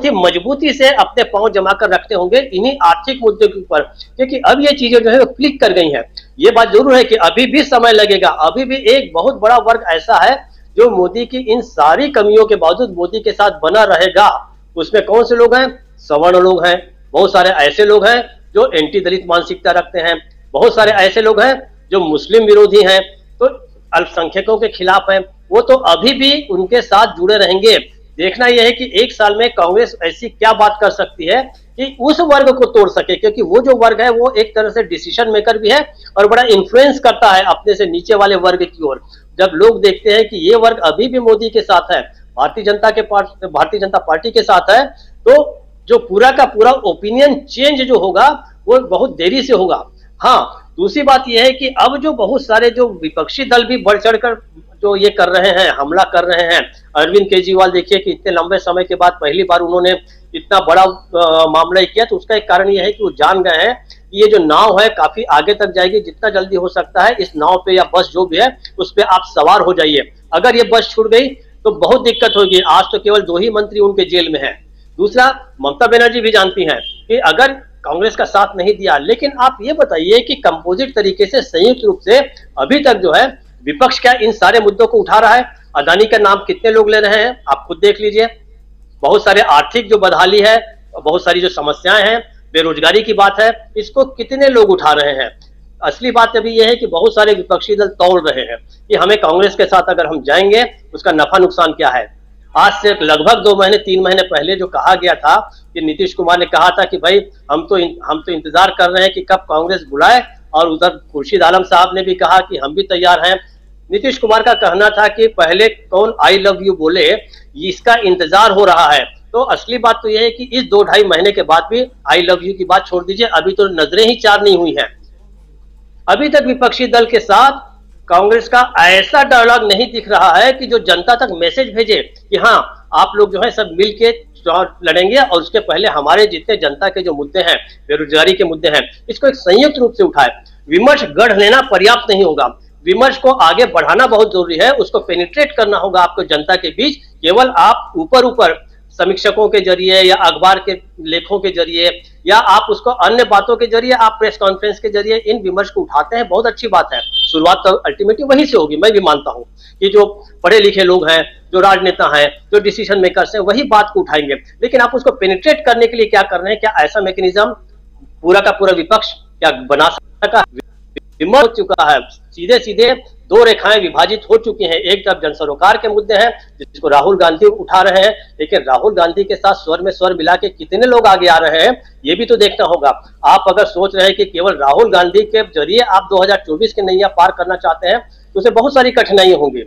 ही मजबूती से अपने पांव जमा कर रखते होंगे इन्हीं आर्थिक मुद्दों के ऊपर, क्योंकि अब ये चीजें जो है वो क्लिक कर गई हैं। ये बात जरूर है कि अभी भी समय लगेगा, अभी भी एक बहुत बड़ा वर्ग ऐसा है जो मोदी की इन सारी कमियों के बावजूद मोदी के साथ बना रहेगा। उसमें कौन से लोग हैं? सवर्ण लोग हैं, बहुत सारे ऐसे लोग हैं जो एंटी दलित मानसिकता रखते हैं, बहुत सारे ऐसे लोग हैं जो मुस्लिम विरोधी हैं, तो अल्पसंख्यकों के खिलाफ हैं, वो तो अभी भी उनके साथ जुड़े रहेंगे। देखना यह है कि 1 साल में कांग्रेस ऐसी क्या बात कर सकती है कि उस वर्ग को तोड़ सके, क्योंकि वो जो वर्ग है वो एक तरह से डिसीजन मेकर भी है और बड़ा इन्फ्लुएंस करता है अपने से नीचे वाले वर्ग की ओर। जब लोग देखते हैं कि ये वर्ग अभी भी मोदी के साथ है, भारतीय जनता पार्टी के साथ है, तो जो पूरा का पूरा ओपिनियन चेंज जो होगा वो बहुत देरी से होगा। हाँ, दूसरी बात यह है कि अब जो बहुत सारे जो विपक्षी दल भी बढ़ चढ़कर जो ये कर रहे हैं, हमला कर रहे हैं। अरविंद केजरीवाल देखिए कि इतने लंबे समय के बाद पहली बार उन्होंने इतना बड़ा मामला किया, तो उसका एक कारण यह है कि वो जान गए हैं कि ये जो नाव है काफी आगे तक जाएगी, जितना जल्दी हो सकता है इस नाव पे या बस जो भी है उस पे आप सवार हो जाइए। अगर ये बस छूट गई तो बहुत दिक्कत होगी। आज तो केवल 2 ही मंत्री उनके जेल में हैं। दूसरा, ममता बनर्जी भी जानती हैं कि अगर कांग्रेस का साथ नहीं दिया, लेकिन आप ये बताइए कि कंपोजिट तरीके से संयुक्त रूप से अभी तक जो है विपक्ष क्या इन सारे मुद्दों को उठा रहा है? अदानी का नाम कितने लोग ले रहे हैं, आप खुद देख लीजिए। बहुत सारे आर्थिक जो बदहाली है, बहुत सारी जो समस्याएं हैं, बेरोजगारी की बात है, इसको कितने लोग उठा रहे हैं? असली बात अभी यह है कि बहुत सारे विपक्षी दल तौल रहे हैं कि हमें कांग्रेस के साथ अगर हम जाएंगे उसका नफा नुकसान क्या है। आज से लगभग 2 महीने 3 महीने पहले जो कहा गया था कि नीतीश कुमार ने कहा था कि भाई हम तो इंतजार कर रहे हैं कि कब कांग्रेस बुलाए, और उधर खुर्शीद आलम साहब ने भी कहा कि हम भी तैयार हैं। नीतीश कुमार का कहना था कि पहले कौन आई लव यू बोले, इसका इंतजार हो रहा है। तो असली बात तो यह है कि इस 2-2.5 महीने के बाद भी आई लव यू की बात छोड़ दीजिए, अभी तो नजरें ही चार नहीं हुई हैं। अभी तक विपक्षी दल के साथ कांग्रेस का ऐसा डायलॉग नहीं दिख रहा है कि जो जनता तक मैसेज भेजे कि हाँ आप लोग जो है सब मिलके चुनाव लड़ेंगे, और उसके पहले हमारे जितने जनता के जो मुद्दे हैं, बेरोजगारी के मुद्दे हैं, इसको एक संयुक्त रूप से उठाए। विमर्श गढ़ लेना पर्याप्त नहीं होगा, विमर्श को आगे बढ़ाना बहुत जरूरी है, उसको पेनिट्रेट करना होगा आपको जनता के बीच। केवल आप ऊपर समीक्षकों के जरिए या अखबार के लेखों के जरिए या आप उसको अन्य बातों के जरिए, आप प्रेस कॉन्फ्रेंस के जरिए इन विमर्श को उठाते हैं, बहुत अच्छी बात है। शुरुआत तो अल्टीमेटली वहीं से होगी। मैं भी मानता हूं कि जो पढ़े लिखे लोग हैं, जो राजनेता हैं, जो डिसीजन मेकर्स हैं, वही बात को उठाएंगे। लेकिन आप उसको पेनिट्रेट करने के लिए क्या कर रहे हैं? क्या ऐसा मैकेनिज्म पूरा का पूरा विपक्ष क्या बना सका? विमर्श हो चुका है, सीधे सीधे 2 रेखाएं विभाजित हो चुकी हैं। एक तरफ जनसरोकार के मुद्दे हैं जिसको राहुल गांधी उठा रहे हैं, लेकिन राहुल गांधी के साथ स्वर में स्वर मिला के कितने लोग आगे आ रहे हैं ये भी तो देखना होगा। आप अगर सोच रहे हैं कि केवल राहुल गांधी के जरिए आप 2024 की नैया पार करना चाहते हैं तो उसे बहुत सारी कठिनाइयां होंगी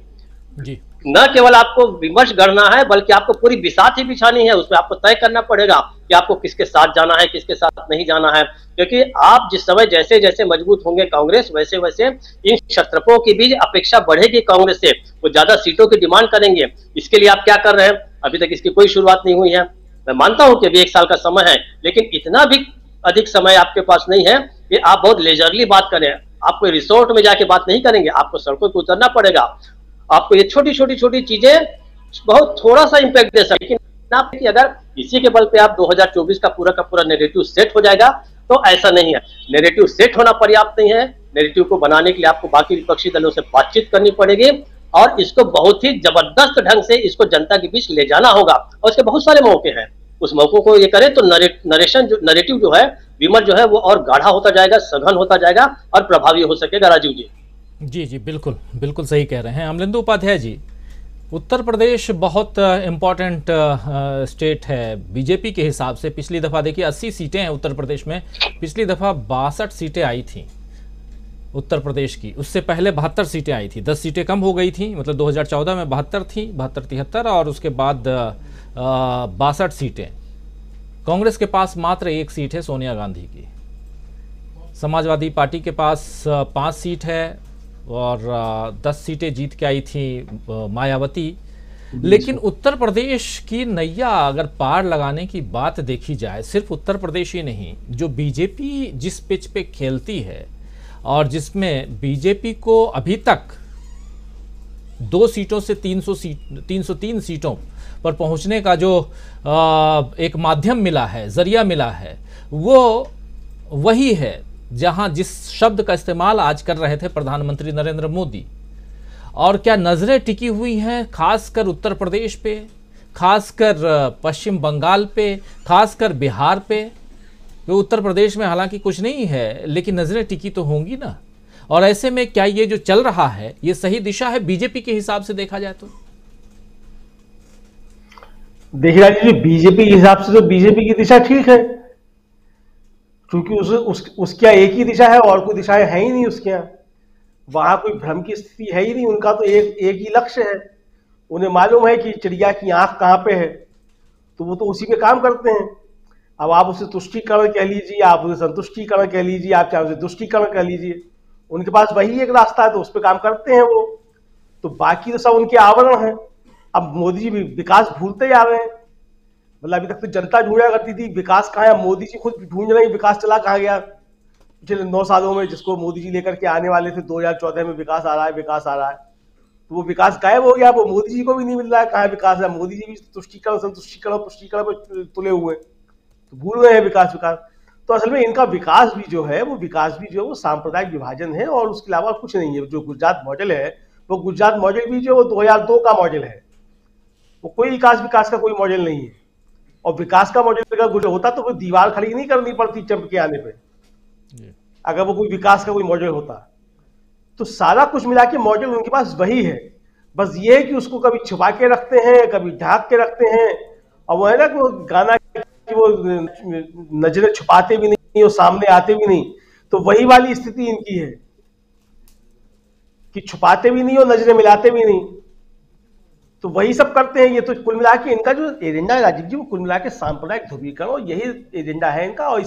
जी। न केवल आपको विमर्श गढ़ना है, बल्कि आपको पूरी बिसात ही बिछानी है। उसमें आपको तय करना पड़ेगा कि आपको किसके साथ जाना है, किसके साथ नहीं जाना है। क्योंकि आप जिस समय जैसे जैसे मजबूत होंगे कांग्रेस, वैसे वैसे इन क्षत्रपों की भी अपेक्षा बढ़ेगी कांग्रेस से, वो ज्यादा सीटों की डिमांड करेंगे। इसके लिए आप क्या कर रहे हैं? अभी तक इसकी कोई शुरुआत नहीं हुई है। मैं मानता हूं कि अभी 1 साल का समय है, लेकिन इतना भी अधिक समय आपके पास नहीं है कि आप बहुत लेजरली बात करें। आप कोई रिसोर्ट में जाके बात नहीं करेंगे, आपको सड़कों पर उतरना पड़ेगा। आपको ये छोटी छोटी चीजें बहुत थोड़ा सा इंपैक्ट दे सकती, लेकिन आप कि अगर इसी के बल पे आप 2024 का पूरा नैरेटिव सेट हो जाएगा, तो ऐसा नहीं है। नैरेटिव सेट होना पर्याप्त नहीं है। नैरेटिव को बनाने के लिए आपको बाकी विपक्षी दलों से बातचीत करनी पड़ेगी और इसको बहुत ही जबरदस्त ढंग से इसको जनता के बीच ले जाना होगा। और इसके बहुत सारे मौके हैं, उस मौकों को ये करें तो नैरेटिव जो है, विमर्श जो है, वो और गाढ़ा होता जाएगा, सघन होता जाएगा और प्रभावी हो सकेगा। राजीव जी
जी बिल्कुल सही कह रहे हैं। अमलेंदु उपाध्याय जी, उत्तर प्रदेश बहुत इम्पॉर्टेंट स्टेट है बीजेपी के हिसाब से। पिछली दफ़ा देखिए 80 सीटें हैं उत्तर प्रदेश में, पिछली दफ़ा 62 सीटें आई थी उत्तर प्रदेश की, उससे पहले 72 सीटें आई थी, 10 सीटें कम हो गई थी, मतलब 2014 में 72 थी, 72-73, और उसके बाद 62 सीटें। कांग्रेस के पास मात्र 1 सीट है सोनिया गांधी की, समाजवादी पार्टी के पास 5 सीट है और 10 सीटें जीत के आई थी मायावती। लेकिन उत्तर प्रदेश की नैया अगर पार लगाने की बात देखी जाए, सिर्फ उत्तर प्रदेश ही नहीं, जो बीजेपी जिस पिच पे खेलती है और जिसमें बीजेपी को अभी तक 2 सीटों से 303 सीटों पर पहुंचने का जो एक माध्यम मिला है, जरिया मिला है, वो वही है जहां जिस शब्द का इस्तेमाल आज कर रहे थे प्रधानमंत्री नरेंद्र मोदी। और क्या नजरें टिकी हुई हैं खासकर उत्तर प्रदेश पे, खासकर पश्चिम बंगाल पे, खासकर बिहार पे? तो उत्तर प्रदेश में हालांकि कुछ नहीं है, लेकिन नजरें टिकी तो होंगी ना। और ऐसे में क्या ये जो चल रहा है ये सही दिशा है बीजेपी के हिसाब से देखा जाए तो?
देखिए राजीव जी, बीजेपी के हिसाब से तो बीजेपी की दिशा ठीक है, क्योंकि उसके यहाँ एक ही दिशा है और कोई दिशाएं है ही नहीं उसके यहाँ। वहां कोई भ्रम की स्थिति है ही नहीं, उनका तो एक ही लक्ष्य है। उन्हें मालूम है कि चिड़िया की आंख कहाँ पे है, तो वो तो उसी पे काम करते हैं। अब आप उसे तुष्टीकरण कह लीजिए, आप उसे संतुष्टीकरण कह लीजिए, आप चाहे उसे तुष्टीकरण कह लीजिए, उनके पास वही एक रास्ता है, तो उस पर काम करते हैं वो। तो बाकी तो सब उनके आवरण है। अब मोदी जी विकास भूलते जा रहे हैं। मतलब अभी तक तो जनता ढूंढा करती थी विकास कहाँ है, मोदी जी खुद ढूंढ रहे हैं विकास चला कहाँ गया पिछले 9 सालों में, जिसको मोदी जी लेकर के आने वाले थे 2014 में, विकास आ रहा है, विकास आ रहा है, तो वो विकास गायब हो गया। वो मोदी जी को भी नहीं मिल रहा है कहाँ विकास है। मोदी जी भी तुष्टीकरण संतुष्टीकरण पुष्टीकरण पर तुले हुए, तो भूल रहे हैं विकास। तो असल में इनका विकास भी जो है वो सांप्रदायिक विभाजन है और उसके अलावा कुछ नहीं है। जो गुजरात मॉडल है वो गुजरात मॉडल भी जो 2002 का मॉडल है, वो कोई विकास का कोई मॉडल नहीं है। और विकास का मॉडल अगर होता तो कोई दीवार खड़ी नहीं करनी पड़ती चंप के आने पे, अगर वो कोई विकास का कोई मॉडल होता। तो सारा कुछ मिला के मॉडल उनके पास वही है, बस ये है कि उसको कभी छुपा के रखते हैं, कभी ढाक के रखते हैं। और वो है ना कि वो गाना कि वो नजरें छुपाते भी नहीं और सामने आते भी नहीं, तो वही वाली स्थिति इनकी है कि छुपाते भी नहीं और नजरें मिलाते भी नहीं, तो वही सब करते हैं ये। तो कुल मिला के इनका जो एजेंडा है राजीव जी, वो कुल मिला के सांप्रदायिक ध्रुवीकरण, और यही एजेंडा है इनका। और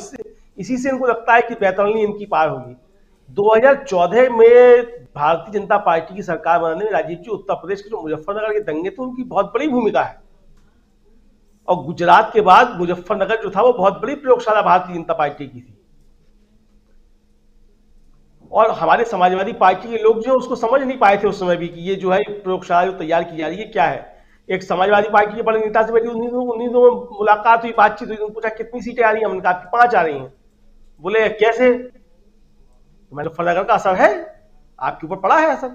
इसी से इनको लगता है कि बैतरणी इनकी पार होगी। 2014 में भारतीय जनता पार्टी की सरकार बनाने में राजीव जी उत्तर प्रदेश के जो मुजफ्फरनगर के दंगे थे उनकी बहुत बड़ी भूमिका है। और गुजरात के बाद मुजफ्फरनगर जो था वो बहुत बड़ी प्रयोगशाला भारतीय जनता पार्टी की थी। और हमारे समाजवादी पार्टी के लोग जो उसको समझ नहीं पाए थे उस समय भी कि ये जो है प्रयोगशाला जो तैयार की जा रही है क्या है। एक समाजवादी पार्टी के बड़े नेता से बैठी उन्हीं दोनों मुलाकात हुई, बातचीत हुई, पूछा कितनी सीटें आ रही हैं, हमने कहा 5 आ रही हैं। बोले कैसे? तो मैंने मुजफ्फरनगर का असर है, आपके ऊपर पड़ा है असर।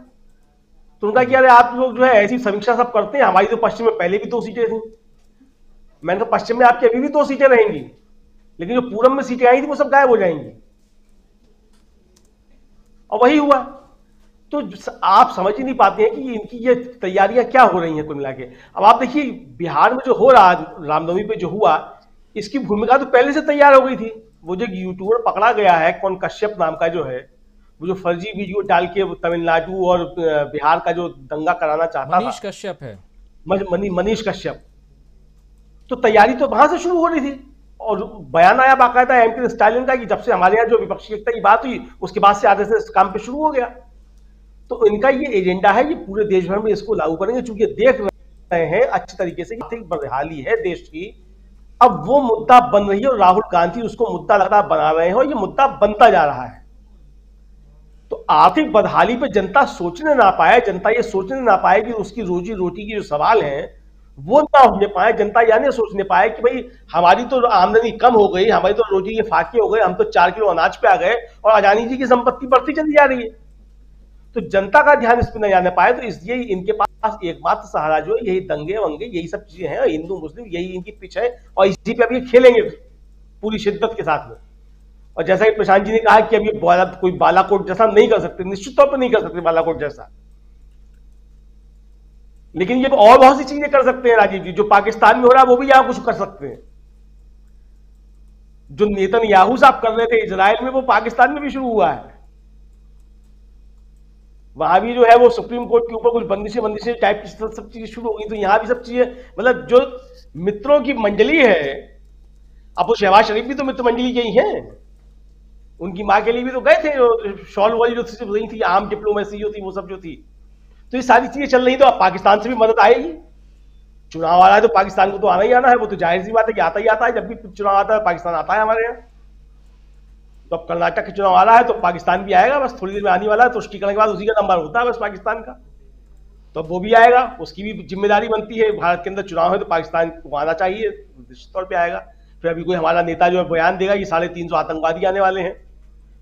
तो उनका कि अरे आप लोग जो है ऐसी समीक्षा सब करते हैं, हमारी तो पश्चिम में पहले भी 2 सीटें थी। मैंने कहा पश्चिम में आपकी अभी भी 2 सीटें रहेंगी, लेकिन जो पूरब में सीटें आई थी वो सब गायब हो जाएंगी। और वही हुआ। तो आप समझ ही नहीं पाते हैं कि इनकी ये तैयारियां क्या हो रही हैं कुल मिला के। अब आप देखिए बिहार में जो हो रहा, रामनवमी पे जो हुआ, इसकी भूमिका तो पहले से तैयार हो गई थी। वो जो यूट्यूबर पकड़ा गया है, कौन कश्यप नाम का जो है, वो जो फर्जी वीडियो डाल के तमिलनाडु और बिहार का जो दंगा कराना चाहता
मनीष कश्यप है,
मनीष कश्यप, तो तैयारी तो वहां से शुरू हो रही थी। और बयान आया बाकायदा एमके स्टालिन का कि जब से हमारे यहाँ जो विपक्षी एकता की बात हुई उसके बाद से आधे से इस काम पे शुरू हो गया। तो इनका ये एजेंडा है, ये पूरे देश भर में इसको लागू करेंगे, चूंकि देख रहे हैं अच्छी तरीके से आर्थिक बदहाली है देश की। अब वो मुद्दा बन रही है और राहुल गांधी उसको मुद्दा लगातार बना रहे हैं और ये मुद्दा बनता जा रहा है। तो आर्थिक बदहाली पे जनता सोचने ना पाए, जनता ये सोचने ना पाए कि उसकी रोजी रोटी की जो सवाल है वो ना होने पाए। जनता यह नहीं सोचने पाए कि भाई हमारी तो आमदनी कम हो गई, हमारी तो रोटी के फाके हो गए, हम तो 4 किलो अनाज पे आ गए और अडानी जी की संपत्ति बढ़ती चली जा रही है। तो जनता का ध्यान इस पर न जाने पाए, तो इसलिए इनके पास एकमात्र सहारा जो है यही दंगे वंगे, यही सब चीजें हैं, हिंदू मुस्लिम यही इनकी पिच है और इसी पे अभी खेलेंगे पूरी शिद्दत के साथ में। और जैसा कि प्रशांत जी ने कहा कि अभी कोई बालाकोट जैसा नहीं कर सकते, निश्चित तौर पर नहीं कर सकते बालाकोट जैसा। लेकिन ये और बहुत सी चीजें कर सकते हैं राजीव जी, जो पाकिस्तान में हो रहा है वो भी यहां कुछ कर सकते हैं। जो नेतन्याहू साहब कर रहे थे इजराइल में, वो पाकिस्तान में भी शुरू हुआ है। वहां भी जो है वो सुप्रीम कोर्ट के ऊपर कुछ बंदिशें टाइप की सब चीजें शुरू हो गई, तो यहां भी सब चीजें, मतलब जो मित्रों की मंडली है, अब वो शहबाज शरीफ भी तो मित्र मंडली के ही हैं। उनकी मां के लिए भी तो गए थे, शॉल वाली जो थी, आम डिप्लोमेसी जो थी, वो सब जो थी। तो ये सारी चीजें चल रही, तो अब पाकिस्तान से भी मदद आएगी। चुनाव आ रहा है तो पाकिस्तान को तो आना ही आना है, वो तो जाहिर सी बात है कि आता ही आता है। जब भी चुनाव आता है पाकिस्तान आता है हमारे यहाँ। तो अब कर्नाटक के चुनाव आ रहा है तो पाकिस्तान भी आएगा, बस थोड़ी देर में आने वाला है। तो तुष्टीकरण के बाद उसी का नंबर होता है बस पाकिस्तान का, तो वो भी आएगा। उसकी भी जिम्मेदारी बनती है, भारत के अंदर चुनाव है तो पाकिस्तान को आना चाहिए, निश्चित तौर पर आएगा। फिर अभी कोई हमारा नेता जो है बयान देगा कि 350 आतंकवादी आने वाले हैं,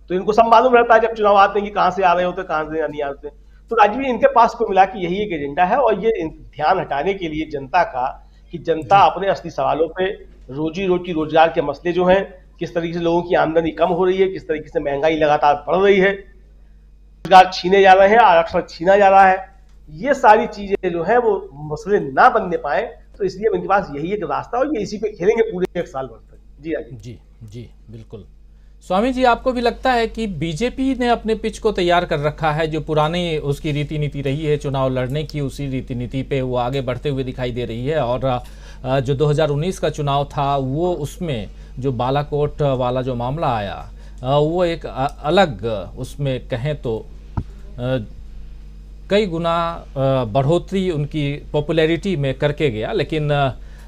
तो इनको सब मालूम रहता है जब चुनाव आते हैं कि कहां से आ रहे होते, कहां से नहीं आते। तो राजीव इनके पास को मिला कि यही एक एजेंडा है, और ये ध्यान हटाने के लिए जनता का, कि जनता अपने असली सवालों पे, रोजी रोटी रोजगार के मसले जो हैं, किस तरीके से लोगों की आमदनी कम हो रही है, किस तरीके से महंगाई लगातार बढ़ रही है, रोजगार छीने जा रहे हैं, आरक्षण छीना जा रहा है, ये सारी चीजें जो है वो मसले ना बनने पाए। तो इसलिए इनके पास यही एक रास्ता, और ये इसी पे खेलेंगे पूरे 1 साल भर तक। जी राजीव
जी बिल्कुल। स्वामी जी, आपको भी लगता है कि बीजेपी ने अपने पिच को तैयार कर रखा है, जो पुरानी उसकी रीति नीति रही है चुनाव लड़ने की, उसी रीति नीति पे वो आगे बढ़ते हुए दिखाई दे रही है? और जो 2019 का चुनाव था, वो उसमें जो बालाकोट वाला जो मामला आया, वो एक अलग, उसमें कहें तो कई गुना बढ़ोतरी उनकी पॉपुलैरिटी में करके गया। लेकिन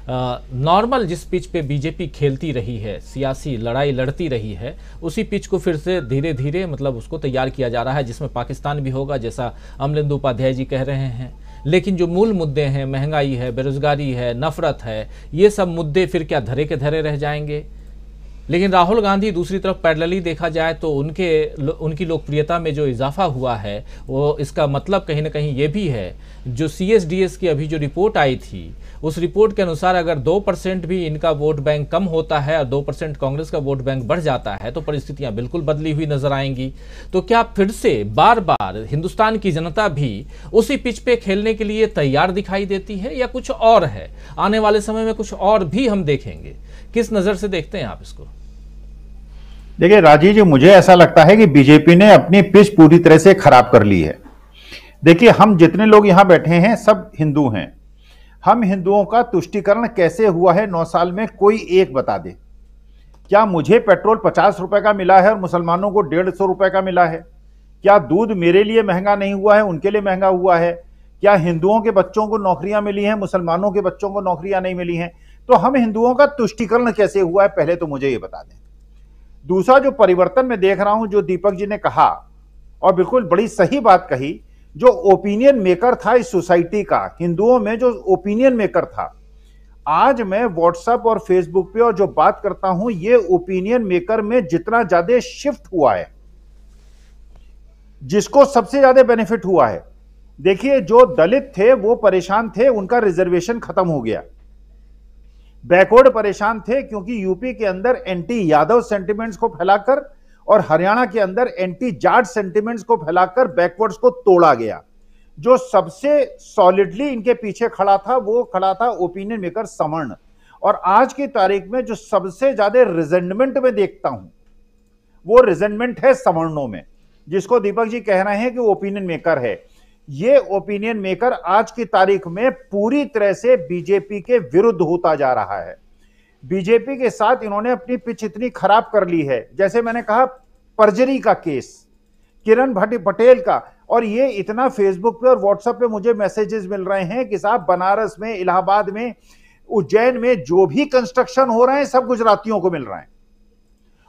नॉर्मल जिस पिच पे बीजेपी खेलती रही है, सियासी लड़ाई लड़ती रही है, उसी पिच को फिर से धीरे धीरे मतलब उसको तैयार किया जा रहा है, जिसमें पाकिस्तान भी होगा, जैसा अमलेंदु उपाध्याय जी कह रहे हैं। लेकिन जो मूल मुद्दे हैं, महंगाई है, बेरोजगारी है, नफरत है, ये सब मुद्दे फिर क्या धरे के धरे रह जाएंगे? लेकिन राहुल गांधी दूसरी तरफ पैरेलली देखा जाए तो उनकी लोकप्रियता में जो इजाफा हुआ है, वो इसका मतलब कहीं ना कहीं ये भी है, जो CSDS की अभी जो रिपोर्ट आई थी, उस रिपोर्ट के अनुसार अगर 2% भी इनका वोट बैंक कम होता है और 2% कांग्रेस का वोट बैंक बढ़ जाता है, तो परिस्थितियां बिल्कुल बदली हुई नजर आएंगी। तो क्या फिर से बार बार हिंदुस्तान की जनता भी उसी पिच पे खेलने के लिए तैयार दिखाई देती है, या कुछ और है? आने वाले समय में कुछ और भी हम देखेंगे। किस नजर से देखते हैं आप इसको?
देखिए राजीव जी, मुझे ऐसा लगता है कि बीजेपी ने अपनी पिच पूरी तरह से खराब कर ली है। देखिए, हम जितने लोग यहां बैठे हैं सब हिंदू हैं। हम हिंदुओं का तुष्टीकरण कैसे हुआ है 9 साल में, कोई एक बता दे। क्या मुझे पेट्रोल 50 रुपए का मिला है और मुसलमानों को 150 रुपए का मिला है? क्या दूध मेरे लिए महंगा नहीं हुआ है, उनके लिए महंगा हुआ है? क्या हिंदुओं के बच्चों को नौकरियां मिली हैं, मुसलमानों के बच्चों को नौकरियां नहीं मिली हैं? तो हम हिंदुओं का तुष्टीकरण कैसे हुआ है, पहले तो मुझे ये बता दें। दूसरा, जो परिवर्तन मैं देख रहा हूं, जो दीपक जी ने कहा, और बिल्कुल बड़ी सही बात कही, जो ओपिनियन मेकर था इस सोसाइटी का, हिंदुओं में जो ओपिनियन मेकर था, आज मैं व्हाट्सएप और फेसबुक पे और जो बात करता हूं, ये ओपिनियन मेकर में जितना ज्यादा शिफ्ट हुआ है, जिसको सबसे ज्यादा बेनिफिट हुआ है। देखिए, जो दलित थे वो परेशान थे, उनका रिजर्वेशन खत्म हो गया। बैकवर्ड परेशान थे क्योंकि यूपी के अंदर एंटी यादव सेंटिमेंट्स को फैलाकर और हरियाणा के अंदर एंटी जाट सेंटिमेंट्स को फैलाकर बैकवर्ड्स को तोड़ा गया। जो सबसे सॉलिडली इनके पीछे खड़ा था, वो खड़ा था ओपिनियन मेकर सवर्ण। और आज की तारीख में जो सबसे ज्यादा रिजेंटमेंट में देखता हूं, वो रिजेंटमेंट है सवर्णों में, जिसको दीपक जी कह रहे हैं कि ओपिनियन मेकर है। ये ओपिनियन मेकर आज की तारीख में पूरी तरह से बीजेपी के विरुद्ध होता जा रहा है। बीजेपी के साथ इन्होंने अपनी पिच इतनी खराब कर ली है, जैसे मैंने कहा परजरी का केस, किरण पटेल का, और ये इतना फेसबुक पे और व्हाट्सएप पे मुझे मैसेजेस मिल रहे हैं कि साहब बनारस में, इलाहाबाद में, उज्जैन में जो भी कंस्ट्रक्शन हो रहे हैं सब गुजरातियों को मिल रहे हैं।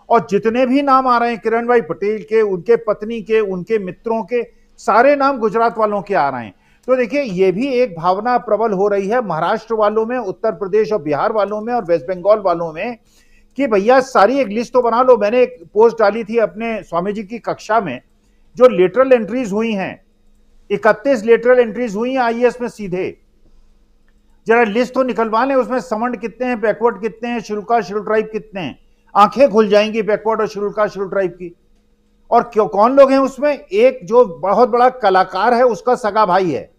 और जितने भी नाम आ रहे हैं किरण भाई पटेल के, उनके पत्नी के, उनके मित्रों के, सारे नाम गुजरात वालों के आ रहे हैं। तो देखिए, ये भी एक भावना प्रबल हो रही है महाराष्ट्र वालों में, उत्तर प्रदेश और बिहार वालों में और वेस्ट बंगाल वालों में, कि भैया सारी एक लिस्ट तो बना लो। मैंने एक पोस्ट डाली थी अपने स्वामी जी की कक्षा में, जो लेटरल एंट्रीज हुई हैं, 31 लेटरल एंट्रीज हुई हैं आईएएस में सीधे। जरा लिस्ट तो निकलवा लें, उसमें सवर्ण कितने हैं, बैकवर्ड कितने हैं, शेड्यूल ट्राइब कितने हैं। आंखें खुल जाएंगी बैकवर्ड और शेड्यूल ट्राइब की। और क्यों, कौन लोग हैं उसमें? एक जो बहुत बड़ा कलाकार है उसका सगा भाई है,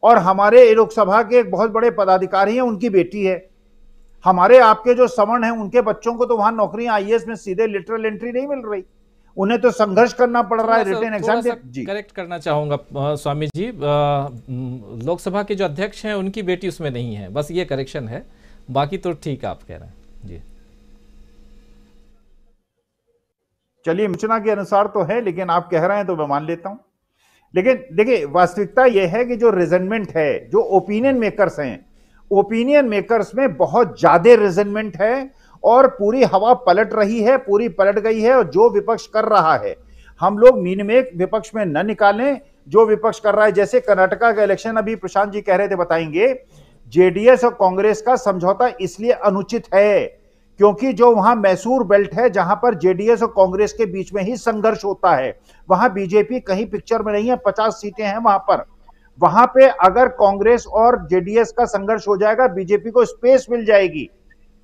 और हमारे लोकसभा के एक बहुत बड़े पदाधिकारी हैं, उनकी बेटी है। हमारे आपके जो सवर्ण हैं उनके बच्चों को तो वहां नौकरियां आईएएस में सीधे लिटरल एंट्री नहीं मिल रही, उन्हें तो संघर्ष करना पड़ रहा है रिटन एग्जाम जी।
करेक्ट करना चाहूंगा स्वामी जी, लोकसभा के जो अध्यक्ष हैं उनकी बेटी उसमें नहीं है, बस ये करेक्शन है, बाकी तो ठीक आप कह रहे हैं जी।
चलिए सूचना के अनुसार तो है, लेकिन आप कह रहे हैं तो मैं मान लेता हूं। लेकिन देखिए वास्तविकता यह है कि जो रिजनमेंट है, जो ओपिनियन मेकर्स हैं, ओपिनियन मेकर्स में बहुत ज्यादा रिजनमेंट है और पूरी हवा पलट रही है, पूरी पलट गई है। और जो विपक्ष कर रहा है, हम लोग मीन में विपक्ष में न निकालें। जो विपक्ष कर रहा है, जैसे कर्नाटका का इलेक्शन अभी प्रशांत जी कह रहे थे, बताएंगे जेडीएस और कांग्रेस का समझौता इसलिए अनुचित है क्योंकि जो वहां मैसूर बेल्ट है, जहां पर जेडीएस और कांग्रेस के बीच में ही संघर्ष होता है, वहां बीजेपी कहीं पिक्चर में नहीं है। 50 सीटें हैं वहां पर। वहां पे अगर कांग्रेस और जेडीएस का संघर्ष हो जाएगा, बीजेपी को स्पेस मिल जाएगी।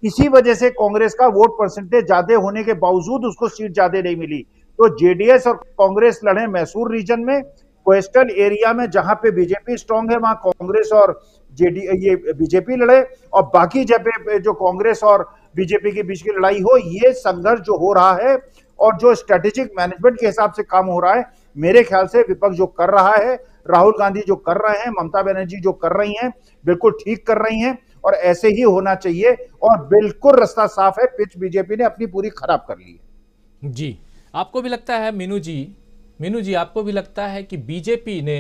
इसी वजह से कांग्रेस का वोट परसेंटेज ज्यादा होने के बावजूद उसको सीट ज्यादा नहीं मिली। तो जेडीएस और कांग्रेस लड़े मैसूर रीजन में, कोस्टल एरिया में जहां पे बीजेपी स्ट्रांग है वहां कांग्रेस और ये बीजेपी लड़े, और बाकी जगह जो कांग्रेस और बीजेपी के बीच की लड़ाई हो। ये संघर्ष जो हो रहा है और जो स्ट्रेटेजिक मैनेजमेंट के हिसाब से काम हो रहा है, मेरे ख्याल से विपक्ष जो कर रहा है, राहुल गांधी जो कर रहे हैं, ममता बनर्जी जो कर रही हैं, बिल्कुल ठीक कर रही हैं और ऐसे ही होना चाहिए। और बिल्कुल रास्ता साफ है, पिच बीजेपी ने अपनी पूरी खराब कर ली है।
जी, आपको भी लगता है मीनू जी आपको भी लगता है कि बीजेपी ने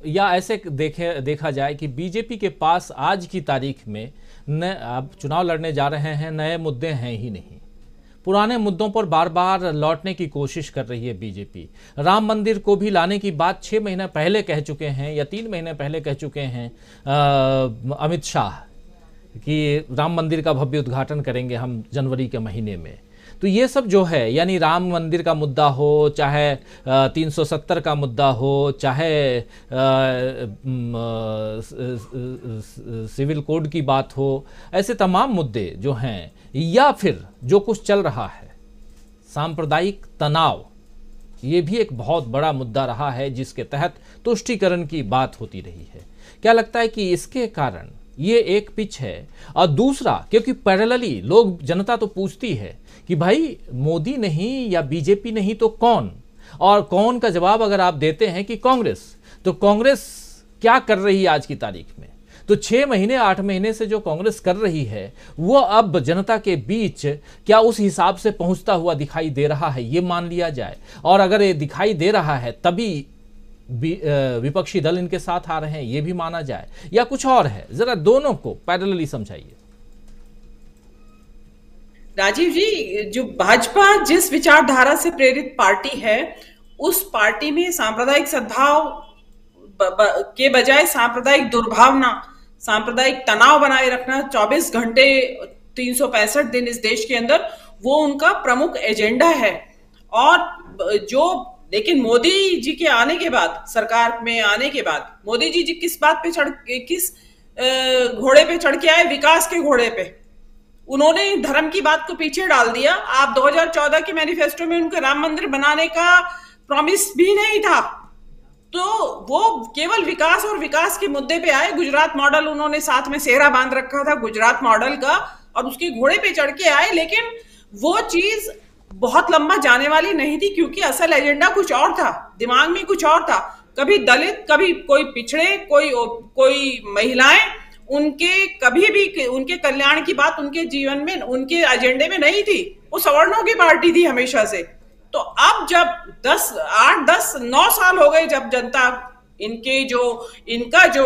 या ऐसे देखा जाए कि बीजेपी के पास आज की तारीख में अब चुनाव लड़ने जा रहे हैं, नए मुद्दे हैं ही नहीं, पुराने मुद्दों पर बार बार लौटने की कोशिश कर रही है बीजेपी। राम मंदिर को भी लाने की बात 6 महीने पहले कह चुके हैं या 3 महीने पहले कह चुके हैं अमित शाह कि राम मंदिर का भव्य उद्घाटन करेंगे हम जनवरी के महीने में। तो ये सब जो है, यानी राम मंदिर का मुद्दा हो, चाहे 370 का मुद्दा हो, चाहे सिविल कोड की बात हो, ऐसे तमाम मुद्दे जो हैं, या फिर जो कुछ चल रहा है सांप्रदायिक तनाव, ये भी एक बहुत बड़ा मुद्दा रहा है जिसके तहत तुष्टीकरण की बात होती रही है। क्या लगता है कि इसके कारण ये एक पिच है? और दूसरा, क्योंकि पैरेलली लोग, जनता तो पूछती है कि भाई मोदी नहीं या बीजेपी नहीं तो कौन, और कौन का जवाब अगर आप देते हैं कि कांग्रेस, तो कांग्रेस क्या कर रही है आज की तारीख में? तो 6 महीने 8 महीने से जो कांग्रेस कर रही है वो अब जनता के बीच क्या उस हिसाब से पहुंचता हुआ दिखाई दे रहा है, ये मान लिया जाए? और अगर ये दिखाई दे रहा है तभी विपक्षी दल इनके साथ आ रहे हैं, ये भी माना जाए, या कुछ और है? जरा दोनों को पैरेलली समझाइए।
राजीव जी, जो भाजपा जिस विचारधारा से प्रेरित पार्टी है, उस पार्टी में सांप्रदायिक सद्भाव के बजाय सांप्रदायिक दुर्भावना, सांप्रदायिक तनाव बनाए रखना 24 घंटे 365 दिन इस देश के अंदर, वो उनका प्रमुख एजेंडा है। और जो लेकिन मोदी जी के आने के बाद, सरकार में आने के बाद, मोदी जी किस बात पे किस घोड़े पे चढ़ के आए? विकास के घोड़े पे। उन्होंने धर्म की बात को पीछे डाल दिया। आप 2014 के मैनिफेस्टो में उनके राम मंदिर बनाने का प्रॉमिस भी नहीं था, तो वो केवल विकास और विकास के मुद्दे पे आए। गुजरात मॉडल उन्होंने साथ में सेहरा बांध रखा था गुजरात मॉडल का, और उसके घोड़े पे चढ़ के आए। लेकिन वो चीज बहुत लंबा जाने वाली नहीं थी, क्योंकि असल एजेंडा कुछ और था, दिमाग में कुछ और था। कभी दलित, कभी कोई पिछड़े, कोई महिलाएं, उनके कभी भी उनके कल्याण की बात उनके जीवन में, उनके एजेंडे में नहीं थी। वो सवर्णों की पार्टी थी हमेशा से। तो अब जब 9 साल हो गए, जब जनता इनका जो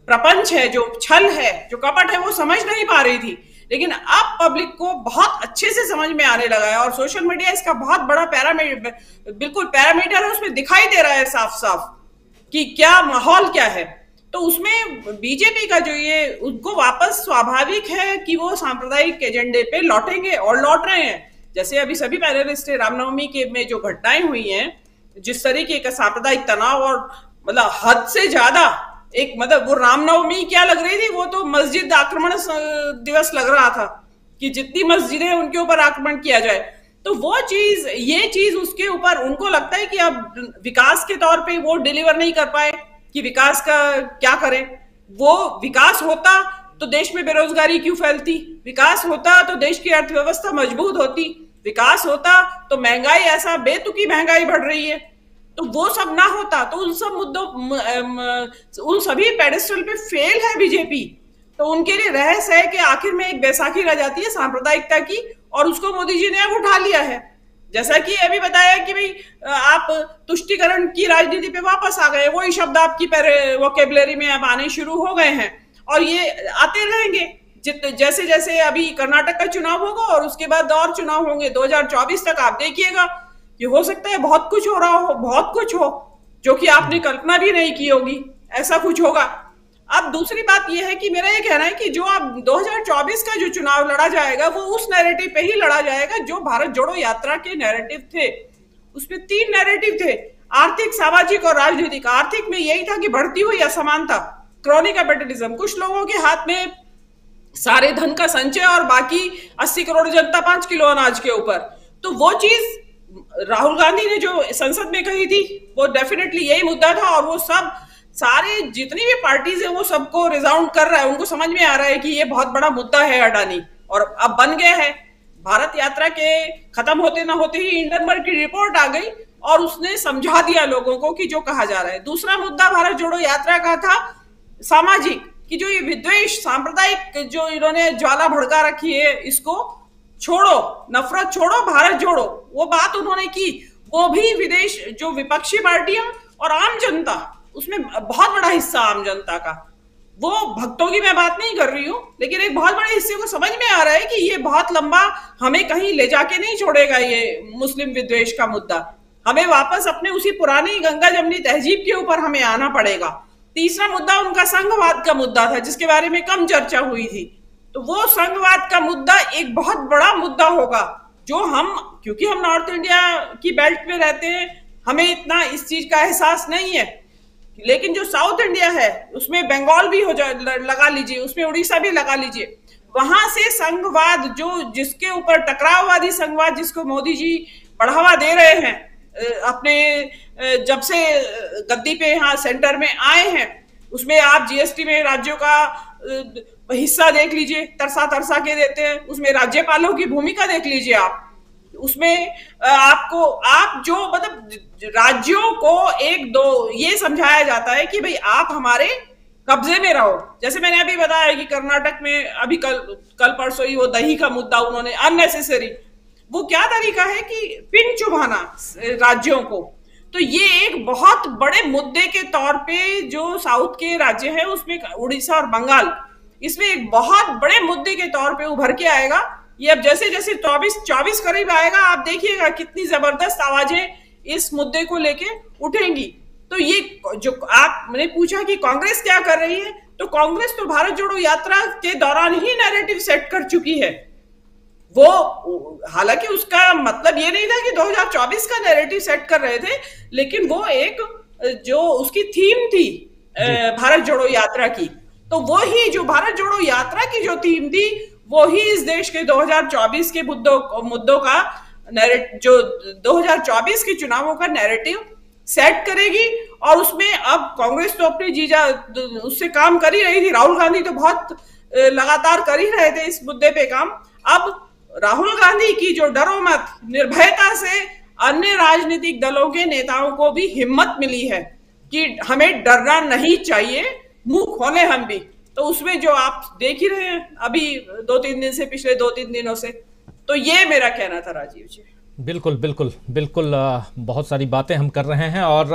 प्रपंच है, जो छल है, जो कपट है, वो समझ नहीं पा रही थी। लेकिन अब पब्लिक को बहुत अच्छे से समझ में आने लगा है, और सोशल मीडिया इसका बहुत बड़ा पैरामीटर है। उसमें दिखाई दे रहा है साफ साफ कि क्या माहौल क्या है। तो उसमें बीजेपी का जो ये, उनको वापस स्वाभाविक है कि वो सांप्रदायिक एजेंडे पे लौटेंगे, और लौट रहे हैं। जैसे अभी सभी पैनलिस्ट रामनवमी के में जो घटनाएं हुई हैं, जिस तरीके का सांप्रदायिक तनाव, और मतलब हद से ज्यादा एक, मतलब वो रामनवमी क्या लग रही थी, वो तो मस्जिद आक्रमण दिवस लग रहा था कि जितनी मस्जिदें हैं उनके ऊपर आक्रमण किया जाए। तो वो चीज, ये चीज उसके ऊपर उनको लगता है कि अब विकास के तौर पे वो डिलीवर नहीं कर पाए, कि विकास का क्या करें। वो विकास होता तो देश में बेरोजगारी क्यों फैलती, विकास होता तो देश की अर्थव्यवस्था मजबूत होती, विकास होता तो महंगाई, ऐसा बेतुकी महंगाई बढ़ रही है, तो वो सब ना होता तो उन सब मुद्दों, उन सभी पेडेस्टल पे फेल है बीजेपी। तो उनके लिए रहस्य है कि आखिर में एक बैसाखी रह जाती है सांप्रदायिकता की, और उसको मोदी जी ने अब उठा लिया है। जैसा कि अभी बताया कि भाई आप तुष्टीकरण की राजनीति पे वापस आ गए, वही शब्द आपकी वोकेबलरी में अब आने शुरू हो गए हैं और ये आते रहेंगे। जैसे जैसे अभी कर्नाटक का चुनाव होगा और उसके बाद और चुनाव होंगे 2024 तक, आप देखिएगा कि हो सकता है बहुत कुछ हो रहा हो, बहुत कुछ हो जो कि आपने कल्पना भी नहीं की होगी, ऐसा कुछ होगा। अब दूसरी बात यह है कि मेरा ये कहना है कि जो अब 2024 का जो चुनाव लड़ा जाएगा वो उस नैरेटिव पे ही लड़ा जाएगा जो भारत जोड़ो यात्रा के नैरेटिव थे। उसमें 3 नैरेटिव थे, आर्थिक, सामाजिक और राजनीतिक। आर्थिक में यही था कि बढ़ती हुई असमानता, क्रॉनिक कैपिटलिज्म, कुछ लोगों के हाथ में सारे धन का संचय और बाकी 80 करोड़ जनता 5 किलो अनाज के ऊपर। तो वो चीज राहुल गांधी ने जो संसद में कही थी वो डेफिनेटली यही मुद्दा था, और वो सब सारे जितनी भी पार्टीज है वो सबको रिजाउंड कर रहा है। उनको समझ में आ रहा है कि ये बहुत बड़ा मुद्दा है अडानी, और अब बन गया है। भारत यात्रा के खत्म होते ना होते ही हिंडनबर्ग की रिपोर्ट आ गई और उसने समझा दिया लोगों को कि जो कहा जा रहा है। दूसरा मुद्दा भारत जोड़ो यात्रा का था सामाजिक, कि जो ये विद्वेष, सांप्रदायिक जो इन्होंने ज्वाला भड़का रखी है, इसको छोड़ो, नफरत छोड़ो, भारत जोड़ो, वो बात उन्होंने की। वो भी विदेश जो विपक्षी पार्टियां और आम जनता, उसमें बहुत बड़ा हिस्सा आम जनता का, वो भक्तों की मैं बात नहीं कर रही हूं, लेकिन एक बहुत बड़े हिस्से को समझ में आ रहा है कि ये बहुत लंबा हमें कहीं ले जाके नहीं छोड़ेगा ये मुस्लिम विद्वेष का मुद्दा। हमें वापस अपने उसी पुरानी गंगा जमनी तहजीब के ऊपर हमें आना पड़ेगा। तीसरा मुद्दा उनका संघवाद का मुद्दा था, जिसके बारे में कम चर्चा हुई थी। तो वो संघवाद का मुद्दा एक बहुत बड़ा मुद्दा होगा, जो हम, क्योंकि हम नॉर्थ इंडिया की बेल्ट में रहते हैं, हमें इतना इस चीज का एहसास नहीं है। लेकिन जो साउथ इंडिया है उसमें बंगाल भी हो जाए, लगा लीजिए, उसमें उड़ीसा भी लगा लीजिए, वहां से संघवाद, जो जिसके ऊपर टकराववादी संघवाद जिसको मोदी जी बढ़ावा दे रहे हैं अपने जब से गद्दी पे यहाँ सेंटर में आए हैं, उसमें आप जीएसटी में राज्यों का हिस्सा देख लीजिए, तरसा तरसा के देते हैं। उसमें राज्यपालों की भूमिका देख लीजिए आप, उसमें आपको, आप जो मतलब राज्यों को एक दो ये समझाया जाता है कि भाई आप हमारे कब्जे में रहो। जैसे मैंने अभी बताया कि कर्नाटक में अभी कल परसों ही वो दही का मुद्दा उन्होंने अननेसेसरी, वो क्या तरीका है कि पिन चुभाना राज्यों को। तो ये एक बहुत बड़े मुद्दे के तौर पे जो साउथ के राज्य है उसमें उड़ीसा और बंगाल, इसमें एक बहुत बड़े मुद्दे के तौर पे उभर के आएगा। ये अब जैसे जैसे 24 करीब आएगा, आप देखिएगा कितनी जबरदस्त आवाजें इस मुद्दे को लेके उठेंगी। तो ये जो आपने पूछा कि कांग्रेस क्या कर रही है, तो कांग्रेस तो भारत जोड़ो यात्रा के दौरान ही नैरेटिव सेट कर चुकी है। वो हालांकि उसका मतलब ये नहीं था कि 2024 का नैरेटिव सेट कर रहे थे, लेकिन वो एक जो उसकी थीम थी भारत जोड़ो यात्रा की, तो वो ही जो भारत जोड़ो यात्रा की जो थीम थी वो ही इस देश के 2024 के मुद्दों का जो 2024 के चुनावों का नैरेटिव सेट करेगी। और उसमें अब कांग्रेस तो अपनी जीजा उससे काम कर ही रही थी, राहुल गांधी तो बहुत लगातार कर ही रहे थे इस मुद्दे पे काम। अब राहुल गांधी की जो डरो मत निर्भयता से अन्य राजनीतिक दलों के नेताओं को भी हिम्मत मिली है कि हमें डरना नहीं चाहिए, मुंह खोले हम भी। तो उसमें जो आप देख ही रहे हैं अभी 2-3 दिन से, पिछले 2-3 दिनों से, तो ये मेरा कहना था राजीव जी।
बिल्कुल बिल्कुल बिल्कुल, बहुत सारी बातें हम कर रहे हैं। और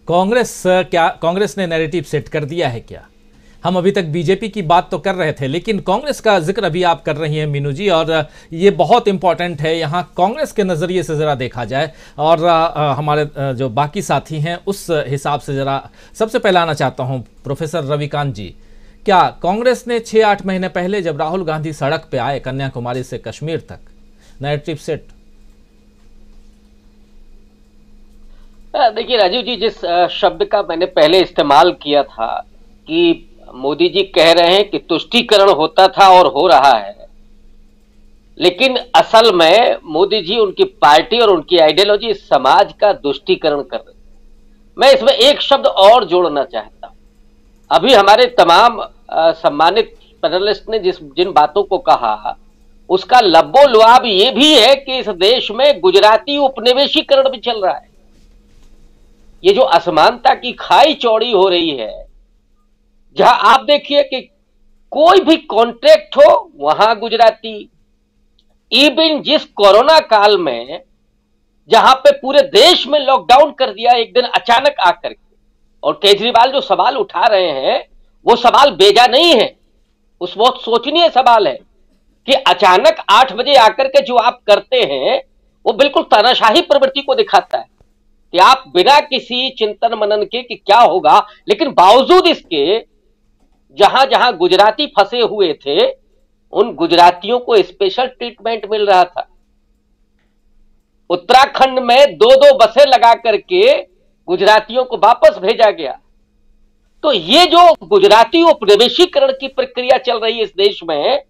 कांग्रेस ने नैरेटिव सेट कर दिया है क्या? हम अभी तक बीजेपी की बात तो कर रहे थे, लेकिन कांग्रेस का जिक्र अभी आप कर रही हैं मीनू जी, और ये बहुत इंपॉर्टेंट है। यहाँ कांग्रेस के नज़रिए से ज़रा देखा जाए और हमारे जो बाकी साथी हैं उस हिसाब से ज़रा सबसे पहले आना चाहता हूँ प्रोफेसर रविकांत जी। क्या कांग्रेस ने 6-8 महीने पहले जब राहुल गांधी सड़क पे आए कन्याकुमारी से कश्मीर तक, नैरेटिव सेट?
देखिए राजीव जी, जिस शब्द का मैंने पहले इस्तेमाल किया था कि मोदी जी कह रहे हैं कि तुष्टीकरण होता था और हो रहा है, लेकिन असल में मोदी जी, उनकी पार्टी और उनकी आइडियोलॉजी समाज का तुष्टीकरण कर रही है। मैं इसमें एक शब्द और जोड़ना चाहता हूं। अभी हमारे तमाम सम्मानित पैनलिस्ट ने जिन बातों को कहा, उसका लब्बो लुआब ये भी है कि इस देश में गुजराती उपनिवेशीकरण भी चल रहा है। ये जो असमानता की खाई चौड़ी हो रही है, जहां आप देखिए कि कोई भी कॉन्ट्रैक्ट हो वहां गुजराती, इवन जिस कोरोना काल में जहां पे पूरे देश में लॉकडाउन कर दिया एक दिन अचानक आकर के, और केजरीवाल जो सवाल उठा रहे हैं वो सवाल बेजा नहीं है, उस बहुत सोचनीय सवाल है कि अचानक 8 बजे आकर के जो आप करते हैं वो बिल्कुल तानाशाही प्रवृत्ति को दिखाता है कि आप बिना किसी चिंतन मनन के कि क्या होगा, लेकिन बावजूद इसके जहां जहां गुजराती फंसे हुए थे उन गुजरातियों को स्पेशल ट्रीटमेंट मिल रहा था। उत्तराखंड में 2-2 बसें लगा करके गुजरातियों को वापस भेजा गया। तो ये जो गुजराती उपनिवेशीकरण की प्रक्रिया चल रही है इस देश में,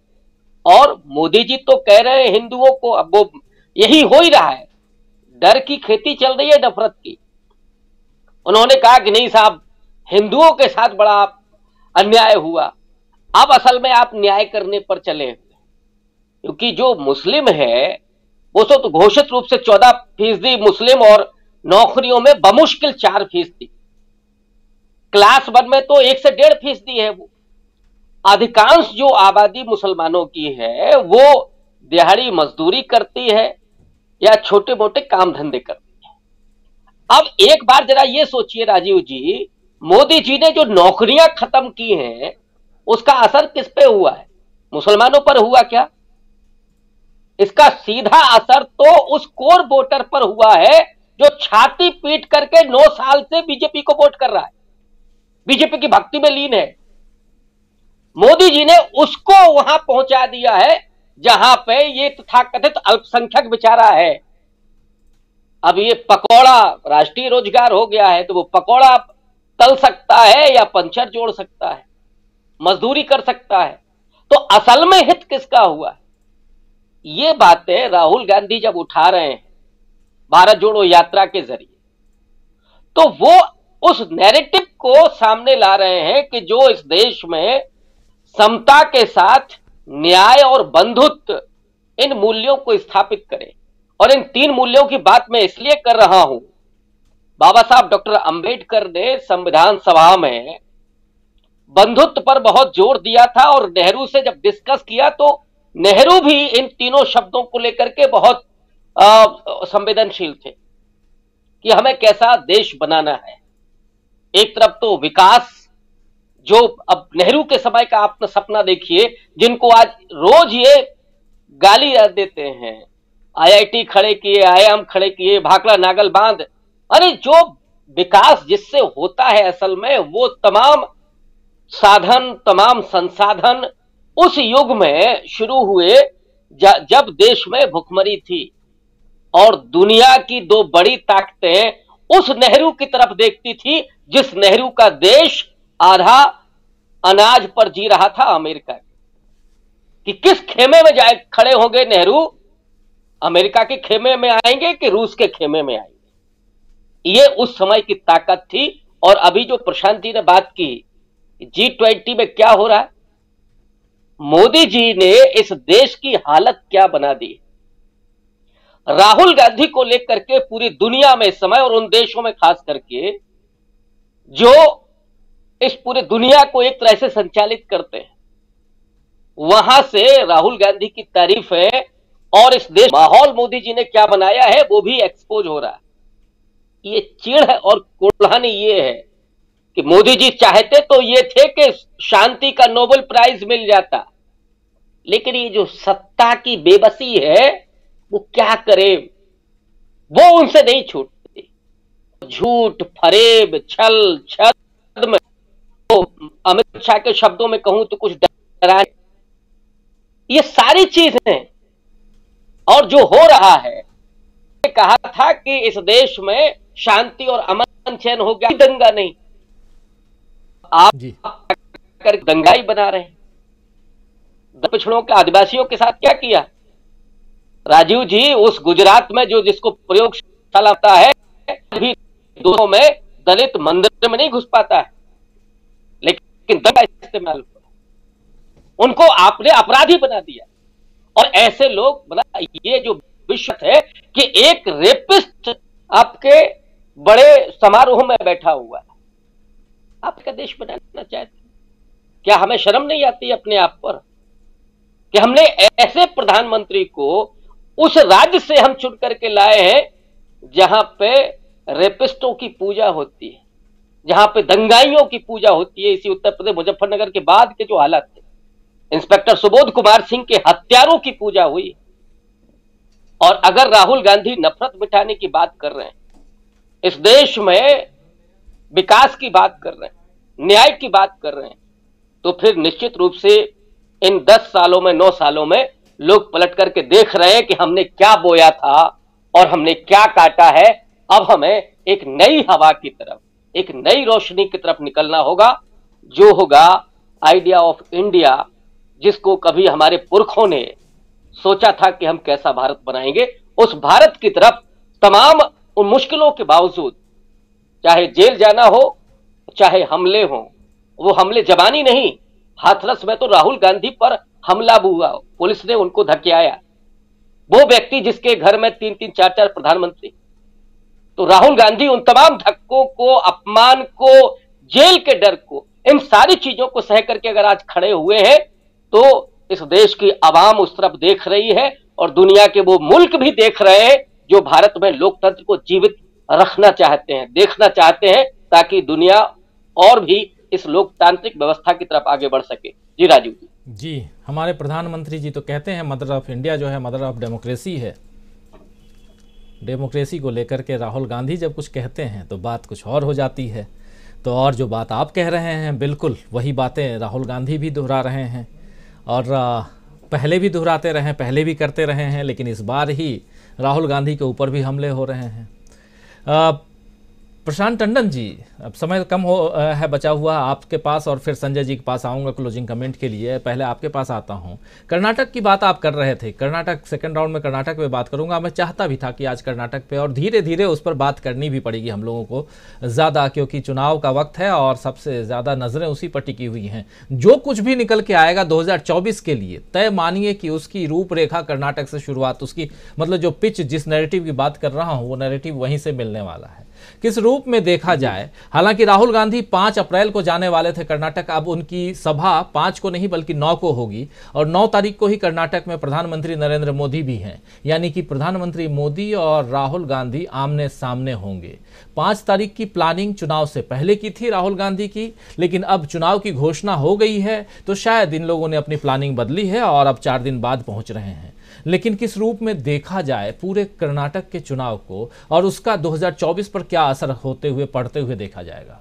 और मोदी जी तो कह रहे हैं हिंदुओं को, अब वो यही हो ही रहा है, डर की खेती चल रही है, नफरत की। उन्होंने कहा कि नहीं साहब, हिंदुओं के साथ बड़ा अन्याय हुआ। अब असल में आप न्याय करने पर चले, क्योंकि जो मुस्लिम है वो तो घोषित रूप से 14% मुस्लिम और नौकरियों में बमुश्किल 4%। क्लास 1 में तो 1 से 1.5% है। वो अधिकांश जो आबादी मुसलमानों की है वो दिहाड़ी मजदूरी करती है या छोटे मोटे काम धंधे करती है। अब एक बार जरा ये सोचिए राजीव जी, मोदी जी ने जो नौकरियां खत्म की हैं उसका असर किस पे हुआ है? मुसलमानों पर हुआ क्या? इसका सीधा असर तो उस कोर वोटर पर हुआ है जो छाती पीट करके 9 साल से बीजेपी को वोट कर रहा है, बीजेपी की भक्ति में लीन है। मोदी जी ने उसको वहां पहुंचा दिया है जहां पे ये तथाकथित अल्पसंख्यक बेचारा है। अब ये पकौड़ा राष्ट्रीय रोजगार हो गया है, तो वो पकौड़ा तल सकता है या पंचर जोड़ सकता है, मजदूरी कर सकता है। तो असल में हित किसका हुआ है? ये बातें राहुल गांधी जब उठा रहे हैं भारत जोड़ो यात्रा के जरिए, तो वो उस नैरेटिव को सामने ला रहे हैं कि जो इस देश में समता के साथ न्याय और बंधुत्व, इन मूल्यों को स्थापित करे। और इन 3 मूल्यों की बात मैं इसलिए कर रहा हूं, बाबा साहब डॉक्टर अंबेडकर ने संविधान सभा में बंधुत्व पर बहुत जोर दिया था, और नेहरू से जब डिस्कस किया तो नेहरू भी इन तीनों शब्दों को लेकर के बहुत संवेदनशील थे कि हमें कैसा देश बनाना है। एक तरफ तो विकास, जो अब नेहरू के समय का आप सपना देखिए, जिनको आज रोज ये गाली देते हैं, आईआईटी खड़े किए, आईआईएम खड़े किए, भाखड़ा नागल बांध। अरे जो विकास जिससे होता है असल में, वो तमाम साधन, तमाम संसाधन उस युग में शुरू हुए जब देश में भुखमरी थी और दुनिया की 2 बड़ी ताकतें उस नेहरू की तरफ देखती थी, जिस नेहरू का देश आधा अनाज पर जी रहा था अमेरिका कि किस खेमे में जाए खड़े होंगे नेहरू, अमेरिका के खेमे में आएंगे कि रूस के खेमे में आएंगे। ये उस समय की ताकत थी। और अभी जो प्रशांत जी ने बात की G20 में क्या हो रहा है, मोदी जी ने इस देश की हालत क्या बना दी। राहुल गांधी को लेकर के पूरी दुनिया में इस समय, और उन देशों में खास करके जो इस पूरे दुनिया को एक तरह से संचालित करते हैं, वहां से राहुल गांधी की तारीफ है। और इस देश माहौल मोदी जी ने क्या बनाया है वो भी एक्सपोज हो रहा है। ये चिढ़ है और कुड़हानी ये है कि मोदी जी चाहते तो ये थे कि शांति का नोबेल प्राइज मिल जाता, लेकिन ये जो सत्ता की बेबसी है वो क्या करे, वो उनसे नहीं छूटती। झूठ, फरेब, छल, छद्म, तो अमित शाह के शब्दों में कहूं तो कुछ डरा, ये सारी चीजें। और जो हो रहा है, कहा था कि इस देश में शांति और अमन चैन हो गया, दंगा नहीं, आप कर दंगाई बना रहे हैं। पिछड़ों के आदिवासियों के साथ क्या किया राजीव जी? उस गुजरात में जो जिसको प्रयोगशाला होता है, अभी दोनों में दलित मंदिर में नहीं घुस पाता है, लेकिन लेकिन दंगा इस्तेमाल हुआ, उनको आपने अपराधी बना दिया। और ऐसे लोग, मतलब ये जो विश्व है कि एक रेपिस्ट आपके बड़े समारोह में बैठा हुआ है, आपका देश बनाना चाहते हैं? क्या हमें शर्म नहीं आती अपने आप पर कि हमने ऐसे प्रधानमंत्री को उस राज्य से हम चुन करके लाए हैं जहां पे रेपिस्टों की पूजा होती है, जहां पे दंगाइयों की पूजा होती है। इसी उत्तर प्रदेश मुजफ्फरनगर के बाद के जो हालात थे, इंस्पेक्टर सुबोध कुमार सिंह के हत्यारों की पूजा हुई। और अगर राहुल गांधी नफरत मिटाने की बात कर रहे हैं, इस देश में विकास की बात कर रहे हैं, न्याय की बात कर रहे हैं, तो फिर निश्चित रूप से इन 10 सालों में, 9 सालों में लोग पलट करके देख रहे हैं कि हमने क्या बोया था और हमने क्या काटा है। अब हमें एक नई हवा की तरफ, एक नई रोशनी की तरफ निकलना होगा, जो होगा आइडिया ऑफ इंडिया, जिसको कभी हमारे पुरखों ने सोचा था कि हम कैसा भारत बनाएंगे। उस भारत की तरफ तमाम उन मुश्किलों के बावजूद, चाहे जेल जाना हो, चाहे हमले हो, वो हमले जबानी नहीं, हाथरस में तो राहुल गांधी पर हमला हुआ, पुलिस ने उनको धकेलाया। वो व्यक्ति जिसके घर में 3-3, 4-4 प्रधानमंत्री, तो राहुल गांधी उन तमाम धक्कों को, अपमान को, जेल के डर को, इन सारी चीजों को सह करके अगर आज खड़े हुए हैं, तो इस देश की आवाम उस तरफ देख रही है और दुनिया के वो मुल्क भी देख रहे हैं जो भारत में लोकतंत्र को जीवित रखना चाहते हैं, देखना चाहते हैं, ताकि दुनिया और भी इस लोकतांत्रिक व्यवस्था की तरफ आगे बढ़ सके। जी राजीव
जी, हमारे प्रधानमंत्री जी तो कहते हैं मदर ऑफ इंडिया जो है मदर ऑफ डेमोक्रेसी है। डेमोक्रेसी को लेकर के राहुल गांधी जब कुछ कहते हैं तो बात कुछ और हो जाती है। तो और जो बात आप कह रहे हैं, बिल्कुल वही बातें राहुल गांधी भी दोहरा रहे हैं और पहले भी दोहराते रहे, पहले भी करते रहे हैं, लेकिन इस बार ही राहुल गांधी के ऊपर भी हमले हो रहे हैं। प्रशांत टंडन जी, अब समय कम है बचा हुआ आपके पास और फिर संजय जी के पास आऊँगा क्लोजिंग कमेंट के लिए। पहले आपके पास आता हूँ। कर्नाटक की बात आप कर रहे थे, कर्नाटक सेकंड राउंड में कर्नाटक पे बात करूँगा। मैं चाहता भी था कि आज कर्नाटक पे, और धीरे धीरे उस पर बात करनी भी पड़ेगी हम लोगों को ज़्यादा, क्योंकि चुनाव का वक्त है और सबसे ज़्यादा नज़रें उसी पर टिकी हुई हैं। जो कुछ भी निकल के आएगा 2024 के लिए, तय मानिए कि उसकी रूपरेखा कर्नाटक से शुरुआत, उसकी मतलब जो पिच, जिस नैरेटिव की बात कर रहा हूँ, वो नैरेटिव वहीं से मिलने वाला है। किस रूप में देखा जाए, हालांकि राहुल गांधी 5 अप्रैल को जाने वाले थे कर्नाटक, अब उनकी सभा 5 को नहीं बल्कि 9 को होगी और 9 तारीख को ही कर्नाटक में प्रधानमंत्री नरेंद्र मोदी भी हैं, यानी कि प्रधानमंत्री मोदी और राहुल गांधी आमने सामने होंगे। 5 तारीख की प्लानिंग चुनाव से पहले की थी राहुल गांधी की, लेकिन अब चुनाव की घोषणा हो गई है तो शायद इन लोगों ने अपनी प्लानिंग बदली है और अब 4 दिन बाद पहुंच रहे हैं। लेकिन किस रूप में देखा जाए पूरे कर्नाटक के चुनाव को और उसका 2024 पर क्या असर होते हुए, पड़ते हुए देखा जाएगा?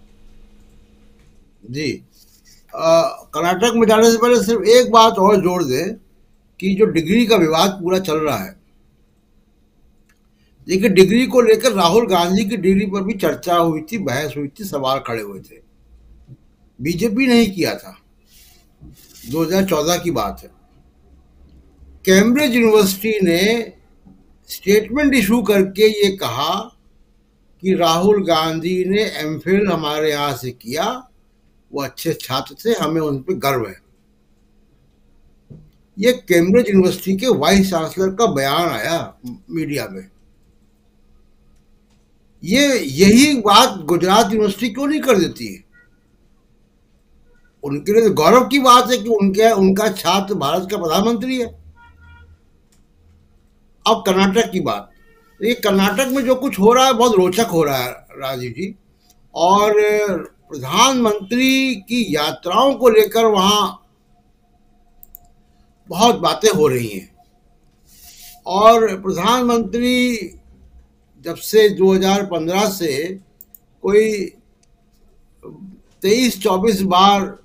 जी, कर्नाटक में जाने से पहले सिर्फ एक बात और जोड़ दें कि जो डिग्री का विवाद पूरा चल रहा है, देखिए डिग्री को लेकर राहुल गांधी की डिग्री पर भी चर्चा हुई थी, बहस हुई थी, सवाल खड़े हुए थे। बीजेपी नहीं किया था, 2014 की बात है। कैम्ब्रिज यूनिवर्सिटी ने स्टेटमेंट इशू करके ये कहा कि राहुल गांधी ने एमफिल हमारे यहाँ से किया, वो अच्छे छात्र थे, हमें उन पर गर्व है। ये कैम्ब्रिज यूनिवर्सिटी के वाइस चांसलर का बयान आया मीडिया में। यही बात गुजरात यूनिवर्सिटी क्यों नहीं कर देती है? उनके लिए तो गौरव की बात है कि उनका छात्र भारत का प्रधानमंत्री है। अब कर्नाटक की बात, ये कर्नाटक में जो कुछ हो रहा है बहुत रोचक हो रहा है राजीव जी, और प्रधानमंत्री की यात्राओं को लेकर वहाँ बहुत बातें हो रही हैं। और प्रधानमंत्री जब से 2015 से कोई 23-24 बार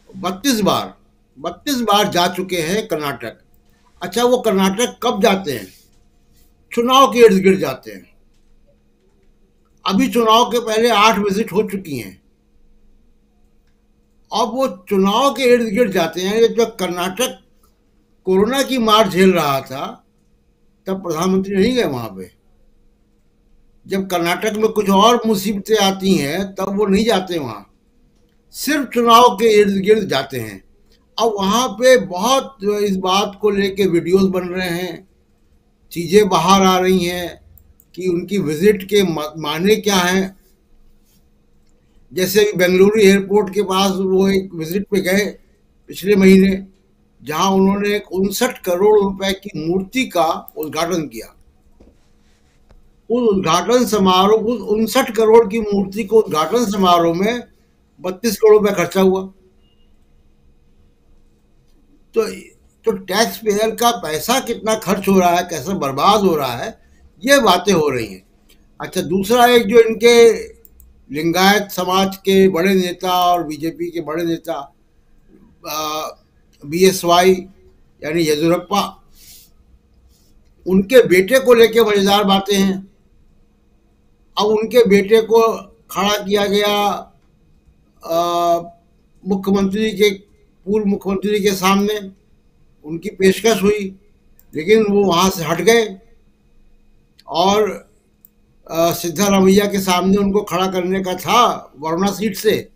32 बार जा चुके हैं कर्नाटक। अच्छा, वो कर्नाटक कब जाते हैं? चुनाव के इर्द गिर्द जाते हैं। अभी चुनाव के पहले 8 विजिट हो चुकी हैं। अब वो चुनाव के इर्द गिर्द जाते हैं। जब कर्नाटक कोरोना की मार झेल रहा था तब प्रधानमंत्री नहीं गए वहां पे। जब कर्नाटक में कुछ और मुसीबतें आती हैं तब वो नहीं जाते वहां। सिर्फ चुनाव के इर्द गिर्द जाते हैं। अब वहाँ पे बहुत इस बात को लेके वीडियोस बन रहे हैं, चीज़ें बाहर आ रही हैं कि उनकी विजिट के माने क्या हैं। जैसे बेंगलुरु एयरपोर्ट के पास वो एक विजिट पे गए पिछले महीने, जहां उन्होंने 59 करोड़ रुपए की मूर्ति का उद्घाटन किया। उस उद्घाटन समारोह, उस 59 करोड़ की मूर्ति को उद्घाटन समारोह में 32 करोड़ रुपए खर्चा हुआ। तो टैक्स पेयर का पैसा कितना खर्च हो रहा है, कैसे बर्बाद हो रहा है, ये बातें हो रही हैं। अच्छा, दूसरा एक जो इनके लिंगायत समाज के बड़े नेता और बीजेपी के बड़े नेता BSY यानी येदियुरप्पा, उनके बेटे को लेके मजेदार बातें हैं। अब उनके बेटे को खड़ा किया गया मुख्यमंत्री के, पूर्व मुख्यमंत्री के सामने उनकी पेशकश हुई, लेकिन वो वहाँ से हट गए और सिद्धारमैया के सामने उनको खड़ा करने का था वरुणा सीट से,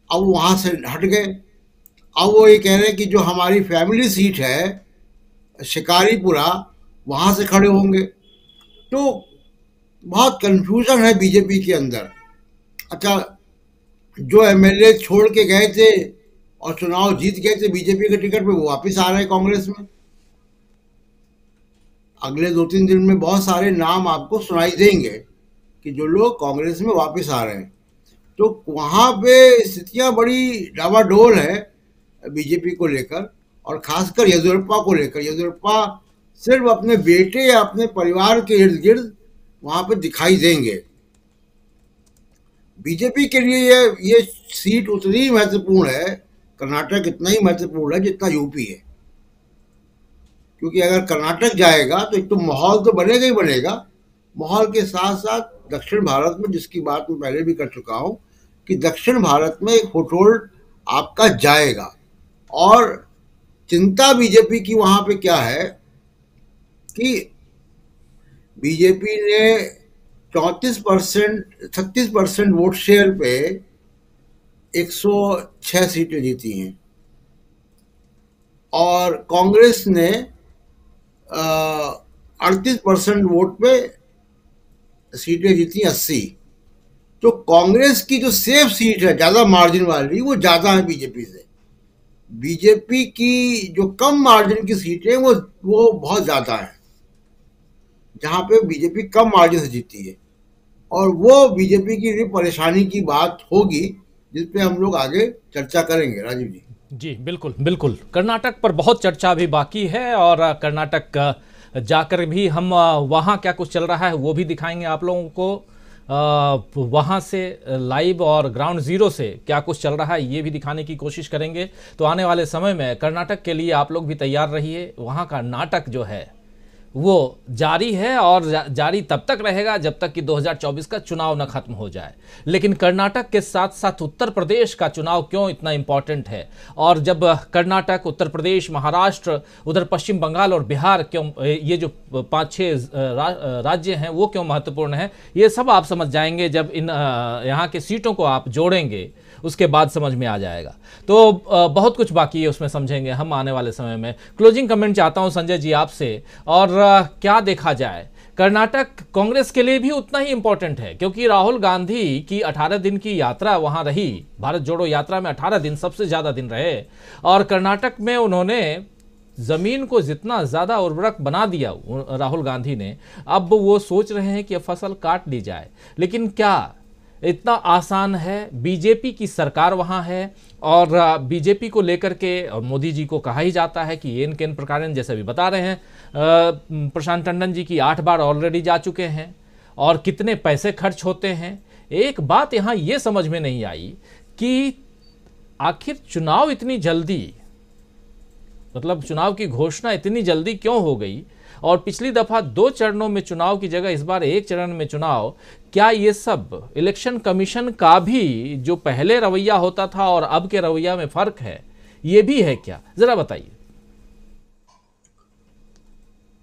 अब वहाँ से हट गए। अब वो ये कह रहे हैं कि जो हमारी फैमिली सीट है शिकारीपुरा, वहाँ से खड़े होंगे। तो बहुत कंफ्यूजन है बीजेपी के अंदर। अच्छा, जो MLA छोड़ के गए थे और चुनाव जीत गए थे बीजेपी के टिकट पे, वो वापस आ रहे हैं कांग्रेस में। अगले 2-3 दिन में बहुत सारे नाम आपको सुनाई देंगे कि जो लोग कांग्रेस में वापस आ रहे हैं। तो वहाँ पे स्थितियाँ बड़ी डावाडोल है बीजेपी को लेकर, और खासकर येदियुरप्पा को लेकर। येदियुरप्पा सिर्फ अपने बेटे या अपने परिवार के इर्द गिर्द वहाँ पे दिखाई देंगे। बीजेपी के लिए ये सीट उतनी ही महत्वपूर्ण है, कर्नाटक इतना ही महत्वपूर्ण है जितना यूपी है। क्योंकि अगर कर्नाटक जाएगा तो एक तो माहौल तो बनेगा ही बनेगा, माहौल के साथ साथ दक्षिण भारत में, जिसकी बात मैं पहले भी कर चुका हूँ, कि दक्षिण भारत में एक फुटहोल्ड आपका जाएगा। और चिंता बीजेपी की वहाँ पे क्या है कि बीजेपी ने 36% वोट शेयर पे 106 सीटें जीती हैं और कांग्रेस ने 38% वोट पे सीटें जीती 80। तो कांग्रेस की जो सेफ सीट है ज्यादा मार्जिन वाली, वो ज्यादा है बीजेपी से। बीजेपी की जो कम मार्जिन की सीटें वो बहुत ज्यादा है, जहां पे बीजेपी कम मार्जिन से जीती है। और वो बीजेपी की परेशानी की बात होगी जिस पे हम लोग आगे चर्चा करेंगे। राजीव जी।
जी बिल्कुल बिल्कुल, कर्नाटक पर बहुत चर्चा भी बाकी है और कर्नाटक जाकर भी हम वहाँ क्या कुछ चल रहा है वो भी दिखाएंगे आप लोगों को। वहाँ से लाइव और ग्राउंड जीरो से क्या कुछ चल रहा है ये भी दिखाने की कोशिश करेंगे। तो आने वाले समय में कर्नाटक के लिए आप लोग भी तैयार रहिए। वहाँ का नाटक जो है वो जारी है और जारी तब तक रहेगा जब तक कि 2024 का चुनाव न खत्म हो जाए। लेकिन कर्नाटक के साथ साथ उत्तर प्रदेश का चुनाव क्यों इतना इम्पॉर्टेंट है, और जब कर्नाटक, उत्तर प्रदेश, महाराष्ट्र, उधर पश्चिम बंगाल और बिहार क्यों, ये जो 5-6 राज्य हैं वो क्यों महत्वपूर्ण है, ये सब आप समझ जाएंगे जब इन यहाँ के सीटों को आप जोड़ेंगे, उसके बाद समझ में आ जाएगा। तो बहुत कुछ बाकी है, उसमें समझेंगे हम आने वाले समय में। क्लोजिंग कमेंट चाहता हूं संजय जी आपसे, और क्या देखा जाए, कर्नाटक कांग्रेस के लिए भी उतना ही इंपॉर्टेंट है क्योंकि राहुल गांधी की 18 दिन की यात्रा वहां रही। भारत जोड़ो यात्रा में 18 दिन सबसे ज्यादा दिन रहे और कर्नाटक में उन्होंने जमीन को जितना ज्यादा उर्वरक बना दिया राहुल गांधी ने, अब वो सोच रहे हैं कि फसल काट ली जाए। लेकिन क्या इतना आसान है? बीजेपी की सरकार वहां है और बीजेपी को लेकर के मोदी जी को कहा ही जाता है कि ये किन प्रकार, जैसे अभी बता रहे हैं प्रशांत टंडन जी की 8 बार ऑलरेडी जा चुके हैं और कितने पैसे खर्च होते हैं। एक बात यहाँ ये समझ में नहीं आई कि आखिर चुनाव इतनी जल्दी, मतलब चुनाव की घोषणा इतनी जल्दी क्यों हो गई, और पिछली दफा 2 चरणों में चुनाव की जगह इस बार 1 चरण में चुनाव। क्या ये सब इलेक्शन कमीशन का भी जो पहले रवैया होता था और अब के रवैया में फर्क है, ये भी है क्या, जरा बताइए।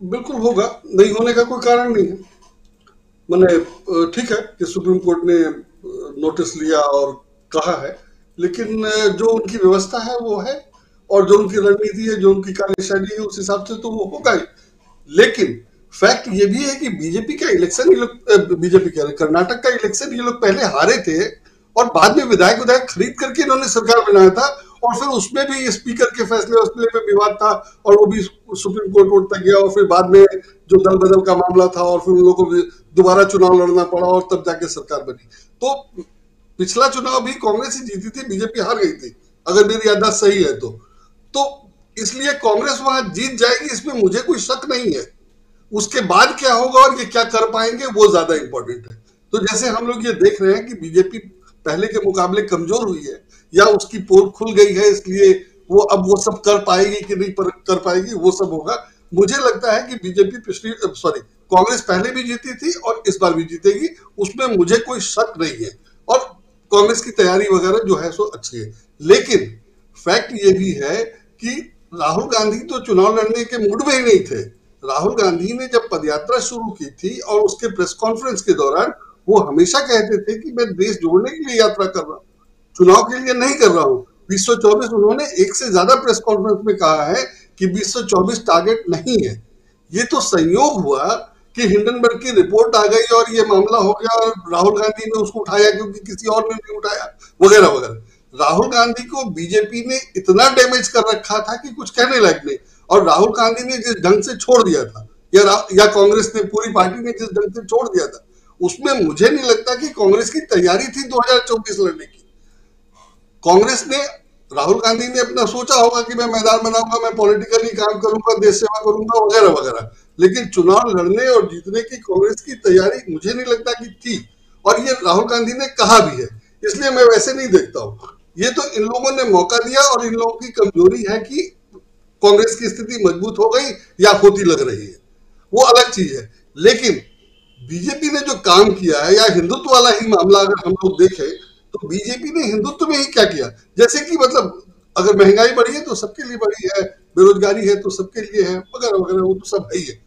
बिल्कुल होगा, नहीं होने का कोई कारण नहीं है। मैंने ठीक है कि सुप्रीम कोर्ट ने नोटिस लिया और कहा है लेकिन जो उनकी व्यवस्था है वो है, और जो उनकी रणनीति है, जो उनकी कार्यशैली है, उस हिसाब से तो वो होगा ही। लेकिन फैक्ट ये भी है कि बीजेपी का इलेक्शन ये लोग, बीजेपी कह रहे, कर्नाटक का इलेक्शन ये लोग पहले हारे थे और बाद में विधायक खरीद करके इन्होंने सरकार बनाया था, और फिर उसमें भी स्पीकर के फैसले में विवाद था और वो भी सुप्रीम कोर्ट तक गया, और फिर बाद में जो दल बदल का मामला था और फिर उन लोगों को दोबारा चुनाव लड़ना पड़ा और तब जाके सरकार बनी। तो पिछला चुनाव भी कांग्रेस ही जीती थी, बीजेपी हार गई थी, अगर मेरी याददाश्त सही है तो इसलिए कांग्रेस वहां जीत जाएगी, इसमें मुझे कोई शक नहीं है। उसके बाद क्या होगा और ये क्या कर पाएंगे वो ज्यादा इंपॉर्टेंट है। तो जैसे हम लोग ये देख रहे हैं कि बीजेपी पहले के मुकाबले कमजोर हुई है या उसकी पोल खुल गई है, इसलिए वो अब वो सब कर पाएगी कि नहीं कर पाएगी, वो सब होगा। मुझे लगता है कि बीजेपी कांग्रेस पहले भी जीती थी और इस बार भी जीतेगी, उसमें मुझे कोई शक नहीं है, और कांग्रेस की तैयारी वगैरह जो है सो अच्छी है। लेकिन फैक्ट ये भी है कि राहुल गांधी तो चुनाव लड़ने के मूड में ही नहीं थे। राहुल गांधी ने जब पदयात्रा शुरू की थी और उसके प्रेस कॉन्फ्रेंस के दौरान वो हमेशा कहते थे कि मैं देश जोड़ने के लिए यात्रा कर रहा हूँ, चुनाव के लिए नहीं कर रहा हूँ। 2024 उन्होंने एक से ज्यादा प्रेस कॉन्फ्रेंस में कहा है कि 2024 टारगेट नहीं है। ये तो संयोग हुआ कि हिंडनबर्ग की रिपोर्ट आ गई और ये मामला हो गया और राहुल गांधी ने उसको उठाया क्योंकि किसी और ने नहीं उठाया, वगैरह वगैरह। राहुल गांधी को बीजेपी ने इतना डैमेज कर रखा था कि कुछ कहने लायक नहीं, और राहुल गांधी ने जिस ढंग से छोड़ दिया था या कांग्रेस ने, पूरी पार्टी ने जिस ढंग से छोड़ दिया था, उसमें मुझे नहीं लगता कि कांग्रेस की तैयारी थी 2024 लड़ने की। कांग्रेस ने, राहुल गांधी ने अपना सोचा होगा कि मैं मैदान बनाऊंगा, मैं पॉलिटिकली काम करूंगा, देश सेवा करूंगा, वगैरह वगैरह, लेकिन चुनाव लड़ने और जीतने की कांग्रेस की तैयारी मुझे नहीं लगता कि थी, और ये राहुल गांधी ने कहा भी है, इसलिए मैं वैसे नहीं देखता हूं। ये तो इन लोगों ने मौका दिया, और इन लोगों की कमजोरी है कि कांग्रेस की स्थिति मजबूत हो गई या होती लग रही है, वो अलग चीज है। लेकिन बीजेपी ने जो काम किया है, या हिंदुत्व वाला ही मामला अगर हम लोग देखें तो बीजेपी ने हिंदुत्व में ही क्या किया, जैसे कि मतलब अगर महंगाई बढ़ी है तो सबके लिए बढ़ी है, बेरोजगारी है तो सबके लिए है, वगैरह वगैरह, वो तो सब है ही है।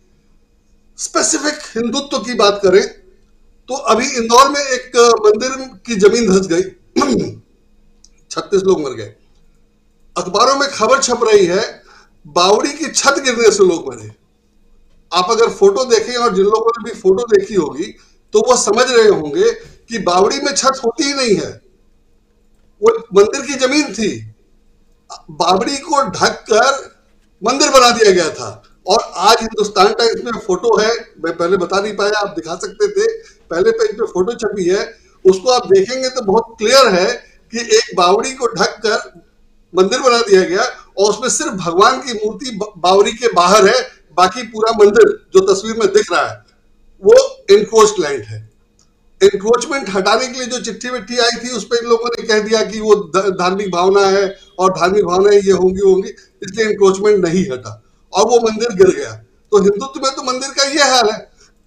स्पेसिफिक हिंदुत्व की बात करें तो अभी इंदौर में एक मंदिर की जमीन धंस गई, 36 लोग मर गए। अखबारों में खबर छप रही है बावड़ी की छत गिरने से लोग मरे। आप अगर फोटो देखें, और जिन लोगों ने भी फोटो देखी होगी तो वो समझ रहे होंगे कि बावड़ी में छत होती ही नहीं है, वो मंदिर की जमीन थी, बावड़ी को ढककर मंदिर बना दिया गया था। और आज हिंदुस्तान टाइम्स में फोटो है, मैं पहले बता नहीं पाया, आप दिखा सकते थे, पहले पेज पे फोटो छपी है, उसको आप देखेंगे तो बहुत क्लियर है कि एक बावड़ी को ढककर मंदिर बना दिया गया, और उसमें सिर्फ भगवान की मूर्ति बावड़ी के बाहर है, बाकी पूरा मंदिर जो तस्वीर में दिख रहा है वो एनक्रोच्ड लैंड है। एनक्रोचमेंट हटाने के लिए जो चिट्ठी विट्ठी आई थी, उस पर इन लोगों ने कह दिया कि वो धार्मिक भावना है और धार्मिक भावनाएं ये होंगी, इसलिए एनक्रोचमेंट नहीं हटा और वो मंदिर गिर गया। तो हिंदुत्व में तो मंदिर का ये हाल है।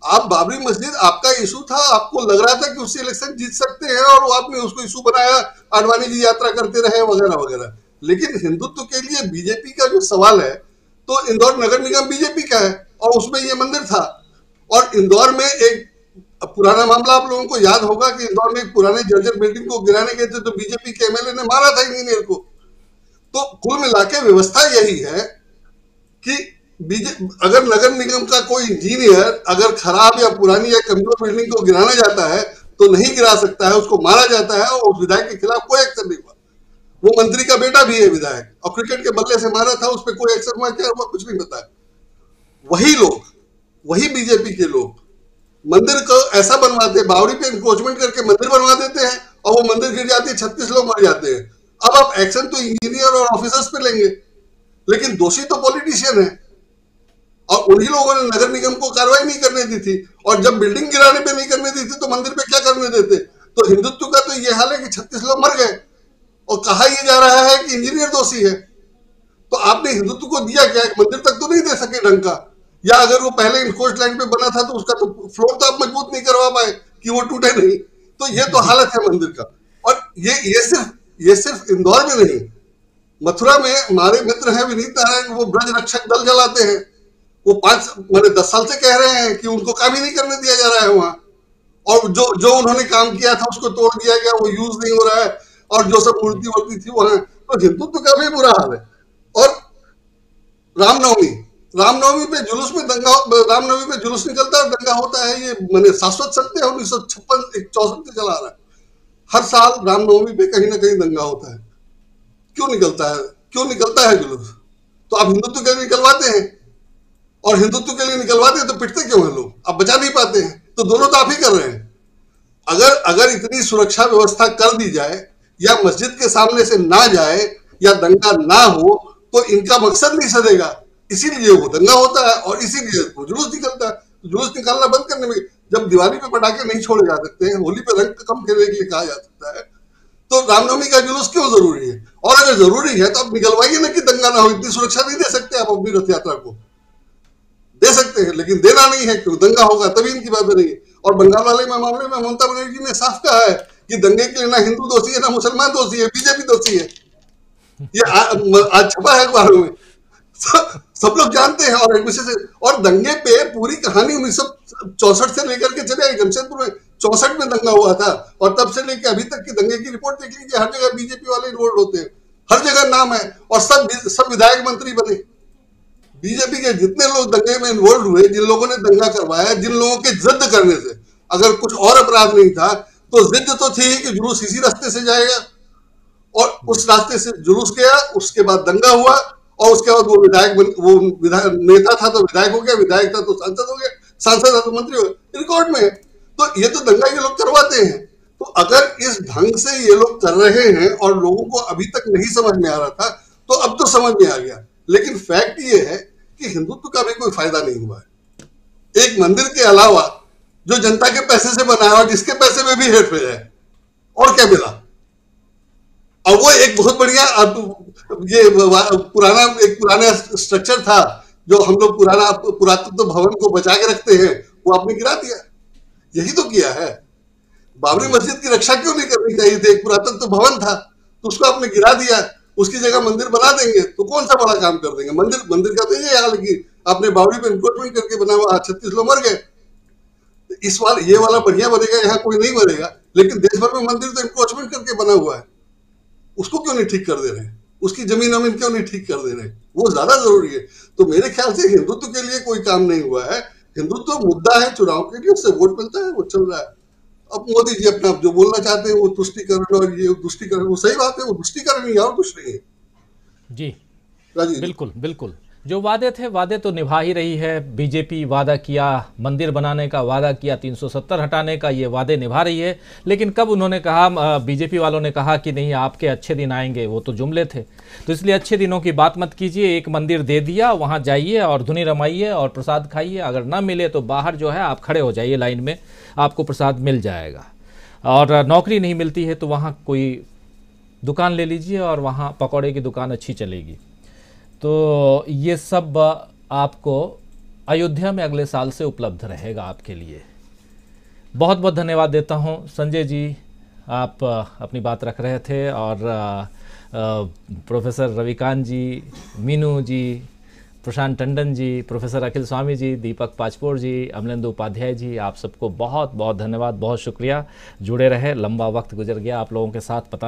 आप बाबरी मस्जिद, आपका इशू था, आपको लग रहा था कि उससे इलेक्शन जीत सकते हैं, और आपने उसको इशू बनाया, आडवाणी जी यात्रा करते रहे, वगैरह वगैरह। लेकिन हिंदुत्व के लिए बीजेपी का जो सवाल है, तो इंदौर नगर निगम बीजेपी का है और उसमें ये मंदिर था। और इंदौर में एक पुराना मामला आप लोगों को याद होगा कि इंदौर में एक पुराने जर्जर बिल्डिंग को गिराने गए थे तो बीजेपी के एमएलए ने मारा था इंजीनियर को। तो कुल मिलाकर व्यवस्था यही है कि अगर नगर निगम का कोई इंजीनियर अगर खराब या पुरानी या कमजोर बिल्डिंग को गिराना जाता है तो नहीं गिरा सकता है, उसको मारा जाता है, और उस विधायक के खिलाफ कोई एक्शन नहीं हुआ। वो मंत्री का बेटा भी है विधायक, और क्रिकेट के बल्ले से मारा था, उस पर कोई एक्शन हुआ क्या हुआ कुछ नहीं पता है। वही लोग, वही बीजेपी के लोग मंदिर को ऐसा बनवाते, बावड़ी पे एनक्रोचमेंट करके मंदिर बनवा देते हैं, और वो मंदिर गिर जाती है, 36 लोग मर जाते हैं। अब आप एक्शन तो इंजीनियर और ऑफिसर्स पे लेंगे, लेकिन दोषी तो पॉलिटिशियन है, और उन्हीं लोगों ने नगर निगम को कार्रवाई नहीं करने दी थी, और जब बिल्डिंग गिराने पे नहीं करने दी थी तो मंदिर पे क्या करने देते। तो हिंदुत्व का तो ये हाल है कि 36 लोग मर गए और कहा यह जा रहा है कि इंजीनियर दोषी है। तो आपने हिंदुत्व को दिया क्या, मंदिर तक तो नहीं दे सके ढंग का, या अगर वो पहले इनकोस्ट लाइन पे बना था तो उसका तो फ्लोर तो आप मजबूत नहीं करवा पाए कि वो टूटे नहीं। तो ये तो हालत है मंदिर का। और ये सिर्फ इंदौर में नहीं, मथुरा में हमारे मित्र हैं विनीत नारायण, वो ब्रज रक्षक दल चलाते हैं, वो 10 साल से कह रहे हैं कि उनको काम ही नहीं करने दिया जा रहा है वहां, और जो उन्होंने काम किया था उसको तोड़ दिया गया, वो यूज नहीं हो रहा है। और जो सब मूर्ति वूर्ति थी वहां, तो हिंदुत्व का भी बुरा हाल है। और रामनवमी पे जुलूस में दंगा, रामनवमी पे जुलूस निकलता है और दंगा होता है, ये मैंने शाश्वत सत्य है, 1956-64 से चला आ रहा है। हर साल रामनवमी पे कहीं ना कहीं दंगा होता है। क्यों निकलता है जुलूस? तो आप हिंदुत्व के लिए निकलवाते हैं, और हिंदुत्व के लिए निकलवाते हैं तो पिटते क्यों हैं लोग? आप बचा नहीं पाते हैं। तो दोनों तो आप ही कर रहे हैं। अगर इतनी सुरक्षा व्यवस्था कर दी जाए, या मस्जिद के सामने से ना जाए, या दंगा ना हो, तो इनका मकसद नहीं सधेगा। इसीलिए वो दंगा होता है और इसीलिए वो जुलूस निकलता है। तो जुलूस निकालना बंद करने में, जब दिवाली पे पटाखे नहीं छोड़े जा सकते हैं, होली पे रंग कम खेलने के लिए कहा जा सकता है, तो रामनवमी का जुलूस क्यों जरूरी है? और अगर जरूरी है तो आप निकलवाइए ना कि दंगा ना हो। इतनी सुरक्षा नहीं दे सकते आप अपनी रथ यात्रा को? दे सकते हैं, लेकिन देना नहीं है, क्यों? दंगा होगा तभी इनकी बात बनेगी। और बंगाल वाले मामले में ममता बनर्जी ने साफ कहा है कि दंगे के लिए ना हिंदू दोषी है, ना मुसलमान दोषी है, बीजेपी दोषी है। ये आज छपा है अखबारों में, सब लोग जानते हैं। और एक विषय से, और दंगे पे पूरी कहानी 1964 से लेकर के चले आई। जमशेदपुर में 64 में दंगा हुआ था, और तब से लेकर अभी तक की दंगे की रिपोर्ट देख लीजिए। हर जगह बीजेपी वाले इन्वॉल्व होते हैं, हर जगह नाम है, और सब विधायक मंत्री बने। बीजेपी के जितने लोग दंगे में इन्वॉल्व हुए, जिन लोगों ने दंगा करवाया, जिन लोगों के जिद करने से, अगर कुछ और अपराध नहीं था तो जिद तो थी कि जुलूस इसी रास्ते से जाएगा, और उस रास्ते से जुलूस गया। उसके बाद दंगा हुआ, और उसके बाद वो विधायक नेता था तो विधायक हो गया, विधायक था तो सांसद हो गया, सांसद था तो मंत्री हो गया। रिकॉर्ड में है। तो ये तो दंगा ये लोग करवाते हैं। तो अगर इस ढंग से ये लोग कर रहे हैं और लोगों को अभी तक नहीं समझ में आ रहा था, तो अब तो समझ में आ गया। लेकिन फैक्ट ये है कि हिंदुत्व का भी कोई फायदा नहीं हुआ है। एक मंदिर के अलावा जो जनता के पैसे से बनाया और जिसके पैसे में भी हेरफेर है, और क्या मिला? और वो एक बहुत बढ़िया ये पुराना स्ट्रक्चर था जो हम लोग पुरातत्व भवन को बचा के रखते हैं, वो आपने गिरा दिया। यही तो किया है। बाबरी मस्जिद की रक्षा क्यों नहीं करनी चाहिए थी? एक पुरातत्व भवन था तो उसको आपने गिरा दिया, उसकी जगह मंदिर बना देंगे तो कौन सा बड़ा काम कर देंगे? मंदिर का तो ये हाल कि आपने बावड़ी पे इंक्रोचमेंट करके बना हुआ, 36 लोग मर गए। ये वाला बढ़िया बनेगा, यहाँ कोई नहीं बनेगा। लेकिन देश भर में मंदिर तो इंक्रोचमेंट करके बना हुआ है, उसको क्यों नहीं ठीक कर दे रहे हैं? उसकी जमीन अमीन क्यों नहीं ठीक कर दे रहे हैं? वो ज्यादा जरूरी है। तो मेरे ख्याल से हिंदुत्व के लिए कोई काम नहीं हुआ है। हिंदुत्व मुद्दा है चुनाव के लिए, उससे वोट मिलता है, वो चल रहा है। अब मोदी जी अपना जो बोलना चाहते हैं वो तुष्टीकरण, और ये तुष्टीकरण, वो सही बात है, वो तुष्टीकरण ही है और कुछ नहीं है।
जी बिल्कुल बिल्कुल, जो वादे थे वादे तो निभा ही रही है। बीजेपी वादा किया मंदिर बनाने का, वादा किया 370 हटाने का, ये वादे निभा रही है। लेकिन कब उन्होंने कहा, बीजेपी वालों ने कहा कि नहीं आपके अच्छे दिन आएंगे, वो तो जुमले थे। तो इसलिए अच्छे दिनों की बात मत कीजिए। एक मंदिर दे दिया, वहाँ जाइए और धुनी रमाइए और प्रसाद खाइए। अगर ना मिले तो बाहर जो है आप खड़े हो जाइए लाइन में, आपको प्रसाद मिल जाएगा। और नौकरी नहीं मिलती है तो वहाँ कोई दुकान ले लीजिए और वहाँ पकौड़े की दुकान अच्छी चलेगी। तो ये सब आपको अयोध्या में अगले साल से उपलब्ध रहेगा आपके लिए। बहुत बहुत धन्यवाद देता हूँ संजय जी, आप अपनी बात रख रहे थे, और प्रोफेसर रविकांत जी, मीनू जी, प्रशांत टंडन जी, प्रोफेसर अखिल स्वामी जी, दीपक पाचपोर जी, अमलेंदु उपाध्याय जी, आप सबको बहुत बहुत धन्यवाद, बहुत शुक्रिया। जुड़े रहे, लंबा वक्त गुजर गया आप लोगों के साथ, पता